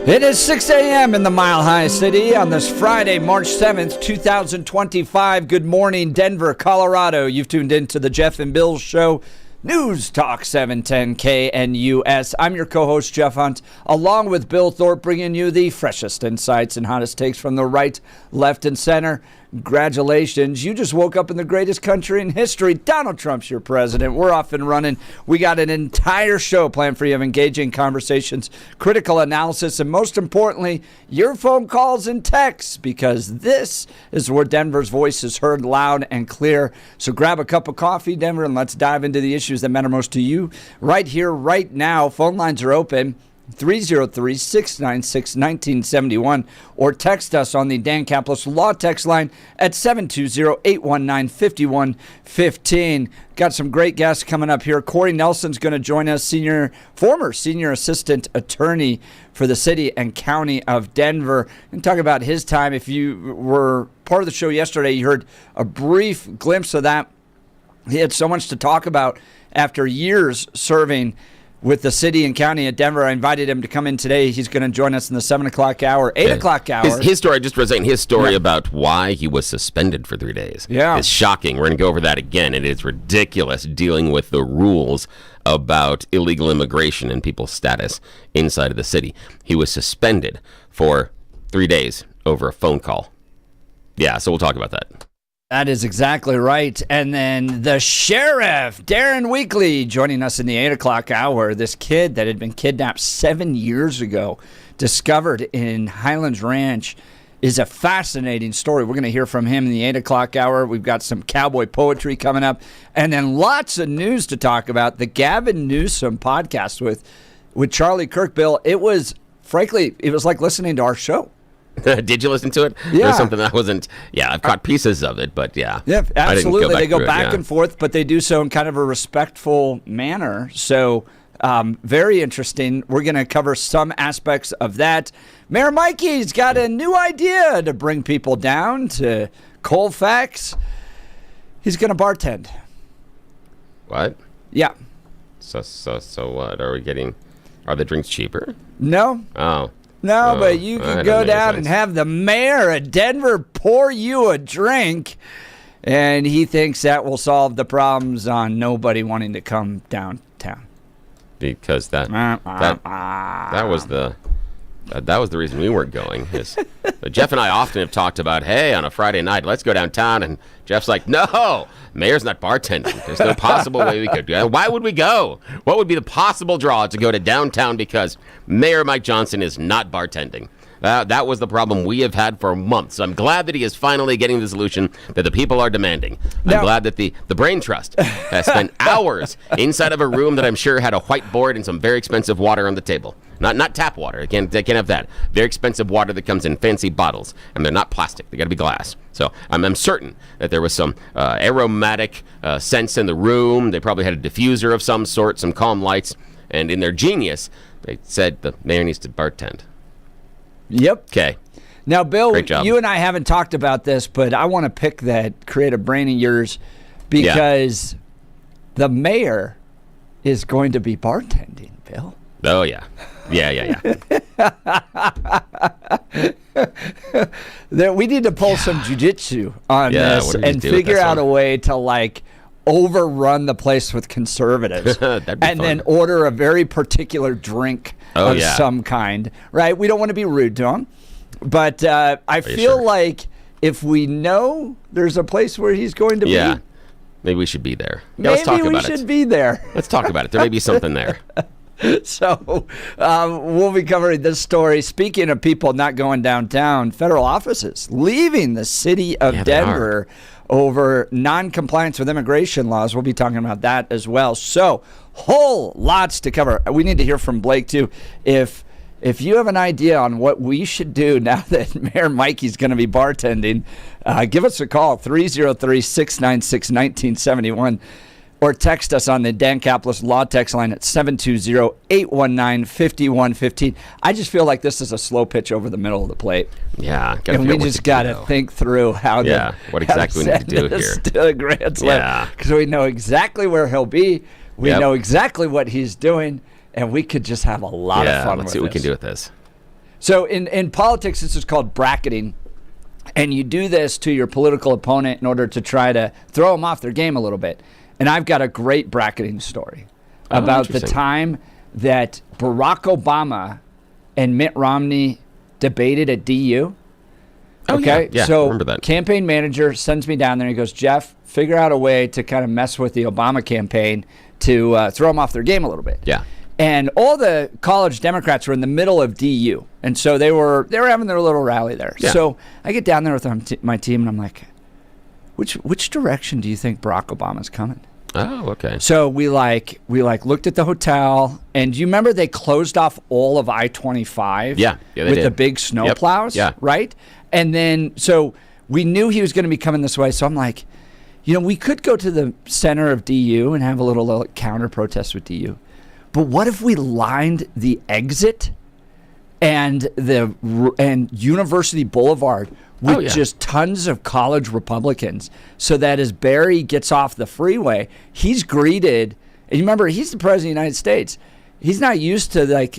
It is 6 a.m. in the Mile High City on this Friday, March 7th, 2025. Good morning, Denver, Colorado. You've tuned into the Jeff and Bill Show, News Talk 710 KNUS. I'm your co-host, Jeff Hunt, along with Bill Thorpe, bringing you the freshest insights and hottest takes from the right, left, and center. Congratulations. You just woke up in the greatest country in history. Donald Trump's your president. We're off and running. We got an entire show planned for you of engaging conversations, critical analysis, and most importantly, your phone calls and texts, because this is where Denver's voice is heard loud and clear. So grab a cup of coffee, Denver, and let's dive into the issues that matter most to you right here, right now. Phone lines are open. 303-696-1971, or text us on the Dan Caplis Law text line at 720-819-5115. Got some great guests coming up here. Corey Nelson's going to join us, former senior assistant attorney for the city and county of Denver, and talk about his time. If you were part of the show yesterday, you heard a brief glimpse of that. He had so much to talk about after years serving with the city and county of Denver. I invited him to come in today. He's going to join us in the 7 o'clock hour, 8 o'clock hour. His story, just presenting his story about why he was suspended for 3 days. Yeah. It's shocking. We're going to go over that again. It is ridiculous dealing with the rules about illegal immigration and people's status inside of the city. He was suspended for 3 days over a phone call. Yeah, so we'll talk about that. That is exactly right. And then the sheriff, Darren Weekly, joining us in the 8 o'clock hour. This kid that had been kidnapped 7 years ago, discovered in Highlands Ranch, is a fascinating story. We're going to hear from him in the 8 o'clock hour. We've got some cowboy poetry coming up, and then lots of news to talk about. The Gavin Newsom podcast with Charlie Kirk. Bill, it was like listening to our show. Did you listen to it? Yeah. There's something that wasn't. Yeah, I've caught pieces of it, but yeah. Yeah, absolutely. They go back yeah. and forth, but they do so in kind of a respectful manner. So very interesting. We're going to cover some aspects of that. Mayor Mikey's got a new idea to bring people down to Colfax. He's going to bartend. What? Yeah. So what? Are the drinks cheaper? No. Oh. No, but you can go down and have the mayor of Denver pour you a drink, and he thinks that will solve the problems on nobody wanting to come downtown. Because that was the reason we weren't going. Jeff and I often have talked about, hey, on a Friday night, let's go downtown, and Jeff's like, no, mayor's not bartending. There's no possible way we could do it. Why would we go? What would be the possible draw to go to downtown because Mayor Mike Johnson is not bartending? That was the problem we have had for months. I'm glad that he is finally getting the solution that the people are demanding. I'm glad that the Brain Trust has spent hours inside of a room that I'm sure had a whiteboard and some very expensive water on the table. Not tap water. They can't have that. Very expensive water that comes in fancy bottles, and they're not plastic. They got to be glass. So I'm certain that there was some aromatic scents in the room. They probably had a diffuser of some sort, some calm lights, and in their genius, they said the mayor needs to bartend. Yep. Okay. Now, Bill, great job. You and I haven't talked about this, but I want to pick that creative brain of yours because the mayor is going to be bartending, Bill. Oh, yeah. Yeah. We need to pull some jiu-jitsu on this and figure out a way to, overrun the place with conservatives and then order a very particular drink of some kind, right? We don't want to be rude to them, but I feel like if we know there's a place where he's going to be, maybe we should be there. Let's talk about it. Maybe we should be there. Let's talk about it. There may be something there. So we'll be covering this story. Speaking of people not going downtown, federal offices leaving the city of Denver over non-compliance with immigration laws. We'll be talking about that as well. So whole lots to cover. We need to hear from Blake, too. If you have an idea on what we should do now that Mayor Mikey's going to be bartending, give us a call, 303-696-1971. Or text us on the Dan Caplis Law text line at 720-819-5115. I just feel like this is a slow pitch over the middle of the plate. Yeah. And we just got to think through what exactly we need to do here. To the Grand Slam. Because we know exactly where he'll be. We know exactly what he's doing. And we could just have a lot of fun with this. Let's see what we can do with this. So in politics, this is called bracketing. And you do this to your political opponent in order to try to throw them off their game a little bit. And I've got a great bracketing story about the time that Barack Obama and Mitt Romney debated at DU. Okay, yeah, so remember that. Campaign manager sends me down there and he goes, Jeff, figure out a way to kind of mess with the Obama campaign to throw them off their game a little bit. Yeah. And all the college Democrats were in the middle of DU. And so they were having their little rally there. Yeah. So I get down there with my team and I'm like, which direction do you think Barack Obama's coming? Oh, okay. So we looked at the hotel, and you remember they closed off all of I-25 Yeah, they with did. the big snow plows, Yeah. right? And then so we knew he was going to be coming this way. So I'm like, we could go to the center of DU and have a little counter protest with DU. But what if we lined the exit and University Boulevard with just tons of college Republicans, so that as Barry gets off the freeway, he's greeted. And you remember, he's the president of the United States. He's not used to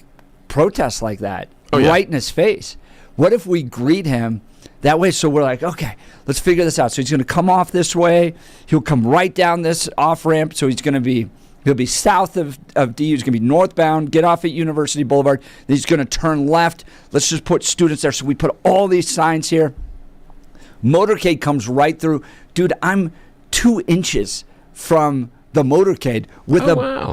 protests like that right in his face. What if we greet him that way? So we're like, okay, let's figure this out. So he's going to come off this way. He'll come right down this off ramp. So he'll be south of DU. He's going to be northbound, get off at University Boulevard. Then he's going to turn left. Let's just put students there. So we put all these signs here. Motorcade comes right through. Dude, I'm 2 inches from the motorcade with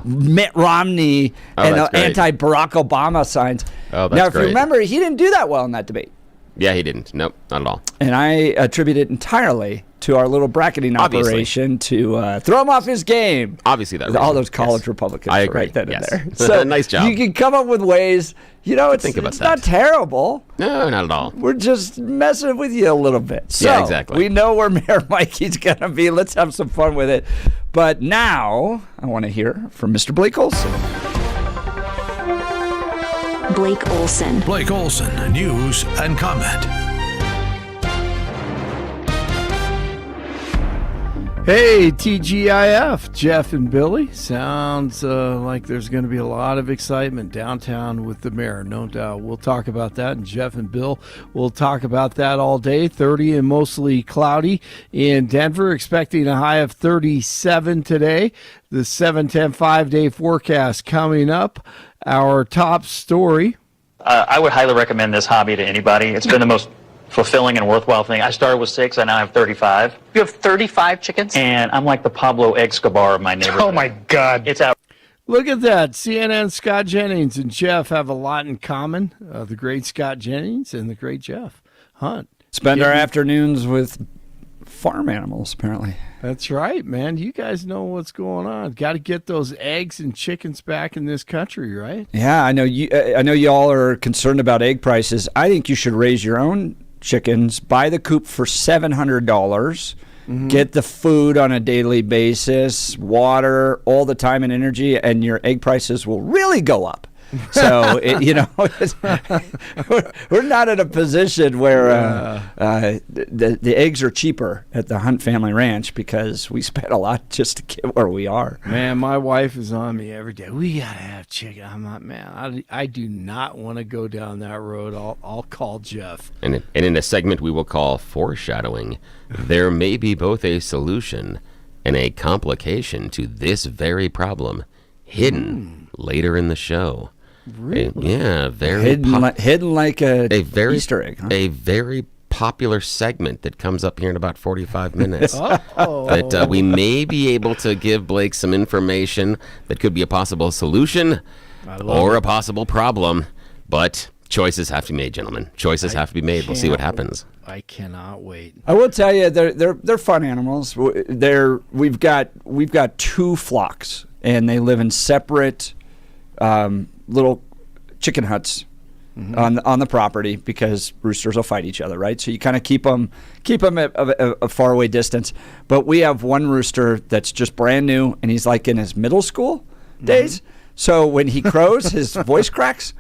Mitt Romney and anti-Barack Obama signs. Oh, that's now, if great. you remember, he didn't do that well in that debate. Yeah, he didn't. Nope, not at all. And I attribute it entirely to our little bracketing operation to throw him off his game. Obviously, that all those college Republicans I agree. right then and Yes. there. So nice job. You can come up with ways. It's not terrible. No, not at all. We're just messing with you a little bit. So Yeah, exactly. we know where Mayor Mikey's going to be. Let's have some fun with it. But now I want to hear from Mr. Blake Olson. Blake Olson. Blake Olson, news and comment. Hey, TGIF, Jeff and Billy. Sounds like there's going to be a lot of excitement downtown with the mayor, no doubt. We'll talk about that, and Jeff and Bill will talk about that all day. 30 and mostly cloudy in Denver, expecting a high of 37 today. The 7-10 5-day forecast coming up. Our top story. I would highly recommend this hobby to anybody. It's been the most fulfilling and worthwhile thing. I started with 6, I now have 35. You have 35 chickens? And I'm like the Pablo Escobar of my neighborhood. Oh my God. It's out. Look at that. CNN Scott Jennings and Jeff have a lot in common. The great Scott Jennings and the great Jeff Hunt. Spend our afternoons with farm animals, apparently. That's right, man. You guys know what's going on. Got to get those eggs and chickens back in this country, right? Yeah, I know you. I know y'all are concerned about egg prices. I think you should raise your own chickens. Buy the coop for $700. Get the food on a daily basis, water all the time and energy, and your egg prices will really go up. So, we're not in a position where the eggs are cheaper at the Hunt Family Ranch because we spent a lot just to get where we are. Man, my wife is on me every day. We got to have chicken. I'm not, man, I do not want to go down that road. I'll call Jeff. And in a segment we will call foreshadowing, there may be both a solution and a complication to this very problem hidden later in the show. Really? Yeah, very hidden like a very Easter egg. Huh? A very popular segment that comes up here in about 45 minutes. Oh. That we may be able to give Blake some information that could be a possible solution or a possible problem. But choices have to be made, gentlemen. Choices have to be made. We'll see what happens. I cannot wait. I will tell you, they're fun animals. We've got 2 flocks, and they live in separate little chicken huts on the property because roosters will fight each other, right? So you kind of keep them at a far away distance. But we have one rooster that's just brand new, and he's like in his middle school days. So when he crows, his voice cracks.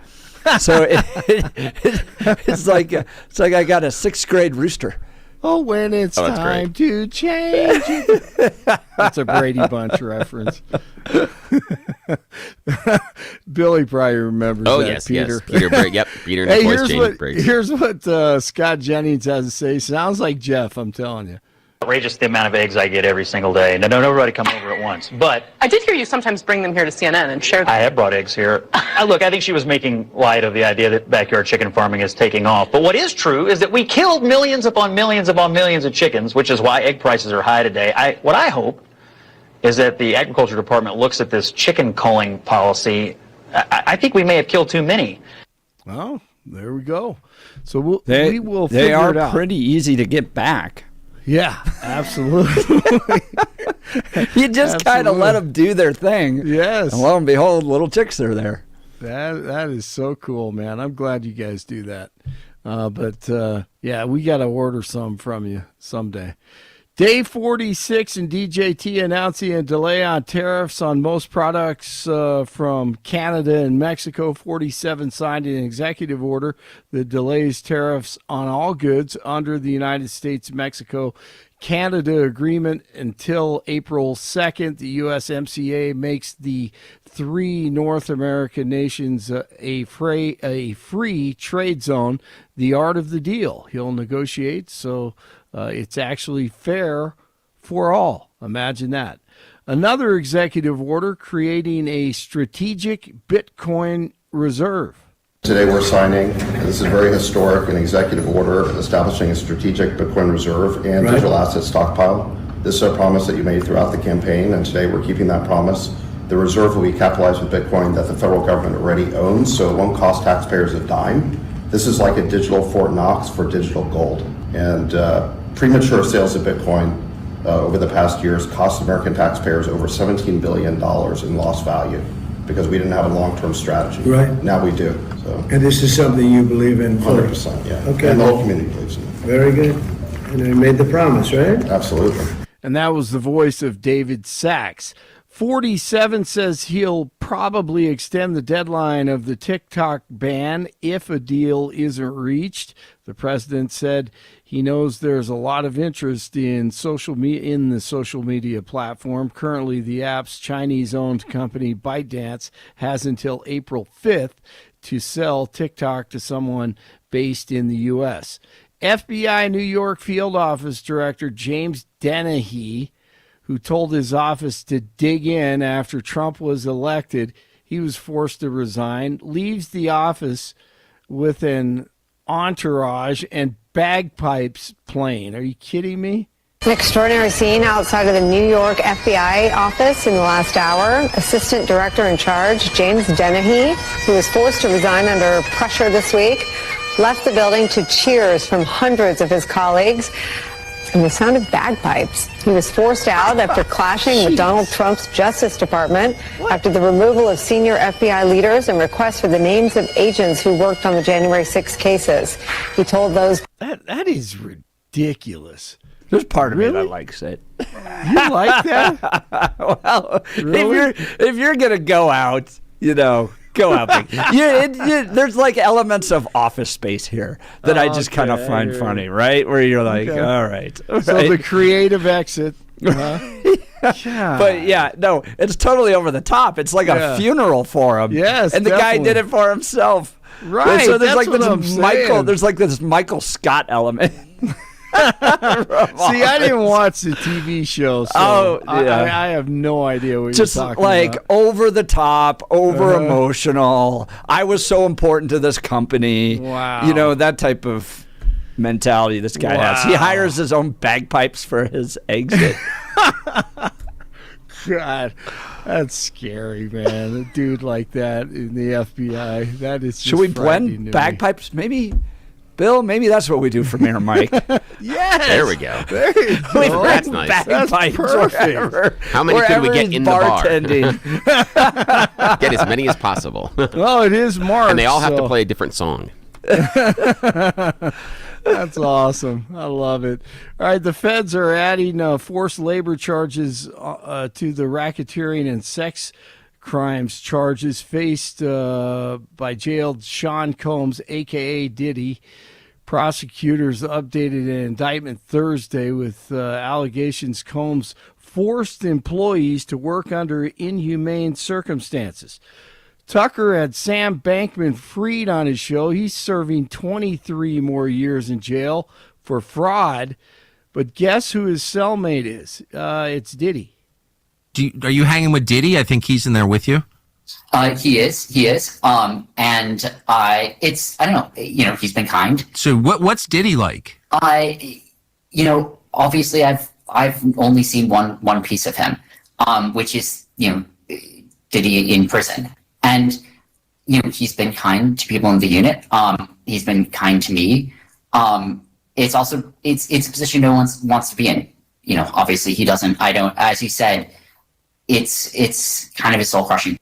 So it's like I got a 6th grade rooster. Oh, when it's time to change. That's a Brady Bunch reference. Billy probably remembers Oh, that, yes, Peter. yes. Peter Briggs. Yep, Peter and Hey, his voice changed Briggs. here's what Scott Jennings has to say. Sounds like Jeff, I'm telling you. Outrageous the amount of eggs I get every single day. Now, don't everybody come over at once. But I did hear you sometimes bring them here to CNN and share them. I have brought eggs here. Look, I think she was making light of the idea that backyard chicken farming is taking off. But what is true is that we killed millions upon millions upon millions of chickens, which is why egg prices are high today. What I hope is that the Agriculture Department looks at this chicken culling policy. I think we may have killed too many. Well, there we go. So we will figure They are it out. pretty easy to get back. Yeah, absolutely. You just kind of let them do their thing. Yes. And lo and behold, little chicks are there. That is so cool, man. I'm glad you guys do that. Yeah, we got to order some from you someday. Day 46 in DJT announcing a delay on tariffs on most products from Canada and Mexico. 47 signed an executive order that delays tariffs on all goods under the United States-Mexico Canada agreement until April 2nd. The USMCA makes the three North American nations a free trade zone. The art of the deal. He'll negotiate, so it's actually fair for all. Imagine that. Another executive order creating a strategic Bitcoin reserve. Today we're signing, this is very historic, an executive order establishing a strategic Bitcoin reserve and digital asset stockpile. This is a promise that you made throughout the campaign, and today we're keeping that promise. The reserve will be capitalized with Bitcoin that the federal government already owns, so it won't cost taxpayers a dime. This is like a digital Fort Knox for digital gold. And premature sales of Bitcoin over the past years cost American taxpayers over $17 billion in lost value because we didn't have a long-term strategy. Right. Now we do. So. And this is something you believe in fully? 100%, yeah. Okay. And the whole community believes in it. Very good. And they made the promise, right? Absolutely. And that was the voice of David Sachs. 47 says he'll probably extend the deadline of the TikTok ban if a deal isn't reached. The president said he knows there's a lot of interest in the social media platform. Currently, the app's Chinese-owned company ByteDance has until April 5th to sell TikTok to someone based in the U.S. FBI New York Field Office Director James Dennehy, who told his office to dig in after Trump was elected, he was forced to resign, leaves the office with an entourage and bagpipes playing. Are you kidding me? An extraordinary scene outside of the New York FBI office in the last hour. Assistant Director in charge, James Dennehy, who was forced to resign under pressure this week, left the building to cheers from hundreds of his colleagues and the sound of bagpipes. He was forced out after clashing with Donald Trump's Justice Department after the removal of senior FBI leaders and requests for the names of agents who worked on the January 6 cases. He told those... That is ridiculous. There's part of me that likes it. You like that? Well, Really? if you're gonna go out, go out big. There's like elements of Office Space here that I just kind of find funny, right? Where you're like, Okay. all right. So the creative exit. Yeah. But yeah, no, it's totally over the top. It's like a funeral for him. Yes, and the guy definitely. did it for himself. Right, So there's that's like what I'm this Michael. saying. There's like this Michael Scott element. See, I didn't watch the TV show, so Oh, yeah. I have no idea what Just you're talking like about. over the top, over emotional. I was so important to this company. Wow. That type of mentality this guy has. He Wow. hires his own bagpipes for his exit. God, that's scary, man. A dude like that in the FBI. That is just Should we frightening to blend me. bagpipes? Maybe, Bill, maybe that's what we do for Mayor Mike. Yes. There we go. There you We go. bring That's nice. That's bagpipes perfect. wherever- How many could we wherever get he's in the bar? bartending. Get as many as possible. Well, it is March. And they all have to so play a different song. That's awesome. I love it. All right, the feds are adding forced labor charges to the racketeering and sex crimes charges faced by jailed Sean Combs, a.k.a. Diddy. Prosecutors updated an indictment Thursday with allegations Combs forced employees to work under inhumane circumstances. Tucker had Sam Bankman-Fried on his show. He's serving 23 more years in jail for fraud. But guess who his cellmate is? It's Diddy. Are you hanging with Diddy? I think he's in there with you. He is. And I don't know. He's been kind. So what's Diddy like? Obviously I've only seen one piece of him, which is, Diddy in prison. And, he's been kind to people in the unit. He's been kind to me. It's a position no one wants to be in. Obviously he doesn't, I don't, as you said, it's kind of a soul crushing.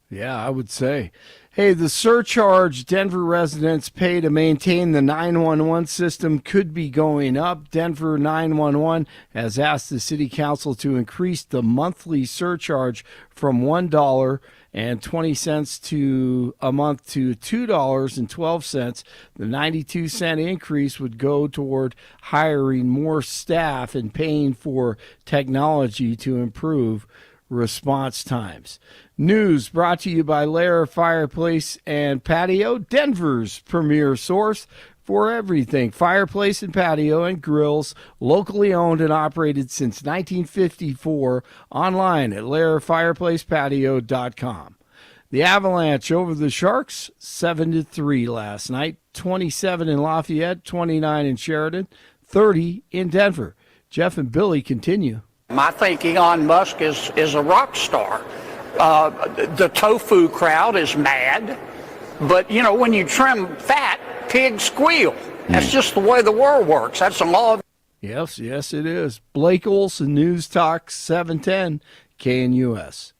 Yeah, I would say. Hey, the surcharge Denver residents pay to maintain the 911 system could be going up. Denver 911 has asked the city council to increase the monthly surcharge from $1.20 to a month to $2.12. The 92-cent increase would go toward hiring more staff and paying for technology to improve response times. News brought to you by Lair Fireplace and Patio, Denver's premier source for everything fireplace and patio and grills, locally owned and operated since 1954, online at lairfireplacepatio.com. The Avalanche over the Sharks 7-3 last night, 27 in Lafayette, 29 in Sheridan, 30 in Denver. Jeff and Billy continue. I think Elon Musk is a rock star. The tofu crowd is mad, but when you trim fat, pigs squeal. That's just the way the world works. That's the law. Yes, it is. Blake Olson, News Talk 710 KNUS.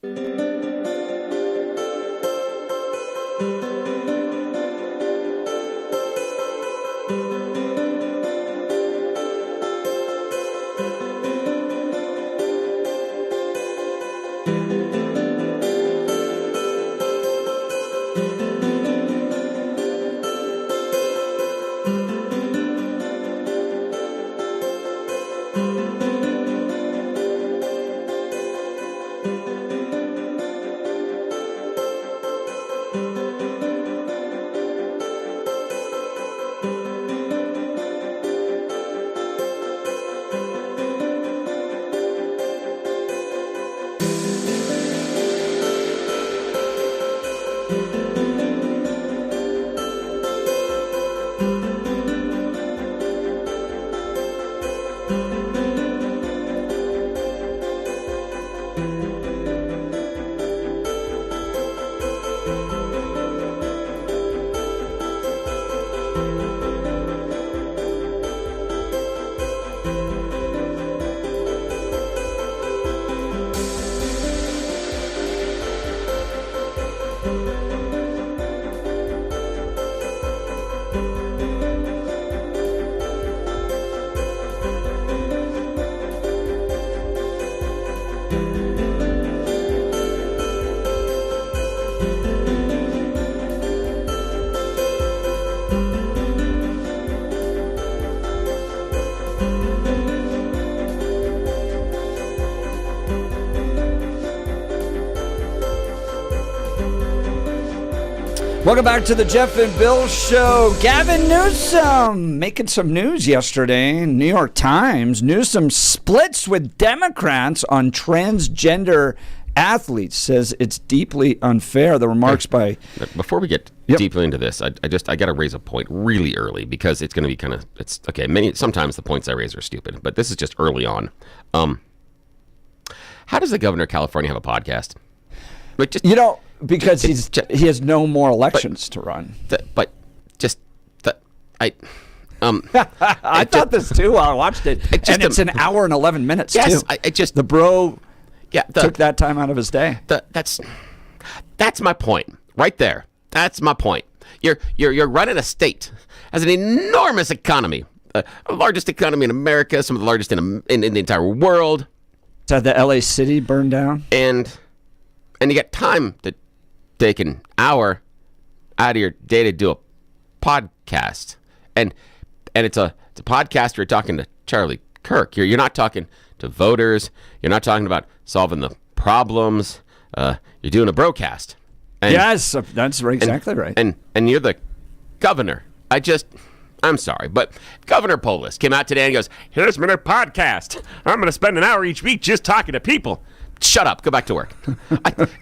Welcome back to the Jeff and Bill Show. Gavin Newsom making some news yesterday. New York Times. Newsom splits with Democrats on transgender athletes. Says it's deeply unfair. The remarks by... Before we get deeply into this, I got to raise a point really early because it's going to be kind of... Sometimes the points I raise are stupid, but this is just early on. How does the governor of California have a podcast? Because he has no more elections to run. I thought this too while I watched it. It's an hour and 11 minutes too. The bro took that time out of his day. That's my point right there. That's my point. You're running a state has an enormous economy, the largest economy in America, some of the largest in the entire world. So the LA city burned down, and you got time to take an hour out of your day to do a podcast. and it's a podcast. You're talking to Charlie Kirk. You're not talking to voters. You're not talking about solving the problems. You're doing a broadcast. Yes, that's exactly right. And you're the governor. I'm sorry, but Governor Polis came out today and goes, here's my new podcast. I'm going to spend an hour each week just talking to people. Shut up. Go back to work.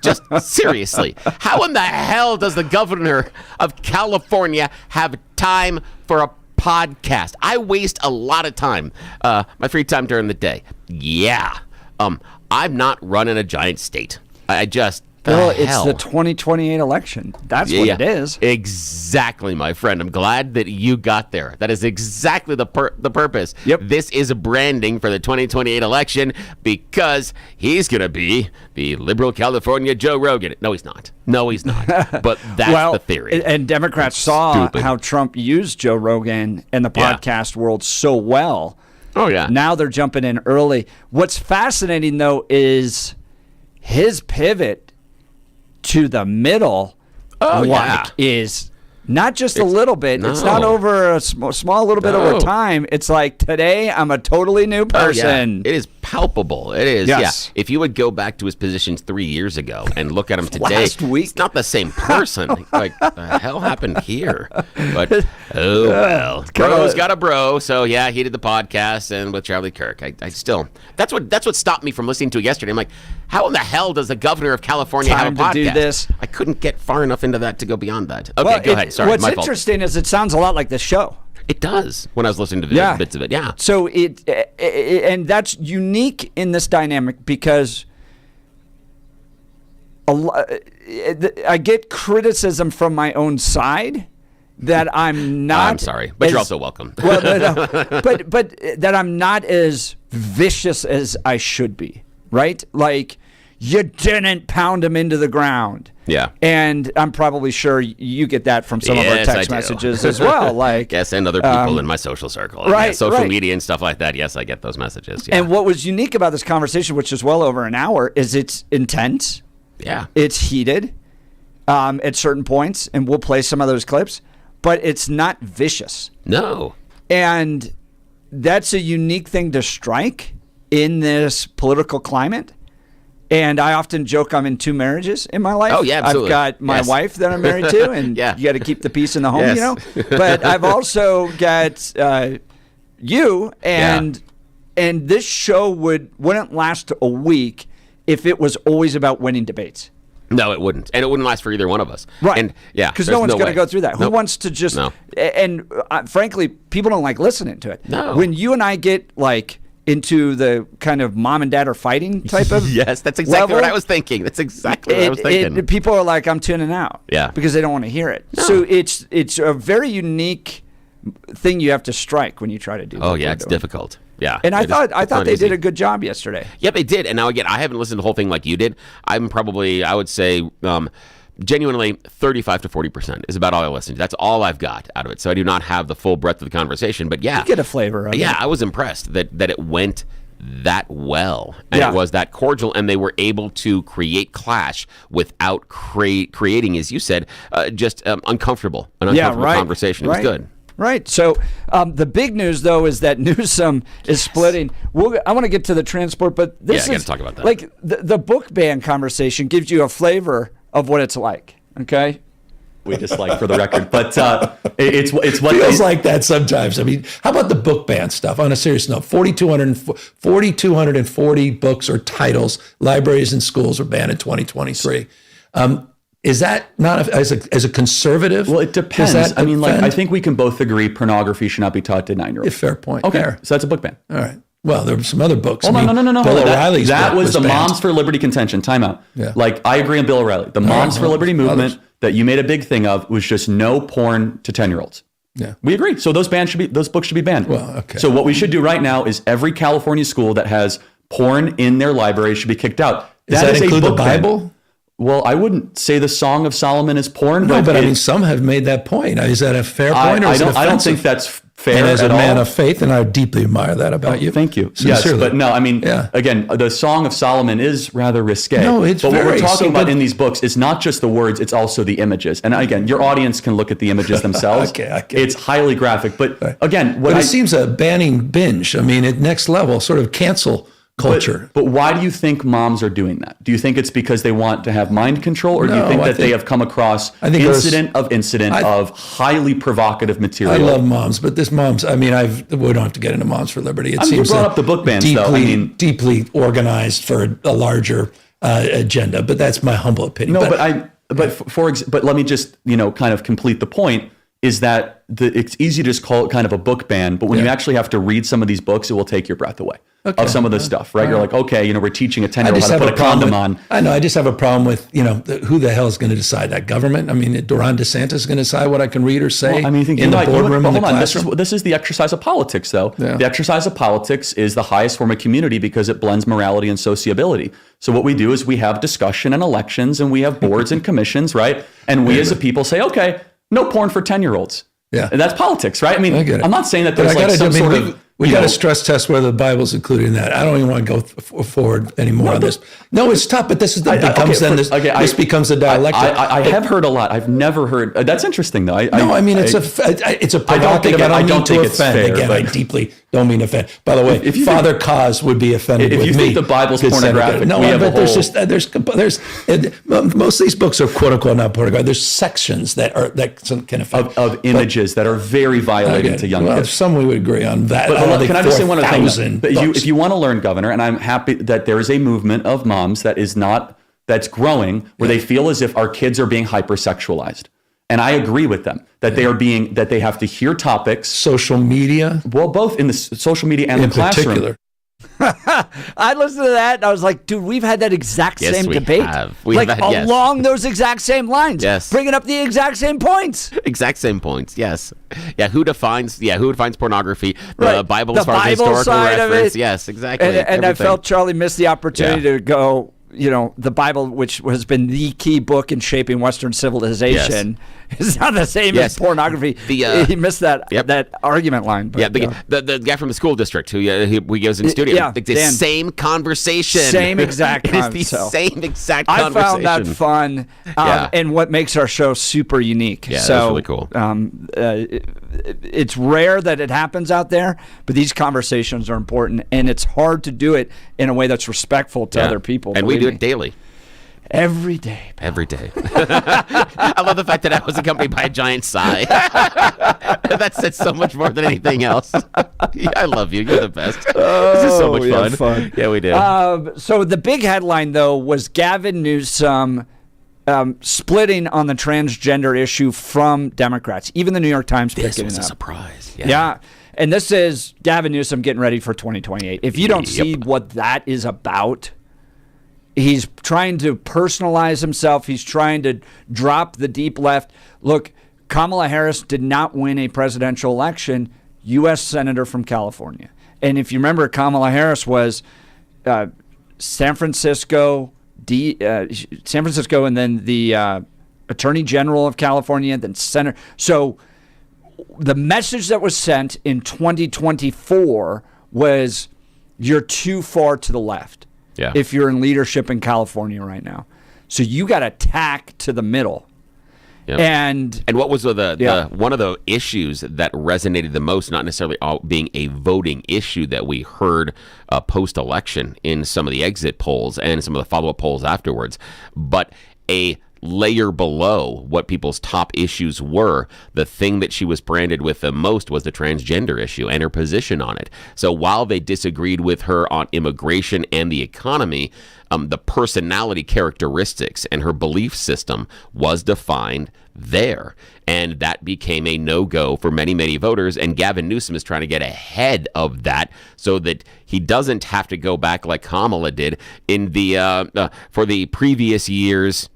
Just seriously, how in the hell does the governor of California have time for a podcast? I waste a lot of time, my free time during the day. Yeah. I'm not running a giant state. It's the 2028 election. That's what it is. Exactly, my friend. I'm glad that you got there. That is exactly the purpose. Yep. This is branding for the 2028 election because he's going to be the liberal California Joe Rogan. No, he's not. But that's the theory. And Democrats saw how Trump used Joe Rogan and the podcast world so well. Oh, yeah. Now they're jumping in early. What's fascinating, though, is his pivot to the middle is not just a little bit. No. It's not over a small little bit over time. It's like, today I'm a totally new person. It is palpable. It is. Yes. Yeah. If you would go back to his positions 3 years ago and look at him today, last week, it's not the same person. Like, the hell happened here? But, oh, well. Bro's got a bro. So, yeah, he did the podcast and with Charlie Kirk. I still, that's what stopped me from listening to it yesterday. I'm like, how in the hell does the governor of California have a podcast? To do this. I couldn't get far enough into that to go beyond that. Okay, go ahead. Sorry, what's my fault. interesting is it sounds a lot like this show. It does when I was listening to bits of it. Yeah. So and that's unique in this dynamic because I get criticism from my own side that I'm not. I'm sorry, but you're also welcome. Well, no, but that I'm not as vicious as I should be. Right? Like, you didn't pound him into the ground. Yeah. And I'm probably sure you get that from some of our text messages as well. Like, yes, and other people in my social circle. Right. Social media and stuff like that. Yes, I get those messages. Yeah. And what was unique about this conversation, which is well over an hour, is it's intense. Yeah. It's heated at certain points, and we'll play some of those clips, but it's not vicious. No. And that's a unique thing to strike in this political climate. And I often joke I'm in 2 marriages in my life. Oh, yeah, absolutely. I've got my wife that I'm married to, and you got to keep the peace in the home, you know? But I've also got you, and this show wouldn't last a week if it was always about winning debates. No, it wouldn't. And it wouldn't last for either one of us. Right. And because no one's going to go through that. Who wants to just... No. And frankly, people don't like listening to it. No. When you and I get, like, into the kind of mom and dad are fighting type of yes, that's exactly what I was thinking. That's exactly what I was thinking. People are like, I'm tuning out. Yeah. Because they don't want to hear it. No. So it's a very unique thing you have to strike when you try to do that. Oh, yeah, it's difficult. Yeah. And I thought they did a good job yesterday. Yep, they did. And now, again, I haven't listened to the whole thing like you did. I'm probably, I would say, genuinely 35 to 40% is about all I listen to. That's all I've got out of it. So I do not have the full breadth of the conversation. But yeah. You get a flavor of it. Yeah, I was impressed that it went that well. And it was that cordial. And they were able to create clash without creating, as you said, just an uncomfortable conversation. It was good. Right. So the big news, though, is that Newsom is splitting. I want to get to the transport, but this I got to talk about that. Like the book ban conversation gives you a flavor of what it's like. Okay. We dislike, for the record, but it's what feels like that sometimes. I mean, how about the book ban stuff? On a serious note, 4,240 books or titles, libraries and schools were banned in 2023. Is that not as a conservative? Well, it depends. I mean, like, I think we can both agree pornography should not be taught to 9-year-olds. Fair point. Okay, fair. So that's a book ban. All right. Well, there were some other books. Oh, no. Bill O'Reilly's that book was the banned. Moms for Liberty contention. Time out. Yeah. Like, I agree on Bill O'Reilly. The Moms for Liberty movement that you made a big thing of was just no porn to 10-year-olds. Yeah. We agree. So those books should be banned. Well, okay. So what we should do right now is every California school that has porn in their library should be kicked out. Does that include the Bible? Ban. Well, I wouldn't say the Song of Solomon is porn. No, but I mean, some have made that point. Is that a fair point? I don't think that's fair and as a at man all. of faith, and I deeply admire that about you. Thank you. Sincerely. Yes, but no, I mean, again, the Song of Solomon is rather risque. No, it's but what very we're talking so about good. in these books is not just the words; it's also the images. And again, your audience can look at the images themselves. Okay. It's highly graphic, but again, But it seems a banning binge. I mean, at next level, sort of cancel culture. But why do you think moms are doing that? Do you think it's because they want to have mind control, or do you think that they have come across incident of highly provocative material? I love moms, but this moms, I mean, we don't have to get into Moms for Liberty. It seems you brought up the book bans, though. I mean, deeply organized for a larger agenda, but that's my humble opinion. No, but let me just, kind of complete the point. Is that it's easy to just call it kind of a book ban, but when you actually have to read some of these books, it will take your breath away of some of this stuff, right? You're like, okay, we're teaching a 10-year-old how to put a condom on. I know. I just have a problem with, who the hell is going to decide that? Government? I mean, Ron DeSantis is going to decide what I can read or say in the boardroom, in the classroom. This is the exercise of politics, though. Yeah. The exercise of politics is the highest form of community because it blends morality and sociability. So what we do is we have discussion and elections, and we have boards and commissions, right? And we as a people say, okay, no porn for 10-year-olds. Yeah. And that's politics, right? I mean, I'm not saying that there's we got to stress test whether the Bible's included in that. I don't even want to go forward anymore on this. No, it's tough, but this is this becomes a dialectic. I have heard a lot. I've never heard. That's interesting, though. It's a provocative. I don't mean to offend. Fair, again, I deeply don't mean to offend. By the way, Father Kaz would be offended with me. If you think the Bible's pornographic, but there's most of these books are quote unquote not pornographic. There's sections that can affect of images that are very violating to young kids. Some we would agree on that. But can I just say one other thing? If you want to learn, Governor, and I'm happy that there is a movement of moms that's growing where they feel as if our kids are being hypersexualized. And I agree with them that they have to hear topics. Social media? Well, both in the social media and the classroom. Particular. I listened to that and I was like, dude, we've had that exact same debate. Along those exact same lines. Yes. Bringing up the exact same points. Exact same points, yes. Yeah, who defines pornography? The Right. Bible The as far as Bible historical side of reference. it. Yes, exactly. And I felt Charlie missed the opportunity to go, the Bible, which has been the key book in shaping Western civilization, is not the same as pornography. He missed that argument line. But, the guy from the school district who goes in studio. Yeah, the same conversation. Same exact It is the same exact conversation. I found that fun, and what makes our show super unique. Yeah, so, that's really cool. It's rare that it happens out there, but these conversations are important, and it's hard to do it in a way that's respectful to other people. And we do it daily. Every day. Every day. I love the fact that I was accompanied by a giant sigh. That says so much more than anything else. I love you. You're the best. This is so much fun. Yeah, we do. So the big headline, though, was Gavin Newsom splitting on the transgender issue from Democrats. Even the New York Times picked it up. This was a surprise. Yeah. And this is Gavin Newsom getting ready for 2028. If you don't see what that is about, he's trying to personalize himself. He's trying to drop the deep left. Look, Kamala Harris did not win a presidential election, U.S. Senator from California. And if you remember, Kamala Harris was San Francisco, and then the Attorney General of California, then Senator. So the message that was sent in 2024 was, you're too far to the left. Yeah. If you're in leadership in California right now. So you got to tack to the middle. Yep. And what was the one of the issues that resonated the most, not necessarily being a voting issue that we heard post-election in some of the exit polls and some of the follow-up polls afterwards, but a layer below what people's top issues were, the thing that she was branded with the most was the transgender issue and her position on it. So while they disagreed with her on immigration and the economy, the personality characteristics and her belief system was defined there. And that became a no-go for many, many voters. And Gavin Newsom is trying to get ahead of that so that he doesn't have to go back like Kamala did in the for the previous years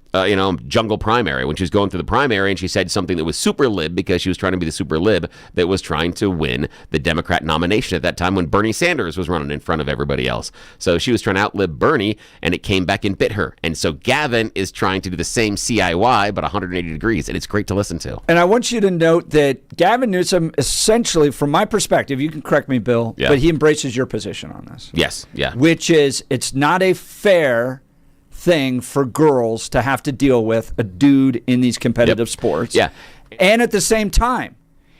jungle primary when she was going through the primary, and she said something that was super lib because she was trying to be the super lib that was trying to win the Democrat nomination at that time when Bernie Sanders was running in front of everybody else. So she was trying to outlib Bernie, and it came back and bit her. And so Gavin is trying to do the same CIY, but 180 degrees, and it's great to listen to. And I want you to note that Gavin Newsom, essentially, from my perspective, you can correct me, Bill, but he embraces your position on this. Yes, yeah. Which is, it's not a fair thing for girls to have to deal with a dude in these competitive sports. Yeah. And at the same time,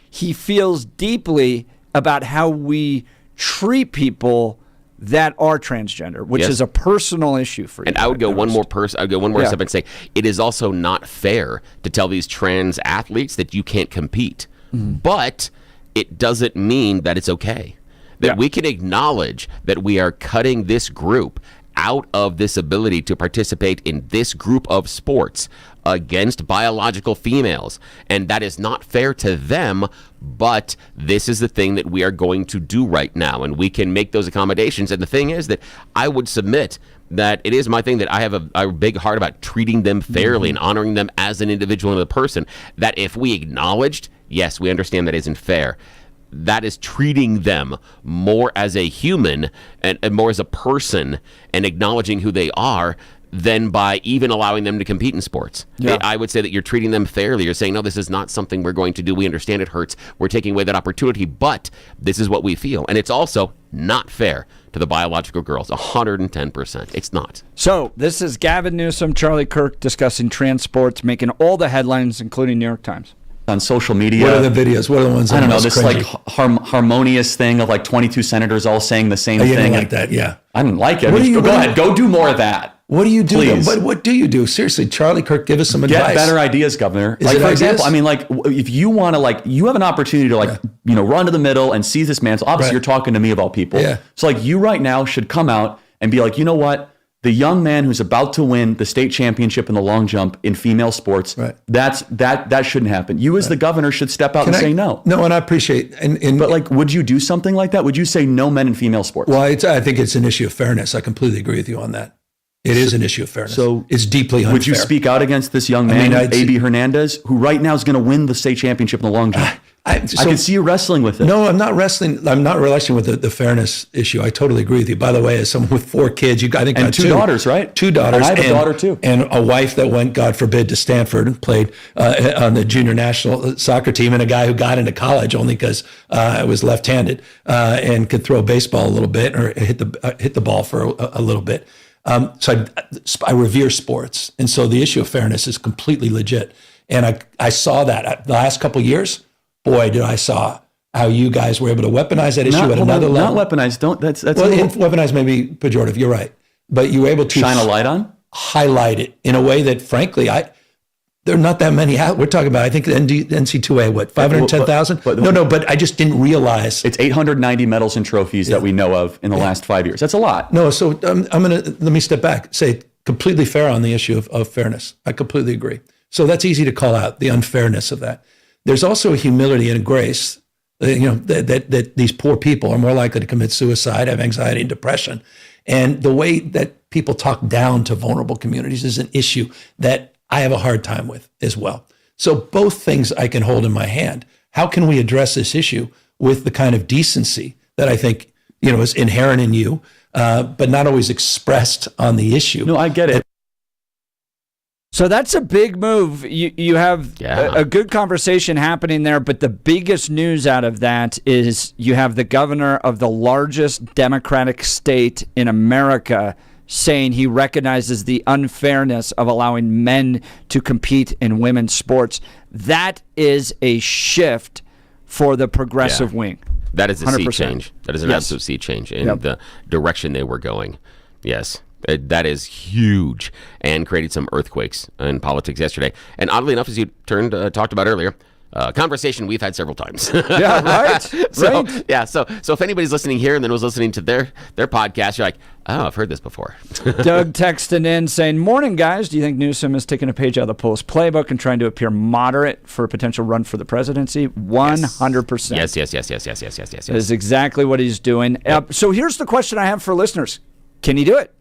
he feels deeply about how we treat people that are transgender, which is a personal issue for you. And I would go one more step and say it is also not fair to tell these trans athletes that you can't compete. But it doesn't mean that it's okay. That we can acknowledge that we are cutting this group out of this ability to participate in this group of sports against biological females. And that is not fair to them, but this is the thing that we are going to do right now. And we can make those accommodations. And the thing is that I would submit that it is my thing that I have a big heart about treating them fairly and honoring them as an individual and a person. That if we acknowledged, yes, we understand that isn't fair, that is treating them more as a human and more as a person and acknowledging who they are than by even allowing them to compete in sports. I would say that you're treating them fairly. You're saying, no, this is not something we're going to do. We understand it hurts. We're taking away that opportunity, but this is what we feel. And it's also not fair to the biological girls, 110%. It's not. So this is Gavin Newsom, Charlie Kirk discussing trans sports, making all the headlines, including New York Times. On social media. What are the videos? What are the ones that I don't know, most this cringy? like harmonious thing of like 22 senators all saying the same You thing. didn't like that, yeah. I didn't like it. What do you- go ahead, go do more of that. What do you do? Please. What do you do? Seriously, Charlie Kirk, give us some Get advice. better ideas, Governor. Is Like, it for ideas? example, I mean, like, if you want to, like, you have an opportunity to, like, run to the middle and seize this mantle. Obviously, you're talking to me of all people. Yeah. So, like, you right now should come out and be like, you know what? The young man who's about to win the state championship in the long jump in female sports, that shouldn't happen. You as the governor should step out and say no. No, and I appreciate. But like, would you do something like that? Would you say no men in female sports? Well, I think it's an issue of fairness. I completely agree with you on that. It is an issue of fairness. So it's deeply unfair. Would you speak out against this young man, A.B. Hernandez, who right now is going to win the state championship in the long jump? I can see you wrestling with it. No, I'm not wrestling. I'm not wrestling with the fairness issue. I totally agree with you. By the way, as someone with 4 kids, I think and 2 daughters, right? 2 daughters. And I have a daughter too. And a wife that went, God forbid, to Stanford and played on the junior national soccer team, and a guy who got into college only because I was left-handed and could throw a baseball a little bit or hit the ball for a little bit. So I revere sports. And so the issue of fairness is completely legit. And I saw that the last couple of years. Boy, did I saw how you guys were able to weaponize that issue at another level. Not weaponize. That's weaponize may be pejorative. You're right. But you were able to shine a light on? Highlight it in a way that, frankly, there are not that many out. We're talking about, I think, the NC2A, 510,000? No, but I just didn't realize. It's 890 medals and trophies that we know of in the last 5 years. That's a lot. No, so let me step back, say completely fair on the issue of fairness. I completely agree. So that's easy to call out, the unfairness of that. There's also a humility and a grace, that these poor people are more likely to commit suicide, have anxiety and depression. And the way that people talk down to vulnerable communities is an issue that I have a hard time with as well. So both things I can hold in my hand. How can we address this issue with the kind of decency that I think, is inherent in you, but not always expressed on the issue? No, I get it. So that's a big move. You have a good conversation happening there, but the biggest news out of that is you have the governor of the largest Democratic state in America saying he recognizes the unfairness of allowing men to compete in women's sports. That is a shift for the progressive wing. That is a 100%. sea change. That is an absolute sea change in the direction they were going. Yes. That is huge and created some earthquakes in politics yesterday. And oddly enough, as you talked about earlier, conversation we've had several times. Yeah, right. So if anybody's listening here and then was listening to their podcast, you're like, oh, I've heard this before. Doug texting in saying, morning, guys. Do you think Newsom is taking a page out of the Post playbook and trying to appear moderate for a potential run for the presidency? 100%. Yes. That is exactly what he's doing. So here's the question I have for listeners. Can he do it?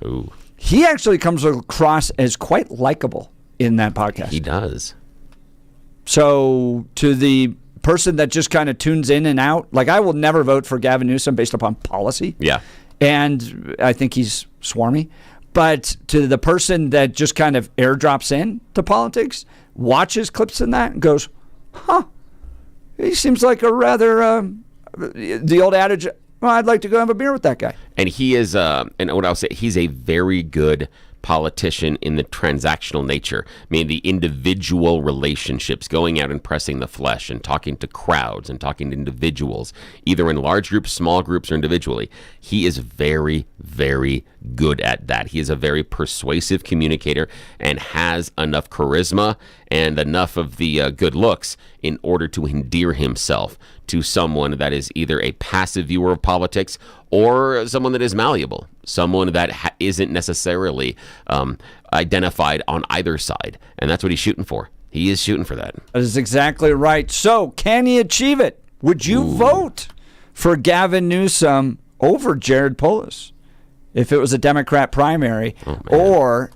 Ooh. he actually comes across as quite likable in that podcast. He does. So to the person that just kind of tunes in and out, like I will never vote for Gavin Newsom based upon policy. Yeah. And I think he's swarmy. But to the person that just kind of airdrops in to politics, watches clips in that and goes, huh, he seems like a rather, the old adage, well, I'd like to go have a beer with that guy. And he is, and what I'll say, he's a very good politician in the transactional nature, I mean the individual relationships, going out and pressing the flesh and talking to crowds and talking to individuals, either in large groups, small groups, or individually. He is very, very good at that. He is a very persuasive communicator and has enough charisma and enough of the good looks in order to endear himself to someone that is either a passive viewer of politics or someone that is malleable, someone that isn't necessarily identified on either side. And that's what he's shooting for. He is shooting for that. That is exactly right. So can he achieve it? Would you vote for Gavin Newsom over Jared Polis if it was a Democrat primary? Or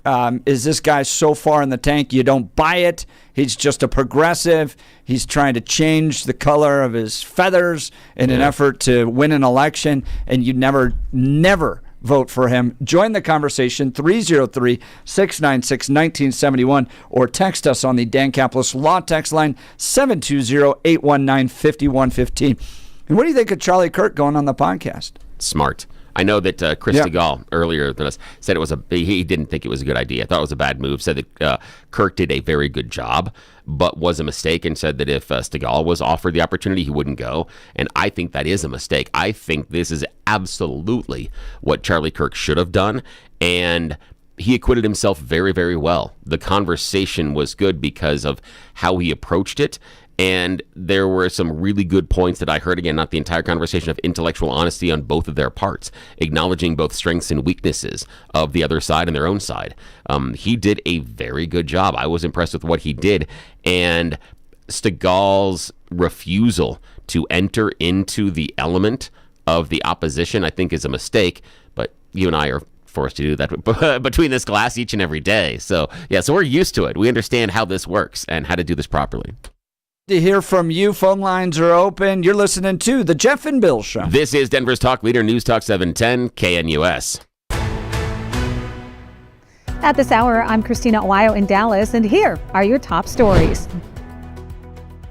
is this guy so far in the tank you don't buy it? He's just a progressive. He's trying to change the color of his feathers in an effort to win an election, and you never vote for him. Join the conversation, 303-696-1971, or text us on the Dan Caplis Law text line, 720-819-5115. And what do you think of Charlie Kirk going on the podcast? Smart. I know that Chris DeGaulle earlier than us said he didn't think it was a good idea. I thought it was a bad move. Said that Kirk did a very good job, but was a mistake, and said that if Stegall was offered the opportunity, he wouldn't go. And I think that is a mistake. I think this is absolutely what Charlie Kirk should have done, and he acquitted himself very, very well. The conversation was good because of how he approached it. And there were some really good points that I heard, again, not the entire conversation, of intellectual honesty on both of their parts, acknowledging both strengths and weaknesses of the other side and their own side. He did a very good job. I was impressed with what he did. And Stegall's refusal to enter into the element of the opposition, I think, is a mistake. But you and I are forced to do that between this glass each and every day. So, yeah, so we're used to it. We understand how this works and how to do this properly. To hear from you. Phone lines are open. You're listening to The Jeff and Bill Show. This is Denver's Talk Leader, News Talk 710 KNUS. At this hour, I'm Christina Owayo in Dallas, and here are your top stories.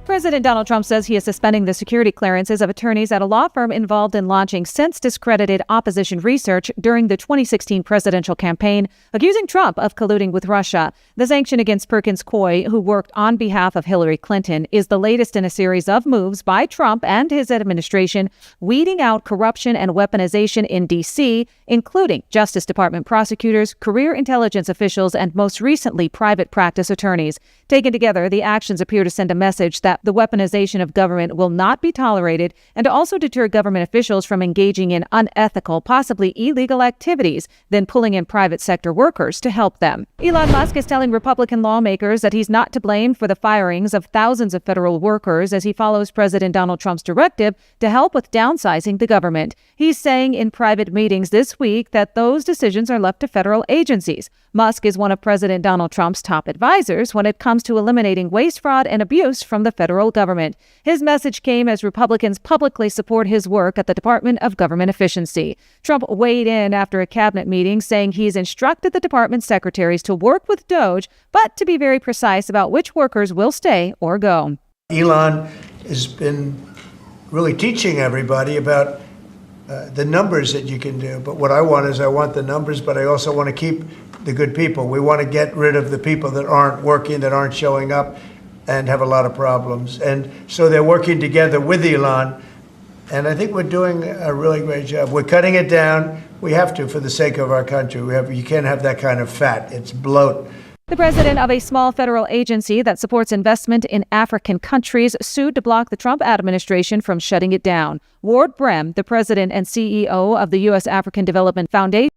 President Donald Trump says he is suspending the security clearances of attorneys at a law firm involved in launching since-discredited opposition research during the 2016 presidential campaign, accusing Trump of colluding with Russia. The sanction against Perkins Coie, who worked on behalf of Hillary Clinton, is the latest in a series of moves by Trump and his administration, weeding out corruption and weaponization in D.C., including Justice Department prosecutors, career intelligence officials, and most recently, private practice attorneys. Taken together, the actions appear to send a message that the weaponization of government will not be tolerated, and to also deter government officials from engaging in unethical, possibly illegal activities, then pulling in private sector workers to help them. Elon Musk is telling Republican lawmakers that he's not to blame for the firings of thousands of federal workers as he follows President Donald Trump's directive to help with downsizing the government. He's saying in private meetings this week that those decisions are left to federal agencies. Musk is one of President Donald Trump's top advisors when it comes to eliminating waste, fraud, and abuse from the federal government. His message came as Republicans publicly support his work at the Department of Government Efficiency. Trump weighed in after a cabinet meeting, saying he's instructed the department secretaries to work with DOJ, but to be very precise about which workers will stay or go. Elon has been really teaching everybody about the numbers that you can do. But what I want is I want the numbers, but I also want to keep the good people. We want to get rid of the people that aren't working, that aren't showing up, and have a lot of problems. And so they're working together with Elon, and I think we're doing a really great job. We're cutting it down. We have to, for the sake of our country. You can't have that kind of fat. It's bloat. The president of a small federal agency that supports investment in African countries sued to block the Trump administration from shutting it down. Ward Brem, the president and CEO of the U.S. African Development Foundation,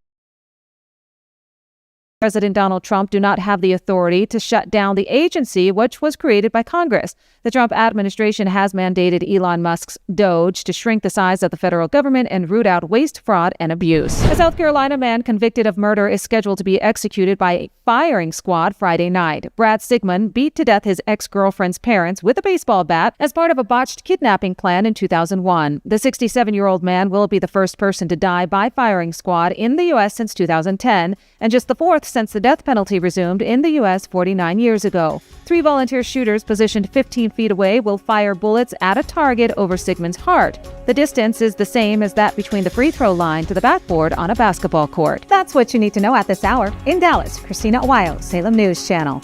President Donald Trump do not have the authority to shut down the agency, which was created by Congress. The Trump administration has mandated Elon Musk's Doge to shrink the size of the federal government and root out waste, fraud, and abuse. A South Carolina man convicted of murder is scheduled to be executed by a firing squad Friday night. Brad Sigmund beat to death his ex-girlfriend's parents with a baseball bat as part of a botched kidnapping plan in 2001. The 67-year-old man will be the first person to die by firing squad in the U.S. since 2010, and just the fourth since the death penalty resumed in the U.S. 49 years ago. 3 volunteer shooters positioned 15 feet away will fire bullets at a target over Sigmund's heart. The distance is the same as that between the free throw line to the backboard on a basketball court. That's what you need to know at this hour. In Dallas, Christina Ohio, Salem News Channel.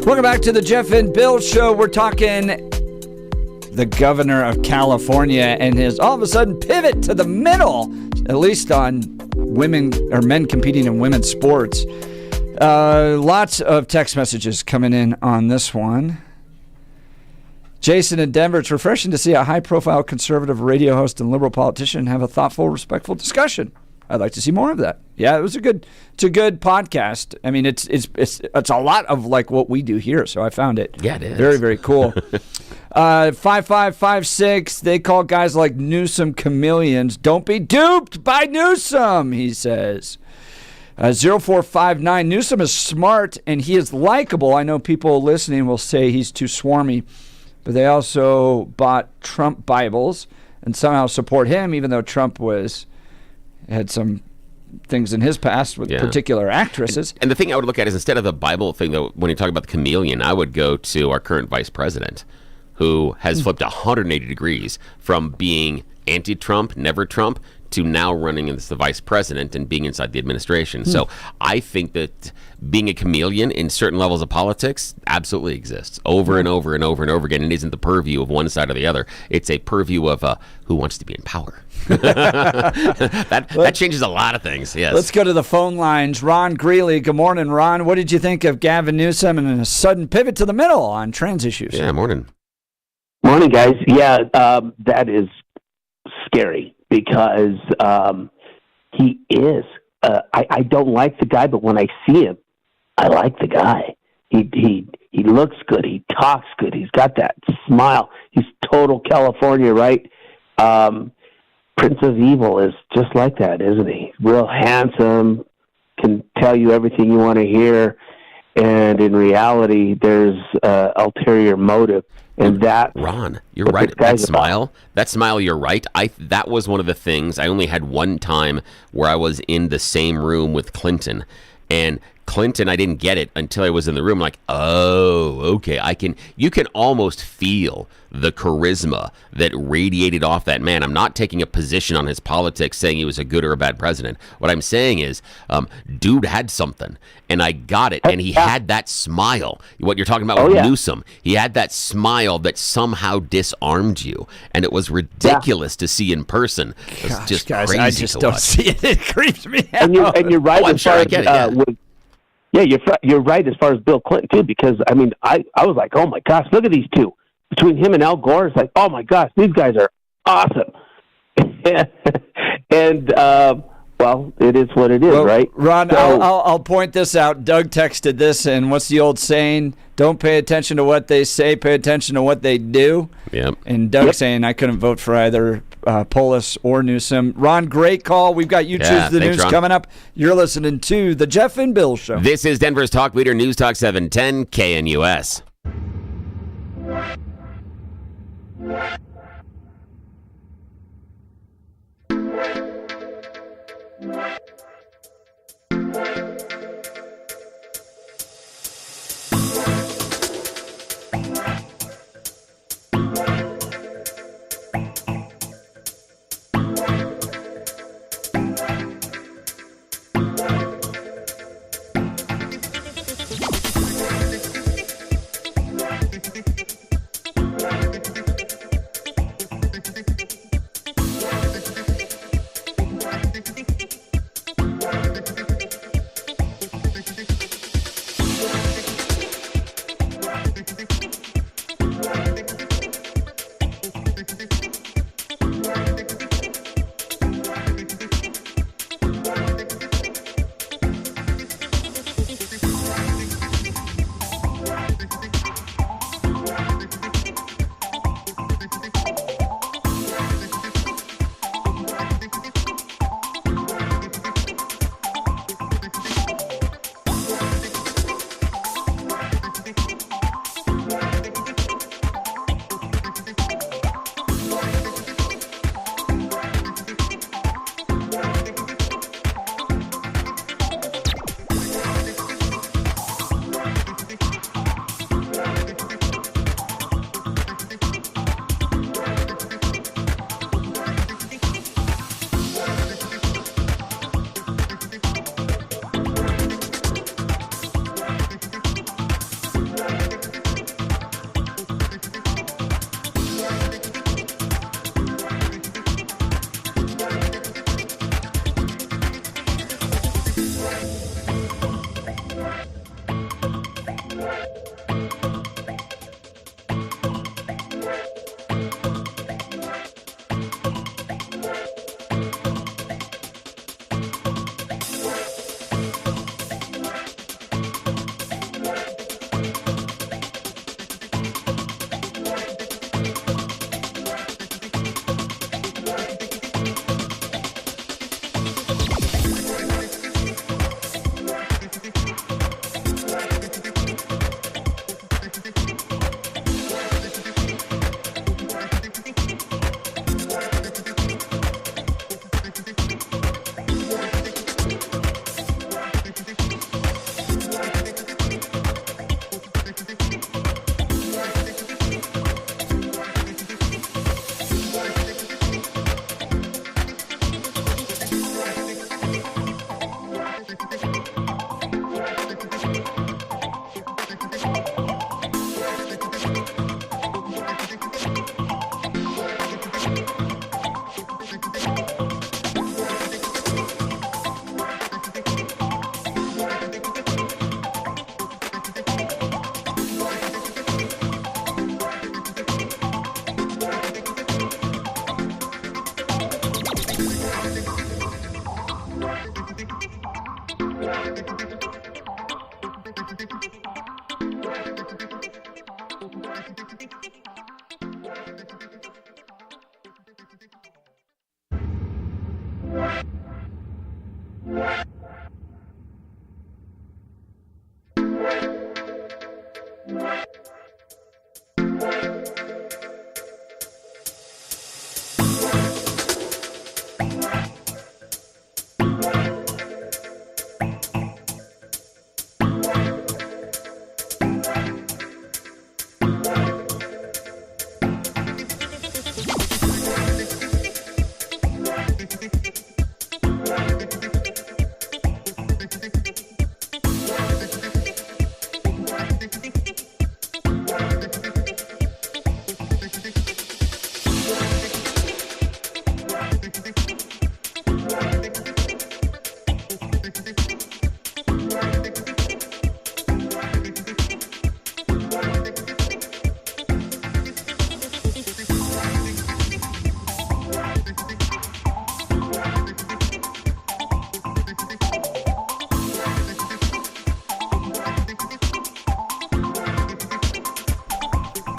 Welcome back to the Jeff and Bill Show. We're talking the governor of California and his all of a sudden pivot to the middle, at least on women or men competing in women's sports. Lots of text messages coming in on this one. Jason in Denver, it's refreshing to see a high-profile conservative radio host and liberal politician have a thoughtful, respectful discussion. I'd like to see more of that. Yeah, it's a good podcast. I mean, it's a lot of like what we do here, so I found it. Yeah, it is. Very, very cool. 5556, they call guys like Newsom chameleons. Don't be duped by Newsom, he says. 0459, Newsom is smart and he is likable. I know people listening will say he's too swarmy, but they also bought Trump Bibles and somehow support him, even though Trump had some things in his past with particular actresses. And the thing I would look at is, instead of the Bible thing, though, when you talk about the chameleon, I would go to our current vice president, who has flipped 180 degrees from being anti-Trump, never Trump, to now running as the vice president and being inside the administration. So I think that being a chameleon in certain levels of politics absolutely exists over and over and over and over again. It isn't the purview of one side or the other. It's a purview of who wants to be in power. that changes a lot of things. Yes. Let's go to the phone lines. Ron Greeley. Good morning, Ron. What did you think of Gavin Newsom and a sudden pivot to the middle on trans issues? Yeah, morning. Morning, guys. Yeah, that is scary because he is. I don't like the guy, but when I see him, I like the guy. He looks good. He talks good. He's got that smile. He's total California, right? Prince of Evil is just like that, isn't he? Real handsome, can tell you everything you want to hear, and in reality, there's ulterior motive. And that, Ron, you're right. That smile, you're right. That was one of the things. I only had one time where I was in the same room with Clinton, and Clinton, I didn't get it until I was in the room. Like, oh, okay, you can almost feel the charisma that radiated off that man. I'm not taking a position on his politics saying he was a good or a bad president. What I'm saying is, dude had something, and I got it. And he had that smile. What you're talking about with Newsom, he had that smile that somehow disarmed you, and it was ridiculous to see in person. It's just guys, crazy I just to don't watch. see it. It creeps me out. And you're right. Oh, I'm sure I get it. Yeah, you're right as far as Bill Clinton too, because I mean, I was like, oh my gosh, look at these two. Between him and Al Gore, it's like, oh my gosh, these guys are awesome. And well, it is what it is, right? Ron, so, I'll point this out. Doug texted this, and what's the old saying? Don't pay attention to what they say, pay attention to what they do. Yep. And Doug saying I couldn't vote for either Polis or Newsom. Ron, great call. We've got You Choose the News coming up. You're listening to The Jeff and Bill Show. This is Denver's Talk Leader, News Talk 710 KNUS.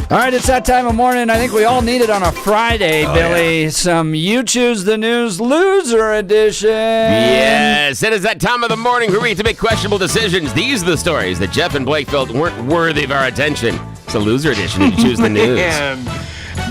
All right, it's that time of morning. I think we all need it on a Friday, Billy. Yeah. Some You Choose the News Loser Edition. Yes, it is that time of the morning where we get to make questionable decisions. These are the stories that Jeff and Blake felt weren't worthy of our attention. It's a Loser Edition. You choose the news.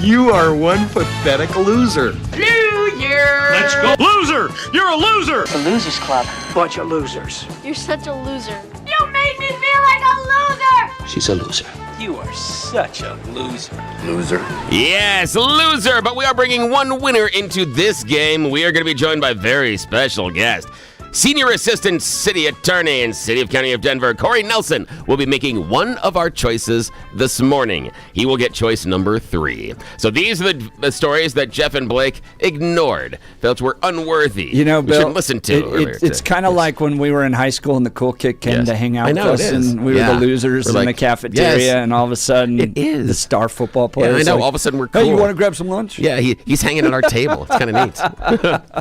You are one pathetic loser. Loser! Let's go. Loser! You're a loser! It's a losers club. Bunch of losers. You're such a loser. You made me feel like a loser! She's a loser. You are such a loser. Loser. Yes, loser. But we are bringing one winner into this game. We are going to be joined by a very special guest. Senior Assistant City Attorney in City of County of Denver, Corey Nelson, will be making one of our choices this morning. He will get choice number 3. So these are the stories that Jeff and Blake ignored, felt were unworthy. You know, Bill, shouldn't listen to it's kind of like when we were in high school and the cool kid came to hang out with us, and we were the losers in the cafeteria, and all of a sudden, the star football player. Yeah, I know. Like, all of a sudden, we're cool. Hey, you want to grab some lunch? Yeah, he's hanging at our table. It's kind of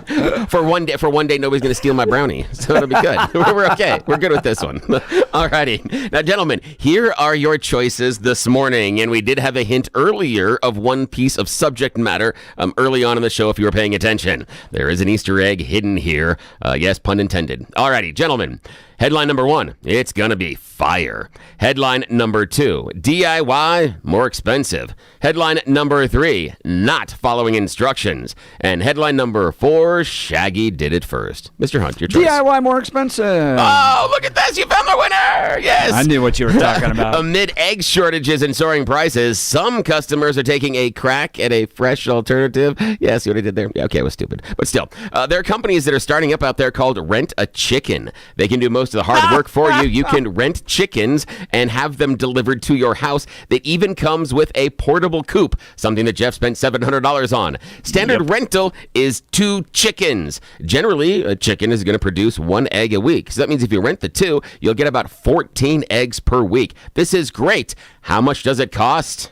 neat. For one day, nobody's going to steal my brownie. So it'll be good. We're okay. We're good with this one. Alrighty. Now, gentlemen, here are your choices this morning. And we did have a hint earlier of one piece of subject matter early on in the show if you were paying attention. There is an Easter egg hidden here. Yes, pun intended. Alrighty, gentlemen. Headline number 1, it's gonna be fire. Headline number 2, DIY, more expensive. Headline number 3, not following instructions. And headline number 4, Shaggy did it first. Mr. Hunt, your choice. DIY, more expensive. Oh, look at this. You found the winner. Yes. I knew what you were talking about. Amid egg shortages and soaring prices, some customers are taking a crack at a fresh alternative. Yeah, see what I did there? Yeah, okay, it was stupid. But still, there are companies that are starting up out there called Rent a Chicken. They can do most of the hard work for you. You can rent chickens and have them delivered to your house. That even comes with a portable coop, something that Jeff spent $700 on. Standard rental is 2 chickens. Generally, a chicken is going to produce 1 egg a week. So that means if you rent the 2, you'll get about 14 eggs per week. This is great. How much does it cost?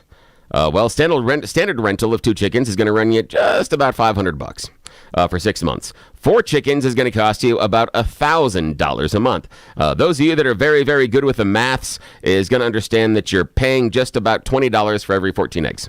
Well, standard rental of 2 chickens is going to run you just about $500 for 6 months. 4 chickens is going to cost you about $1,000 a month. Those of you that are very, very good with the maths is going to understand that you're paying just about $20 for every 14 eggs.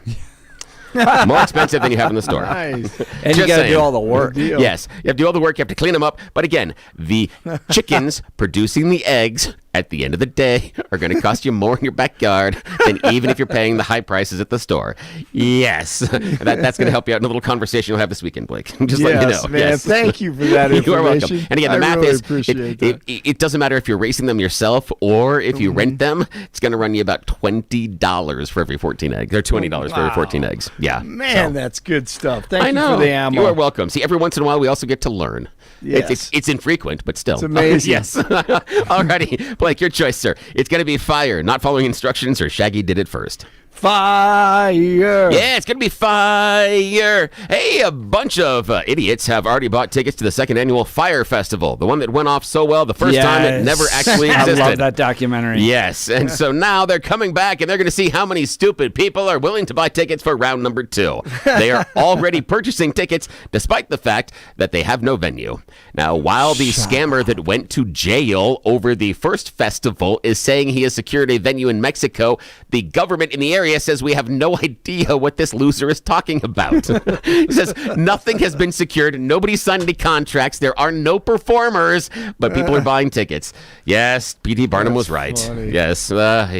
More expensive than you have in the store. Nice. And you got to do all the work. Yes, you have to do all the work. You have to clean them up. But again, the chickens producing the eggs at the end of the day are going to cost you more in your backyard than even if you're paying the high prices at the store. Yes, that's going to help you out in a little conversation you'll have this weekend, Blake. Just letting you know. Man, yes, thank you for that information. You are welcome. And again, the math really is it doesn't matter if you're racing them yourself or if you rent them. It's going to run you about $20 for every 14 eggs, or $20 for every 14 eggs. Yeah, man, that's good stuff. Thank I know. you for the ammo. You are welcome. See, every once in a while we also get to learn. Yes. It's infrequent, but still. It's amazing. Yes. Alrighty, Blake, your choice, sir. It's going to be fire, not following instructions, or Shaggy did it first. Fire. Yeah, it's going to be fire. Hey, a bunch of idiots have already bought tickets to the second annual Fire Festival, the one that went off so well the first time it never actually existed. I love that documentary. Yes, and so now they're coming back and they're going to see how many stupid people are willing to buy tickets for round number 2. They are already purchasing tickets despite the fact that they have no venue. Now, while the scammer that went to jail over the first festival is saying he has secured a venue in Mexico, the government in the area says we have no idea what this loser is talking about. He says nothing has been secured. Nobody's signed any contracts. There are no performers, but people are buying tickets. Yes, P.T. Barnum was right. Funny. Yes,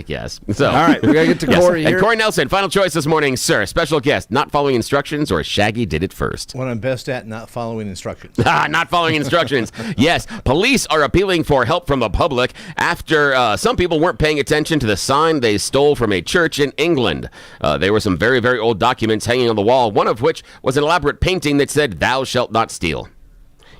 yes. So, all right, we got to get to Corey here. And Corey Nelson, final choice this morning, sir. Special guest, not following instructions or Shaggy did it first. What I'm best at, not following instructions. Not following instructions. Yes, police are appealing for help from the public after some people weren't paying attention to the sign they stole from a church in England. There were some very, very old documents hanging on the wall, one of which was an elaborate painting that said, "Thou shalt not steal."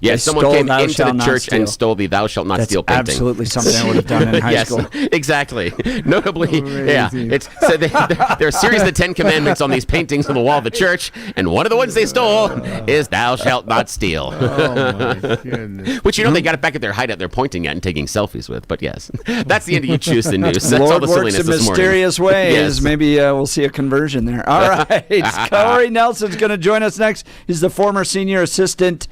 Yes, someone came into the church and stole the "Thou shalt not steal" painting. Absolutely something I would have done in high school. Exactly. Notably, yeah. So there are a series of the 10 Commandments on these paintings on the wall of the church, and one of the ones they stole is "Thou shalt not steal." Oh, my goodness. Which, they got it back at their hideout they're pointing at and taking selfies with. But yes, that's the end of You Choose the News. That's Lord all the works silliness in this morning. mysterious ways. Yes. Maybe we'll see a conversion there. All right. Corey Nelson's going to join us next. He's the former senior assistant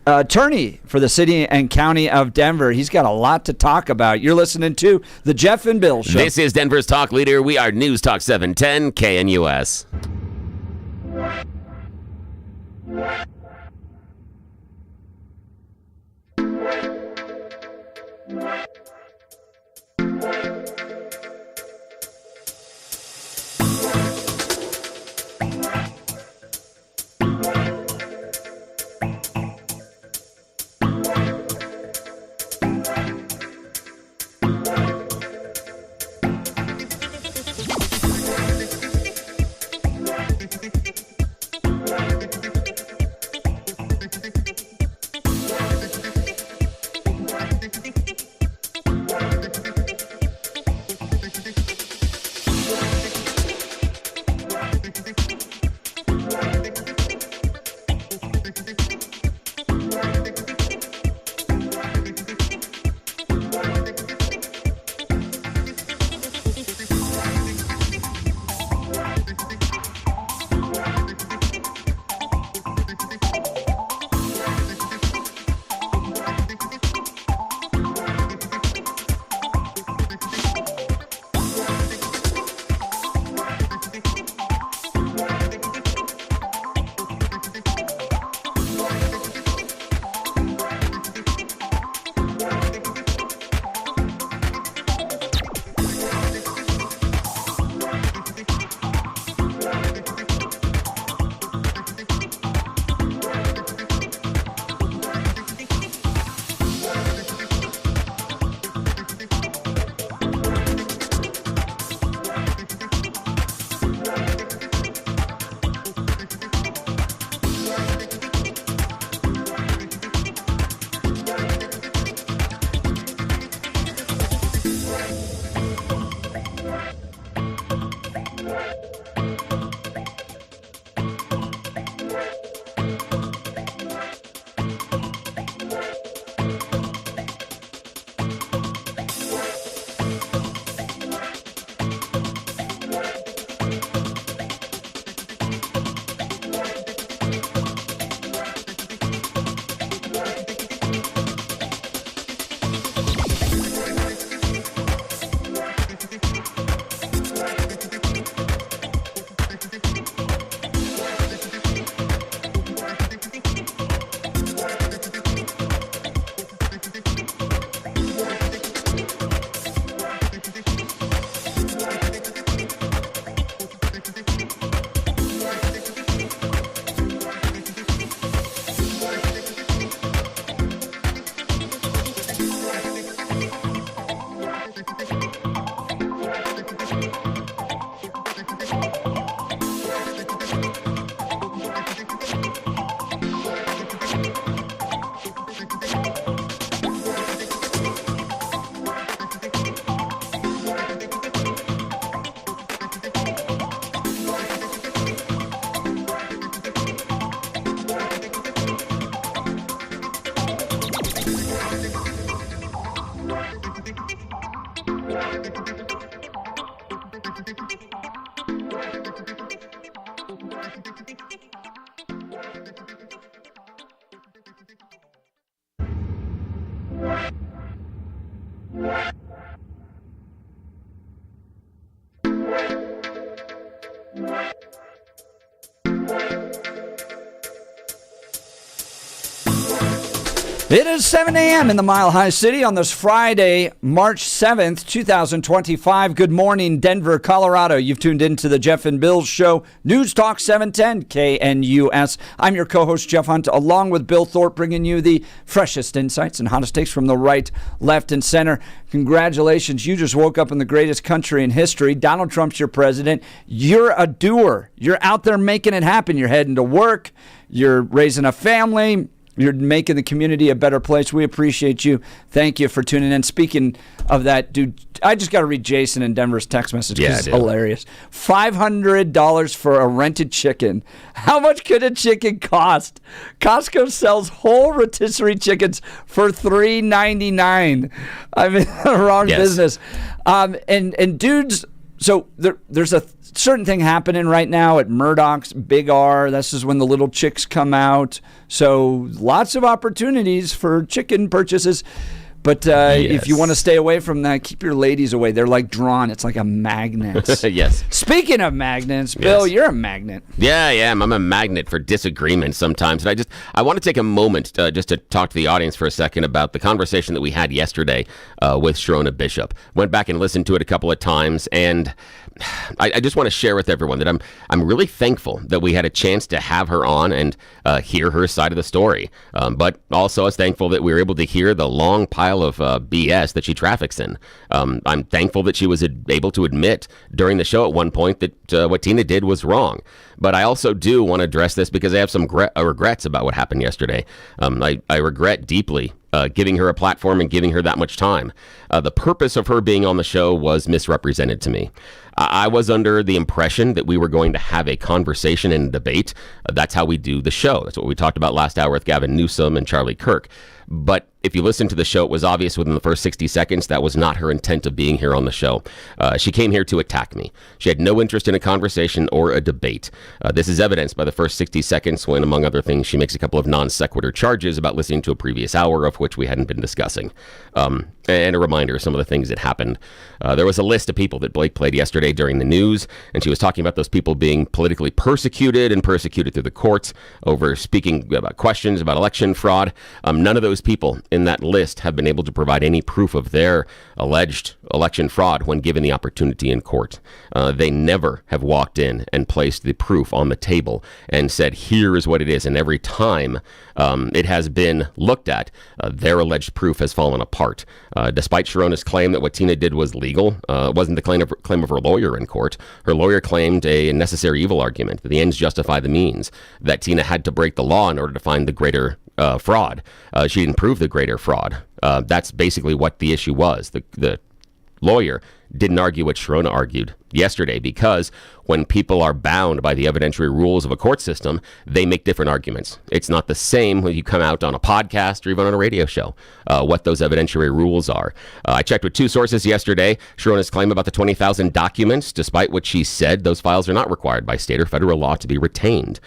attorney for the city and county of Denver. He's got a lot to talk about. You're listening to the Jeff and Bill Show. This is Denver's talk leader. We are News Talk 710 KNUS. It is 7 a.m. in the Mile High City on this Friday, March 7th, 2025. Good morning, Denver, Colorado. You've tuned into the Jeff and Bill Show, News Talk 710 KNUS. I'm your co-host, Jeff Hunt, along with Bill Thorpe, bringing you the freshest insights and hottest takes from the right, left, and center. Congratulations. You just woke up in the greatest country in history. Donald Trump's your president. You're a doer. You're out there making it happen. You're heading to work. You're raising a family. You're making the community a better place. We appreciate you. Thank you for tuning in. Speaking of that, dude, I just got to read Jason in Denver's text message because it's hilarious. $500 for a rented chicken. How much could a chicken cost? Costco sells whole rotisserie chickens for $3.99. I'm in the wrong business. And dudes, so there's a certain thing happening right now at Murdoch's Big R. This is when the little chicks come out. So lots of opportunities for chicken purchases. But if you want to stay away from that, keep your ladies away. They're like drawn. It's like a magnet. Yes. Speaking of magnets, Bill, you're a magnet. Yeah, I am. I'm a magnet for disagreement sometimes. And I want to take a moment just to talk to the audience for a second about the conversation that we had yesterday with Sharona Bishop. Went back and listened to it a couple of times, and I just want to share with everyone that I'm really thankful that we had a chance to have her on and hear her side of the story. But also I was thankful that we were able to hear the long pile of BS that she traffics in. I'm thankful that she was able to admit during the show at one point that what Tina did was wrong. But I also do want to address this because I have some regrets about what happened yesterday. I regret deeply giving her a platform and giving her that much time. The purpose of her being on the show was misrepresented to me. I was under the impression that we were going to have a conversation and a debate. That's how we do the show. That's what we talked about last hour with Gavin Newsom and Charlie Kirk. But if you listen to the show, it was obvious within the first 60 seconds that was not her intent of being here on the show. She came here to attack me. She had no interest in a conversation or a debate. This is evidenced by the first 60 seconds when, among other things, she makes a couple of non sequitur charges about listening to a previous hour of which we hadn't been discussing. And a reminder of some of the things that happened. There was a list of people that Blake played yesterday during the news, and she was talking about those people being politically persecuted and persecuted through the courts over speaking about questions about election fraud. None of those people in that list have been able to provide any proof of their alleged election fraud when given the opportunity in court. They never have walked in and placed the proof on the table and said, here is what it is. And every time it has been looked at, their alleged proof has fallen apart. Despite Sharona's claim that what Tina did was legal, it wasn't the claim of her lawyer in court. Her lawyer claimed a necessary evil argument, that the ends justify the means, that Tina had to break the law in order to find the greater fraud. She didn't prove the greater fraud. That's basically what the issue was. The lawyer didn't argue what Sharona argued yesterday, because when people are bound by the evidentiary rules of a court system, they make different arguments. It's not the same when you come out on a podcast or even on a radio show, what those evidentiary rules are. I checked with two sources yesterday. Sharona's claim about the 20,000 documents, despite what she said, those files are not required by state or federal law to be retained.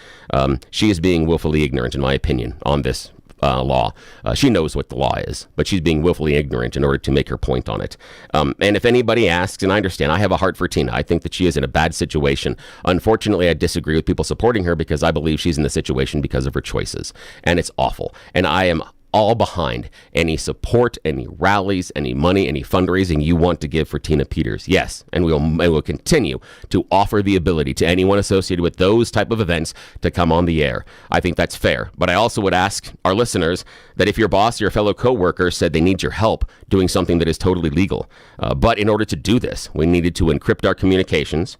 She is being willfully ignorant, in my opinion, on this law. She knows what the law is, but she's being willfully ignorant in order to make her point on it. And if anybody asks, and I understand, I have a heart for Tina. I think that she is in a bad situation. Unfortunately, I disagree with people supporting her because I believe she's in the situation because of her choices. And it's awful. And I am all behind any support, any rallies, any money, any fundraising you want to give for Tina Peters. Yes, and we will continue to offer the ability to anyone associated with those type of events to come on the air. I think that's fair. But I also would ask our listeners that if your boss or your fellow coworker said they need your help doing something that is totally legal, but in order to do this, we needed to encrypt our communications.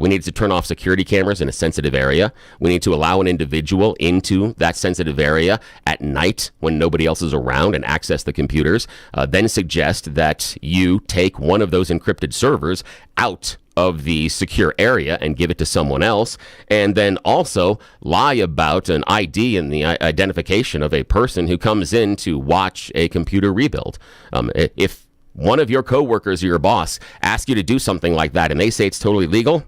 We needed to turn off security cameras in a sensitive area. We need to allow an individual into that sensitive area at night when nobody else is around and access the computers, then suggest that you take one of those encrypted servers out of the secure area and give it to someone else, and then also lie about an ID and the identification of a person who comes in to watch a computer rebuild. If one of your coworkers or your boss asks you to do something like that and they say it's totally legal,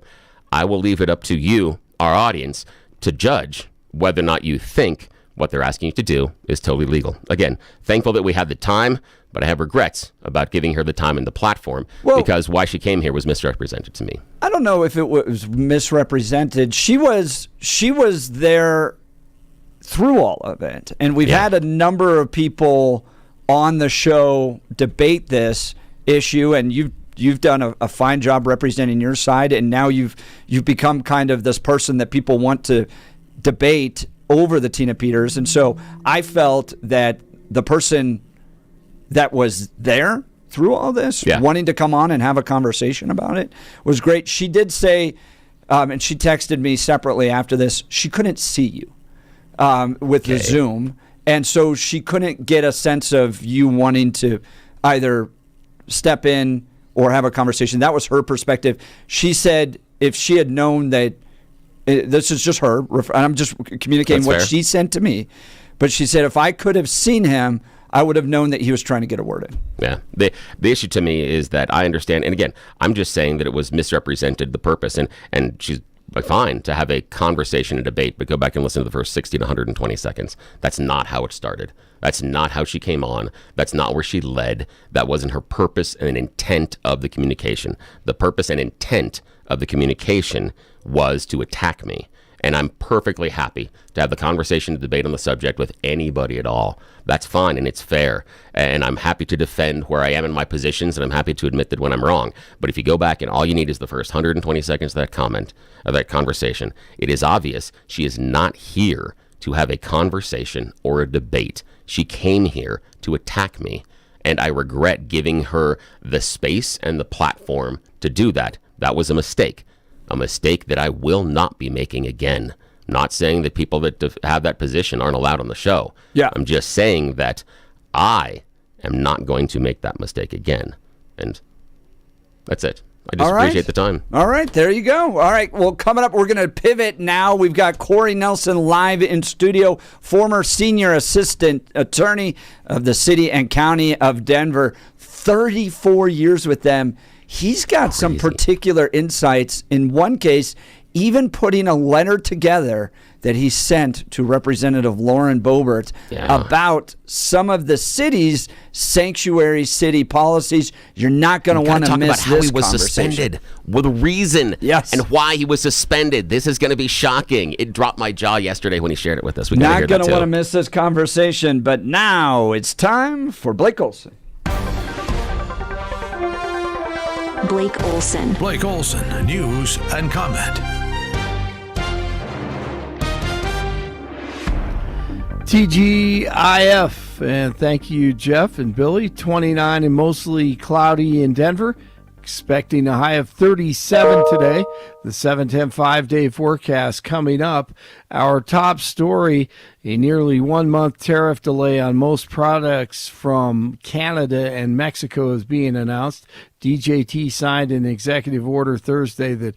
I will leave it up to you, our audience, to judge whether or not you think what they're asking you to do is totally legal. Again, thankful that we had the time, but I have regrets about giving her the time and the platform because why she came here was misrepresented to me. I don't know if it was misrepresented. She was there through all of it. And we've had a number of people on the show debate this issue, and you've done a fine job representing your side, and now you've become kind of this person that people want to debate over the Tina Peters. And so I felt that the person that was there through all this, wanting to come on and have a conversation about it, was great. She did say, and she texted me separately after this, she couldn't see you with the Zoom. And so she couldn't get a sense of you wanting to either step in or have a conversation. That was her perspective. She said if she had known that, this is just her, and I'm just communicating what she sent to me, but she said if I could have seen him, I would have known that he was trying to get a word in. Yeah. The issue to me is that I understand, and again, I'm just saying that it was misrepresented, the purpose, and she's fine to have a conversation and debate, but go back and listen to the first 60 to 120 seconds. That's not how it started. That's not how she came on. That's not where she led. That wasn't her purpose and intent of the communication. The purpose and intent of the communication was to attack me. And I'm perfectly happy to have the conversation, to debate on the subject with anybody at all. That's fine and it's fair. And I'm happy to defend where I am in my positions, and I'm happy to admit that when I'm wrong. But if you go back and all you need is the first 120 seconds of that comment, of that conversation, it is obvious she is not here to have a conversation or a debate. She came here to attack me. And I regret giving her the space and the platform to do that. That was a mistake that I will not be making again. Not saying that people that have that position aren't allowed on the show. Yeah. I'm just saying that I am not going to make that mistake again. And that's it. I just appreciate the time. All right, there you go. All right, well, coming up, we're going to pivot now. We've got Corey Nelson live in studio, former senior assistant attorney of the city and county of Denver, 34 years with them. He's got some particular insights. In one case, even putting a letter together that he sent to Representative Lauren Boebert about some of the city's sanctuary city policies. You're not going to want to miss about how this he was conversation. suspended, with the reason and why he was suspended. This is going to be shocking. It dropped my jaw yesterday when he shared it with us. We Not going to want to miss this conversation. But now it's time for Blake Olson. Blake Olson. Blake Olson, news and comment. TGIF, and thank you, Jeff and Billy. 29 and mostly cloudy in Denver. Expecting a high of 37 today. The 7-10 5-day forecast coming up. Our top story, a nearly 1 month tariff delay on most products from Canada and Mexico is being announced. DJT signed an executive order Thursday that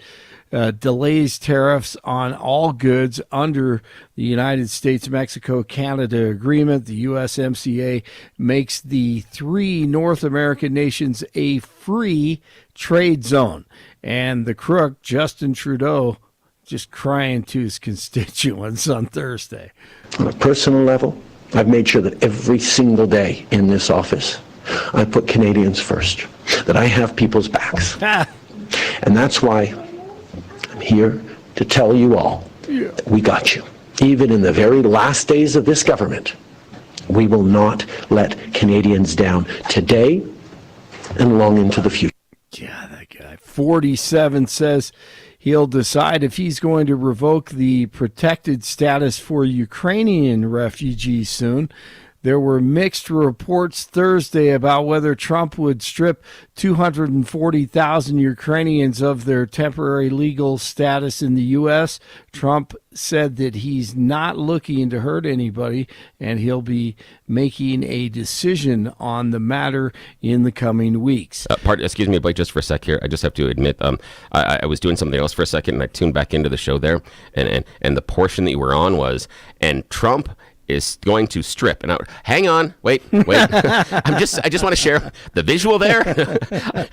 delays tariffs on all goods under the United States-Mexico-Canada agreement. The USMCA makes the three North American nations a free trade zone. And the crook, Justin Trudeau, just crying to his constituents on Thursday. On a personal level, I've made sure that every single day in this office, I put Canadians first, that I have people's backs. And that's why I'm here to tell you all, we got you. Even in the very last days of this government, we will not let Canadians down today and long into the future. Yeah, that guy. 47 says he'll decide if he's going to revoke the protected status for Ukrainian refugees soon. There were mixed reports Thursday about whether Trump would strip 240,000 Ukrainians of their temporary legal status in the U.S. Trump said that he's not looking to hurt anybody, and he'll be making a decision on the matter in the coming weeks. Excuse me, Blake, just for a sec here. I just have to admit, I was doing something else for a second, and I tuned back into the show there, and the portion that you were on was, and Trump is going to strip. And hang on, wait. I just want to share the visual there.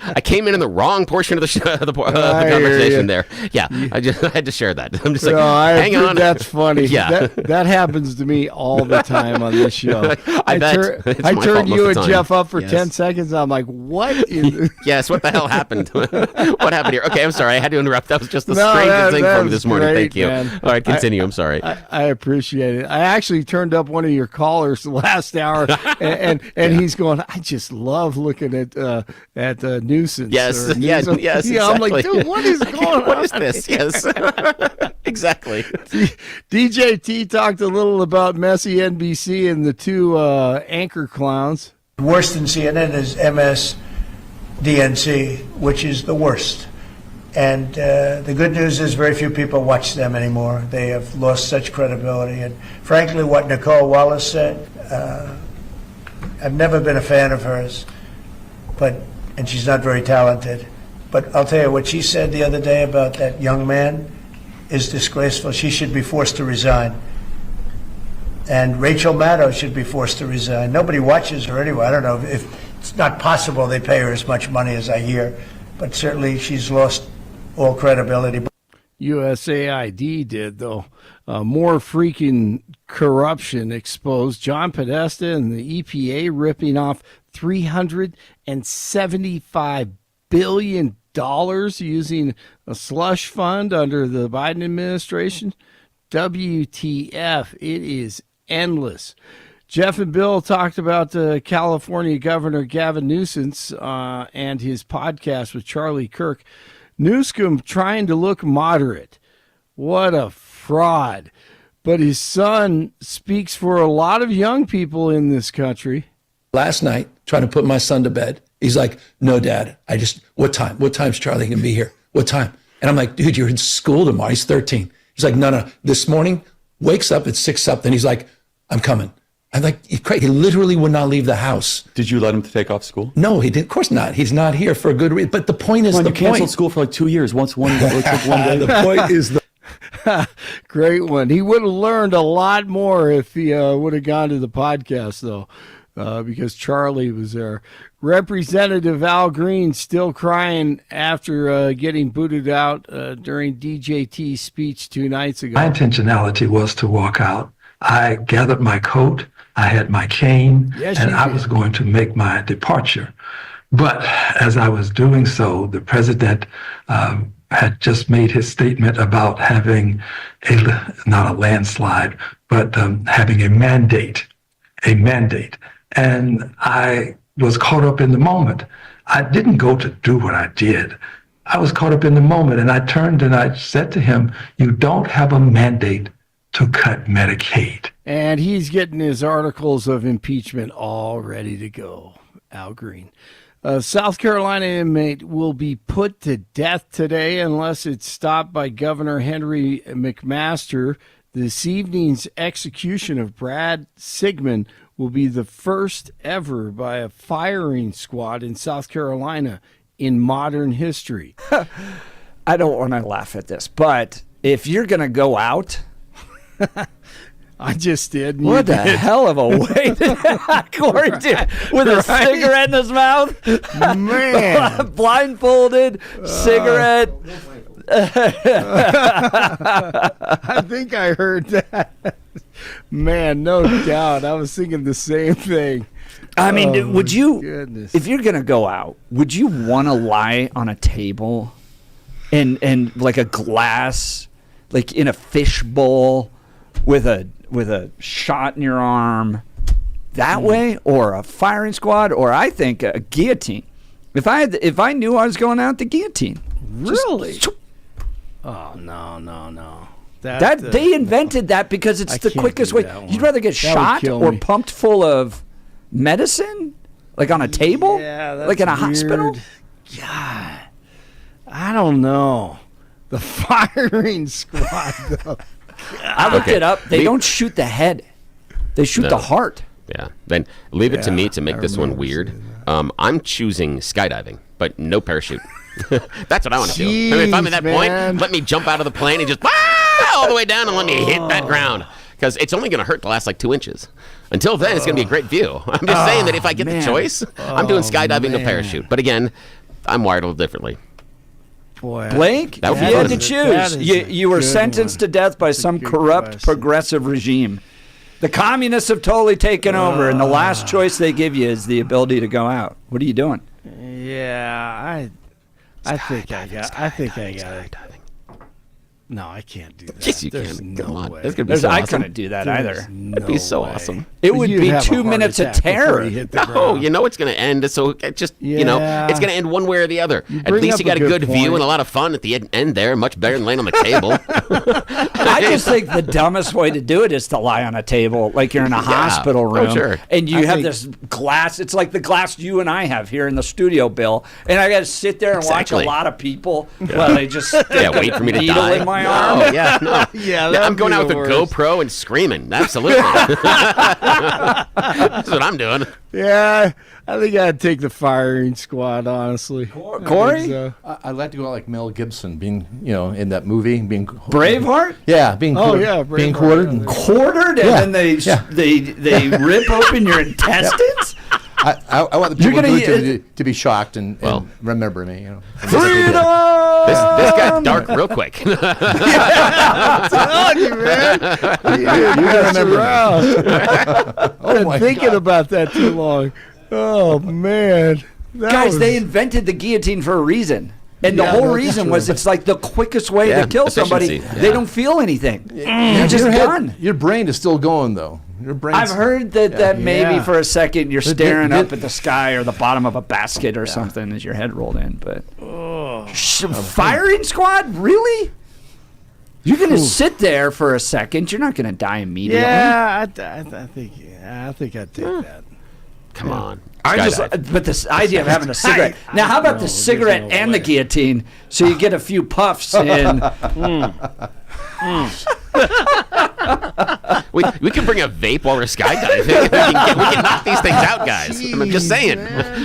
I came in the wrong portion of the conversation there. Yeah, I had to share that. I'm just like, hang on. That's funny. Yeah, that happens to me all the time on this show. I turned you and Jeff up for 10 seconds. I'm like, what? Yes, what the hell happened? What happened here? Okay, I'm sorry. I had to interrupt. That was just the strangest thing for me this morning. Thank you. Man. All right, continue. I'm sorry. I appreciate it. I actually turned up one of your callers last hour, and he's going, I just love looking at nuisance. Yes, yes, exactly. I'm like, dude, what is going on? What is this? Yes, exactly. DJ T talked a little about messy NBC and the two anchor clowns. Worse than CNN is MSDNC, which is the worst. And the good news is very few people watch them anymore. They have lost such credibility. And frankly, what Nicole Wallace said, I've never been a fan of hers, and she's not very talented. But I'll tell you, what she said the other day about that young man is disgraceful. She should be forced to resign. And Rachel Maddow should be forced to resign. Nobody watches her anyway. I don't know if it's not possible they pay her as much money as I hear, but certainly she's lost all credibility. USAID did, though. More freaking corruption exposed. John Podesta and the EPA ripping off $375 billion using a slush fund under the Biden administration. WTF, it is endless. Jeff and Bill talked about California Governor Gavin Newsom and his podcast with Charlie Kirk. Newsom trying to look moderate. What a fraud. But his son speaks for a lot of young people in this country. Last night, trying to put my son to bed, he's like, no, Dad, what time? What time's Charlie going to be here? What time? And I'm like, dude, you're in school tomorrow. He's 13. He's like, no. This morning, wakes up at 6 something. He's like, I'm coming. I'm like, Craig, he literally would not leave the house. Did you let him take off school? No, he did. Of course not. He's not here for a good reason. But the point is, you canceled school for like 2 years. Once one day. The point is great one. He would have learned a lot more if he would have gone to the podcast, though, because Charlie was there. Representative Al Green still crying after getting booted out during DJT's speech 2 nights ago. My intentionality was to walk out. I gathered my coat, I had my cane, and I was going to make my departure. But as I was doing so, the president had just made his statement about having not a landslide, but having a mandate. And I was caught up in the moment. I didn't go to do what I did. I was caught up in the moment, and I turned and I said to him, you don't have a mandate to cut Medicaid. And he's getting his articles of impeachment all ready to go, Al Green. South Carolina inmate will be put to death today unless it's stopped by Governor Henry McMaster. This evening's execution of Brad Sigmund will be the first ever by a firing squad in South Carolina in modern history. I don't want to laugh at this, but if you're going to go out... I just did. What the hell of a way to Corey did with a cigarette in his mouth? Man. Blindfolded, cigarette. I think I heard that. Man, no doubt. I was thinking the same thing. I mean, would you, goodness. if you're going to go out, would you want to lie on a table and like a glass, like in a fish bowl with a shot in your arm that way, or a firing squad, or I think a guillotine? If I knew I was going out, the guillotine. Really? Oh, no. They invented that because it's the quickest way. You'd rather get shot or pumped full of medicine, like on a table, like in a hospital. God, I don't know. The firing squad, though. I looked it up. They don't shoot the head; they shoot the heart. Yeah. Then leave it to me to make this one weird. I'm choosing skydiving, but no parachute. That's what I want to do. I mean, if I'm at that point, let me jump out of the plane and just all the way down and let me hit that ground. because it's only going to hurt the last like 2 inches. Until then, it's going to be a great view. I'm just saying that if I get the choice, I'm doing skydiving to parachute. But again, I'm wired a little differently. Boy, Blake, that if you had to choose, you were sentenced to death by some corrupt progressive regime. The communists have totally taken over, and the last choice they give you is the ability to go out. What are you doing? Yeah, I think I got it. No, I can't do that. Yes, you There's can. no Come on. way. That's gonna be so I awesome. couldn't do that There's either. That'd be so awesome. It would You'd be have a 2 heart minutes of attack before terror. you hit the No, ground. you know it's going to end. So it just, it's going to end one way or the other. At bring least up you got a a good good view point. and a lot of fun at the end there. Much better than laying on the table. I just think the dumbest way to do it is to lie on a table, like you're in a hospital room, sure. and you have this glass. It's like the glass you and I have here in the studio, Bill. And I got to sit there and watch a lot of people while they just stick wait for me to needle die. in my arm. Oh, yeah, no. Yeah, I'm going out with a GoPro and screaming. Absolutely. That's what I'm doing. Yeah, I think I'd take the firing squad, honestly. Corey? I'd like to go out like Mel Gibson, being in that movie, being Braveheart. Yeah, being being quartered. And, Quartered, and then they rip open your intestines. I want the people to be shocked and remember me. Freedom! This got dark real quick. I'm telling you, man. You gotta remember. Oh my! Thinking about that too long. Oh man, Guys, they invented the guillotine for a reason. And the whole reason was it's like the quickest way to kill somebody. Efficiency. They don't feel anything. You're just done. Your brain is still going though. Your brain. I've heard that maybe for a second you're staring up at the sky or the bottom of a basket or something as your head rolled in. But firing squad, really? You're going to sit there for a second. You're not going to die immediately. Yeah, I think I'd take that. Come on. But this idea of having a cigarette. Now, how about the cigarette and the guillotine so you get a few puffs in? We can bring a vape while we're skydiving. we can knock these things out, guys. I'm just saying.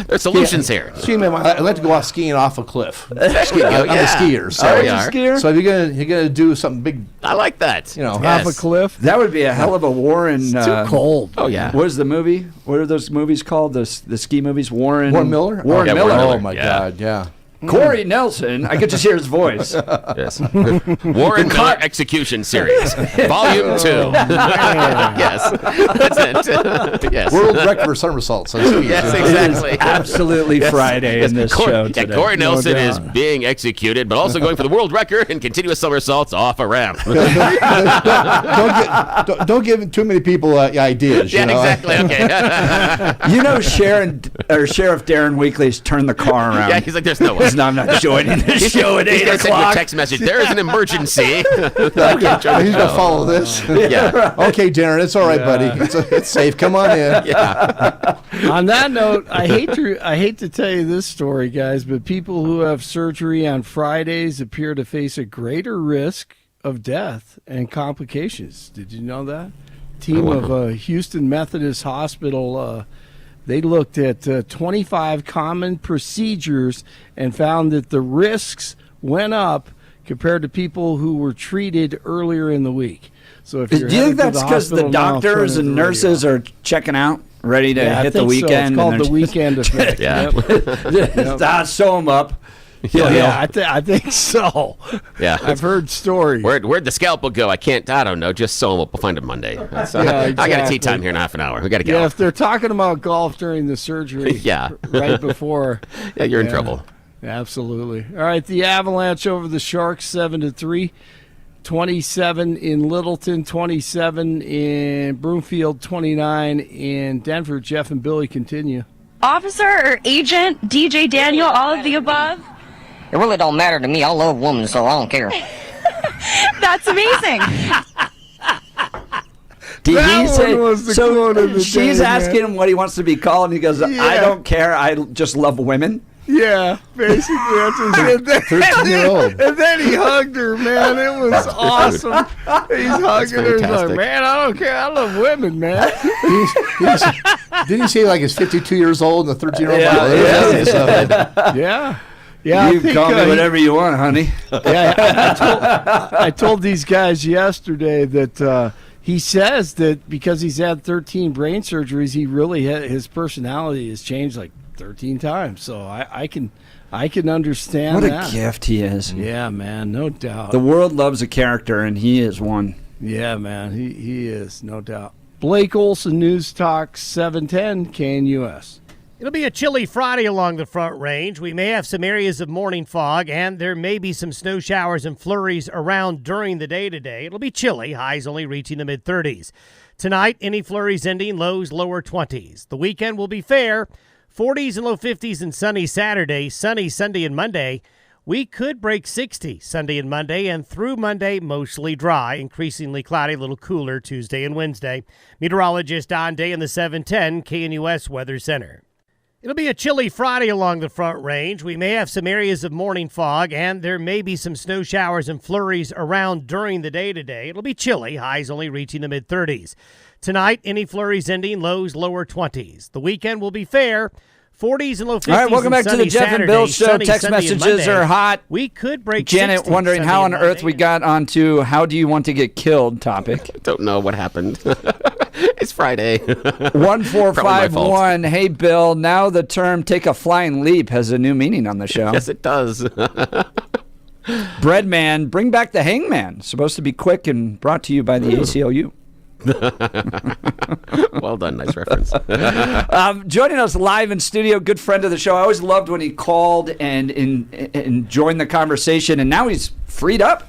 There's solutions here. See, man, I'd like to go out skiing off a cliff. I'm a skier. So if you're gonna do something big, I like that. Off a cliff. That would be a hell of a Warren. Too cold. Oh yeah. What is the movie? What are those movies called? The ski movies. Warren Miller. Warren Miller. Oh my God. Yeah. Corey Nelson. I could just hear his voice. Yes. Warren Miller Execution Series, Volume 2. Yes. That's it. Yes. World record somersaults. Yes, exactly. Absolutely Friday in this show today. Yeah, Corey Nelson is being executed, but also going for the world record in continuous somersaults off a ramp. Don't give too many people ideas. Yeah, exactly. Okay. Sheriff Darren Weekly's turned the car around. Yeah, he's like, there's no way. No, I'm not joining this show at 8 He's going to send you a o'clock. text message. There is an emergency. He's going to follow this. Yeah. Okay, Darren, it's all right, buddy. It's safe. Come on in. Yeah. On that note, I hate to tell you this story, guys, but people who have surgery on Fridays appear to face a greater risk of death and complications. Did you know that? Team of Houston Methodist Hospital. They looked at 25 common procedures and found that the risks went up compared to people who were treated earlier in the week. So if Do you think that's because the doctors and nurses are checking out, ready to hit the weekend? So. It's called the weekend effect. Sew them up. Yeah, I think so. Yeah, I've heard stories. Where'd the scalpel go? I don't know. Just sew them up. We'll find it Monday. I got a tea time here in half an hour. We got to go. Yeah, if they're talking about golf during the surgery, right before, you're in trouble. Absolutely. All right, the Avalanche over the Sharks 7-3, 27 in Littleton, 27 in Broomfield, 29 in Denver. Jeff and Billy continue. Officer or agent, DJ Daniel, all of the above. It really don't matter to me. I love women, so I don't care. That's amazing. She's asking him what he wants to be called, and he goes, I don't care. I just love women. Yeah, basically that's what he said. 13-year-old. And then he hugged her, man. It was awesome. He's hugging her. He's like, man, I don't care. I love women, man. Didn't he say like he's 52 years old and the 13-year-old? Yeah. You can call me whatever you want, honey. Yeah, I told these guys yesterday that he says that because he's had 13 brain surgeries, he really his personality has changed like 13 times. So I can understand What that. a gift he is. Yeah, man, no doubt. The world loves a character, and he is one. Yeah, man, he is, no doubt. Blake Olson, News Talk 710 KNUS. It'll be a chilly Friday along the Front Range. We may have some areas of morning fog, and there may be some snow showers and flurries around during the day today. It'll be chilly, highs only reaching the mid-30s. Tonight, any flurries ending, lows lower 20s. The weekend will be fair, 40s and low 50s and sunny Saturday, sunny Sunday and Monday. We could break 60 Sunday and Monday, and through Monday, mostly dry, increasingly cloudy, a little cooler Tuesday and Wednesday. Meteorologist Don Day in the 710 KNUS Weather Center. It'll be a chilly Friday along the Front Range. We may have some areas of morning fog, and there may be some snow showers and flurries around during the day today. It'll be chilly, highs only reaching the mid-30s. Tonight, any flurries ending, lows lower 20s. The weekend will be fair, 40s and low 50s. All right, welcome back to the Jeff and Bill Show. Sunny Text Sunday messages are hot. We could break Janet 60 wondering Sunday how on and earth Monday. we got onto how do you want to get killed topic. Don't know what happened. It's Friday. 1451. Hey, Bill, now the term take a flying leap has a new meaning on the show. Yes, it does. Breadman, bring back the hangman. Supposed to be quick and brought to you by the ACLU. Well done. Nice reference. Joining us live in studio, good friend of the show. I always loved when he called and joined the conversation, and now he's freed up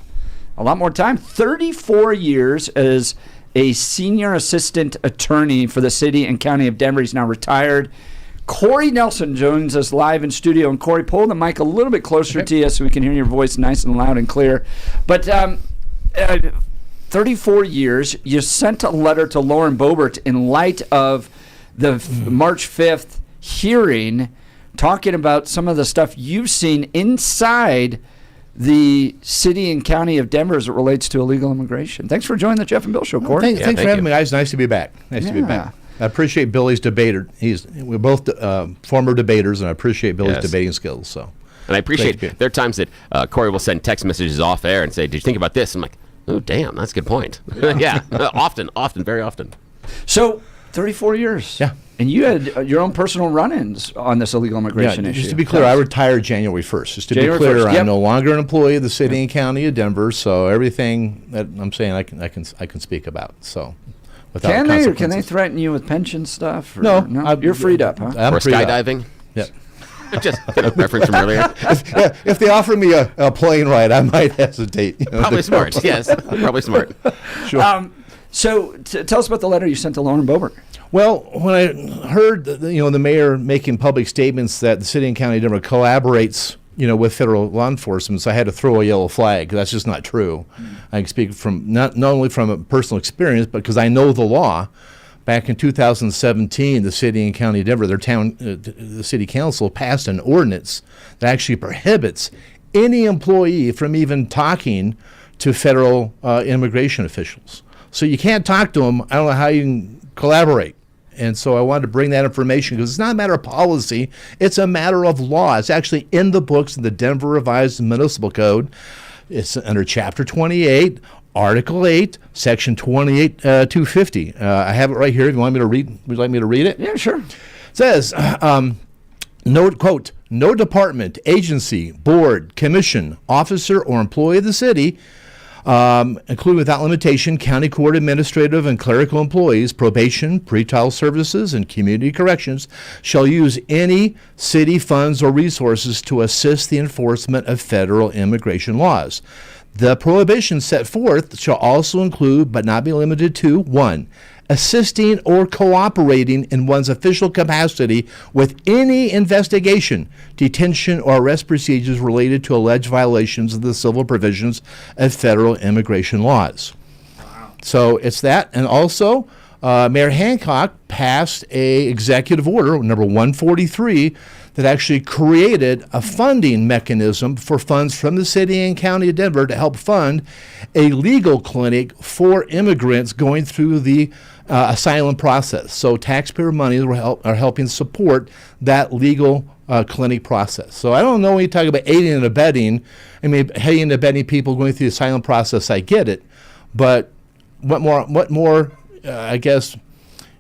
a lot more time. 34 years as a senior assistant attorney for the city and county of Denver. He's now retired. Corey Nelson joins us live in studio. And Corey, pull the mic a little bit closer to you so we can hear your voice nice and loud and clear. But 34 years, you sent a letter to Lauren Boebert in light of the March 5th hearing, talking about some of the stuff you've seen inside the city and county of Denver as it relates to illegal immigration. Thanks for joining the Jeff and Bill Show, Corey. Thanks for having me, guys. Nice to be back. Nice to be back. I appreciate Billy's debater. We're both former debaters, and I appreciate Billy's debating skills. So, and I appreciate there are times that Corey will send text messages off air and say, "Did you think about this?" I'm like, "Oh, damn, that's a good point." Yeah, often, very often. So, 34 years. Yeah. And you had your own personal run-ins on this illegal immigration issue. Just to be clear, I retired January 1st. Just to be clear, I'm no longer an employee of the city and county of Denver, so everything that I'm saying I can speak about. So, without can they, or consequences. can they threaten you with pension stuff? Or No, you're freed up, huh? Or skydiving? Yep. Just a reference from earlier. If they offer me a plane ride, I might hesitate. Probably smart. Yes, probably smart. Sure. So tell us about the letter you sent to Lauren Boebert. Well, when I heard the mayor making public statements that the city and county of Denver collaborates, with federal law enforcement, so I had to throw a yellow flag. That's just not true. I can speak from not only from a personal experience, but because I know the law. Back in 2017, the city and county of Denver, the city council passed an ordinance that actually prohibits any employee from even talking to federal immigration officials. So you can't talk to them. I don't know how you can collaborate. And so I wanted to bring that information because it's not a matter of policy. It's a matter of law. It's actually in the books in the Denver Revised Municipal Code. It's under Chapter 28, Article 8, Section 250. I have it right here. If you want me to read, would you like me to read it? Yeah, sure. It says, no department, agency, board, commission, officer, or employee of the city, including without limitation county court administrative and clerical employees, probation, pretrial services, and community corrections, shall use any city funds or resources to assist the enforcement of federal immigration laws. The prohibitions set forth shall also include, but not be limited to, 1. Assisting or cooperating in one's official capacity with any investigation, detention, or arrest procedures related to alleged violations of the civil provisions of federal immigration laws. Wow. So it's that. And also, Mayor Hancock passed a executive order, number 143, that actually created a funding mechanism for funds from the city and county of Denver to help fund a legal clinic for immigrants going through the asylum process. So taxpayer money are helping support that legal clinic process. So I don't know when you talk about aiding and abetting. I mean, aiding and abetting people going through the asylum process, I get it. But what more, I guess,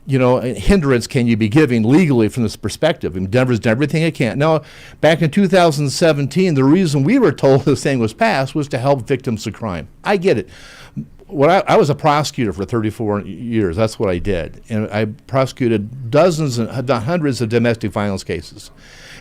hindrance can you be giving legally from this perspective? I mean, Denver's done everything it can. Now, back in 2017, the reason we were told this thing was passed was to help victims of crime. I get it. I was a prosecutor for 34 years. That's what I did. And I prosecuted dozens and hundreds of domestic violence cases.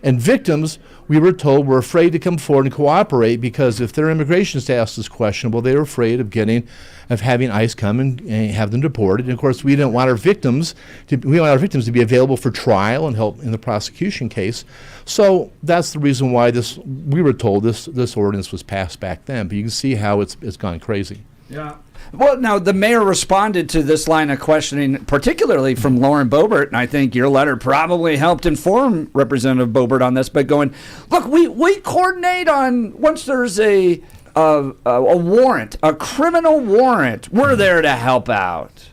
And victims, we were told, were afraid to come forward and cooperate because if their immigration status was questionable, they were afraid of having ICE come and have them deported. And of course, we want our victims to be available for trial and help in the prosecution case. So that's the reason why we were told this ordinance was passed back then. But you can see how it's gone crazy. Yeah. Well, now, the mayor responded to this line of questioning, particularly from Lauren Boebert, and I think your letter probably helped inform Representative Boebert on this, but going, look, we coordinate on once there's a warrant, a criminal warrant, we're there to help out.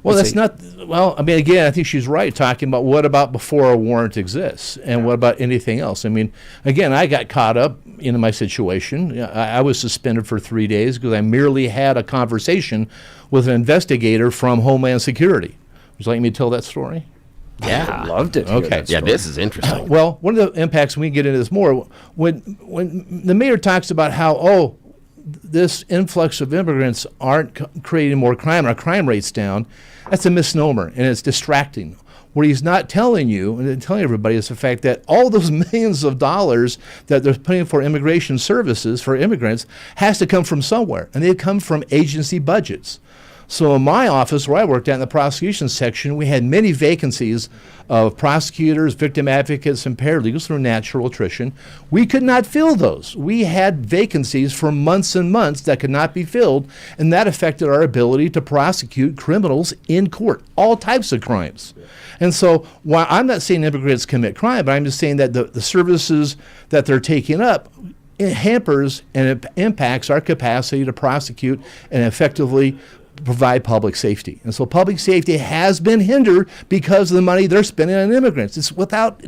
Well, I mean, again, I think she's right talking about what about before a warrant exists and what about anything else? I mean, again, I got caught up in my situation. I was suspended for 3 days because I merely had a conversation with an investigator from Homeland Security. Would you like me to tell that story? Yeah. I'd love to. Okay. Yeah, this is interesting. Well, one of the impacts, we can get into this more, when the mayor talks about how, this influx of immigrants aren't creating more crime, our crime rate's down, that's a misnomer, and it's distracting. What he's not telling you and telling everybody is the fact that all those millions of dollars that they're putting for immigration services for immigrants has to come from somewhere, and they come from agency budgets. So in my office, where I worked at in the prosecution section, we had many vacancies of prosecutors, victim advocates, and paralegals through natural attrition. We could not fill those. We had vacancies for months and months that could not be filled, and that affected our ability to prosecute criminals in court, all types of crimes. And so while I'm not saying immigrants commit crime, but I'm just saying that the services that they're taking up, it hampers and it impacts our capacity to prosecute and effectively provide public safety. And so public safety has been hindered because of the money they're spending on immigrants. It's without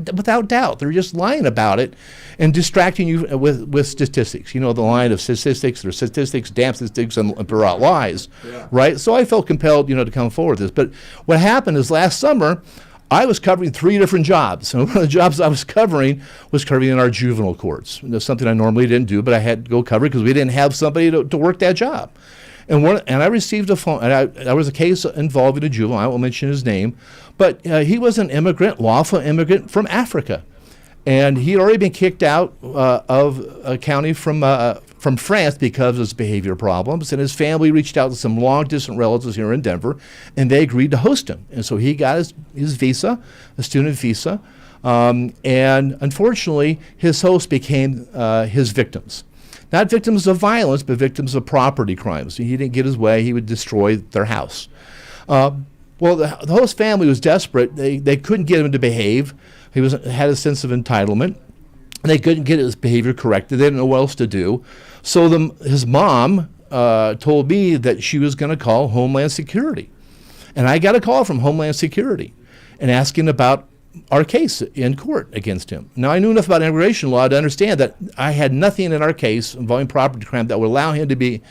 doubt. They're just lying about it and distracting you with statistics. The line of statistics, there's statistics, damn statistics, and throughout lies, right? So I felt compelled, to come forward with this. But what happened is last summer, I was covering 3 different jobs. And one of the jobs I was covering in our juvenile courts. That's something I normally didn't do, but I had to go cover because we didn't have somebody to work that job. And I received a phone, and there was a case involving a juvenile. I won't mention his name, but he was an immigrant, lawful immigrant from Africa, and he had already been kicked out of a county from France because of his behavior problems. And his family reached out to some long-distance relatives here in Denver, and they agreed to host him. And so he got his visa, a student visa, and unfortunately, his hosts became his victims. Not victims of violence, but victims of property crimes. He didn't get his way. He would destroy their house. The host family was desperate. They couldn't get him to behave. He had a sense of entitlement. They couldn't get his behavior corrected. They didn't know what else to do. So his mom told me that she was going to call Homeland Security. And I got a call from Homeland Security and asking about our case in court against him. Now, I knew enough about immigration law to understand that I had nothing in our case involving property crime that would allow him to be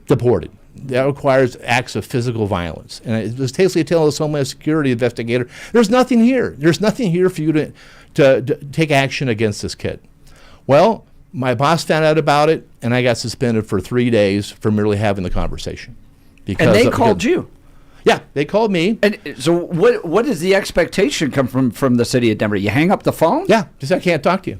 deported. That requires acts of physical violence. And it was basically telling this Homeland Security investigator, there's nothing here. There's nothing here for you to take action against this kid. Well, my boss found out about it, and I got suspended for 3 days for merely having the conversation. And they called you? Yeah, they called me. And so what is the expectation come from the city of Denver? You hang up the phone? Yeah, just I can't talk to you.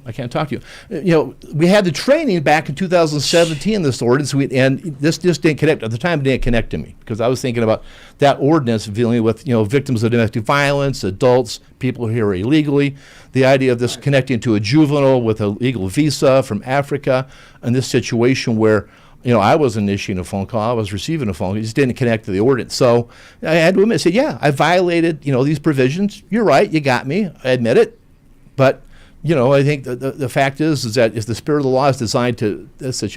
I can't talk to you. We had the training back in 2017, this ordinance, and this just didn't connect. At the time, it didn't connect to me because I was thinking about that ordinance dealing with, victims of domestic violence, adults, people here illegally. The idea of this connecting to a juvenile with a legal visa from Africa, and this situation where I wasn't issuing a phone call. I was receiving a phone call. It just didn't connect to the ordinance. So I had to admit, I said, yeah, I violated, these provisions. You're right. You got me. I admit it. But, I think the fact is that if the spirit of the law is designed to,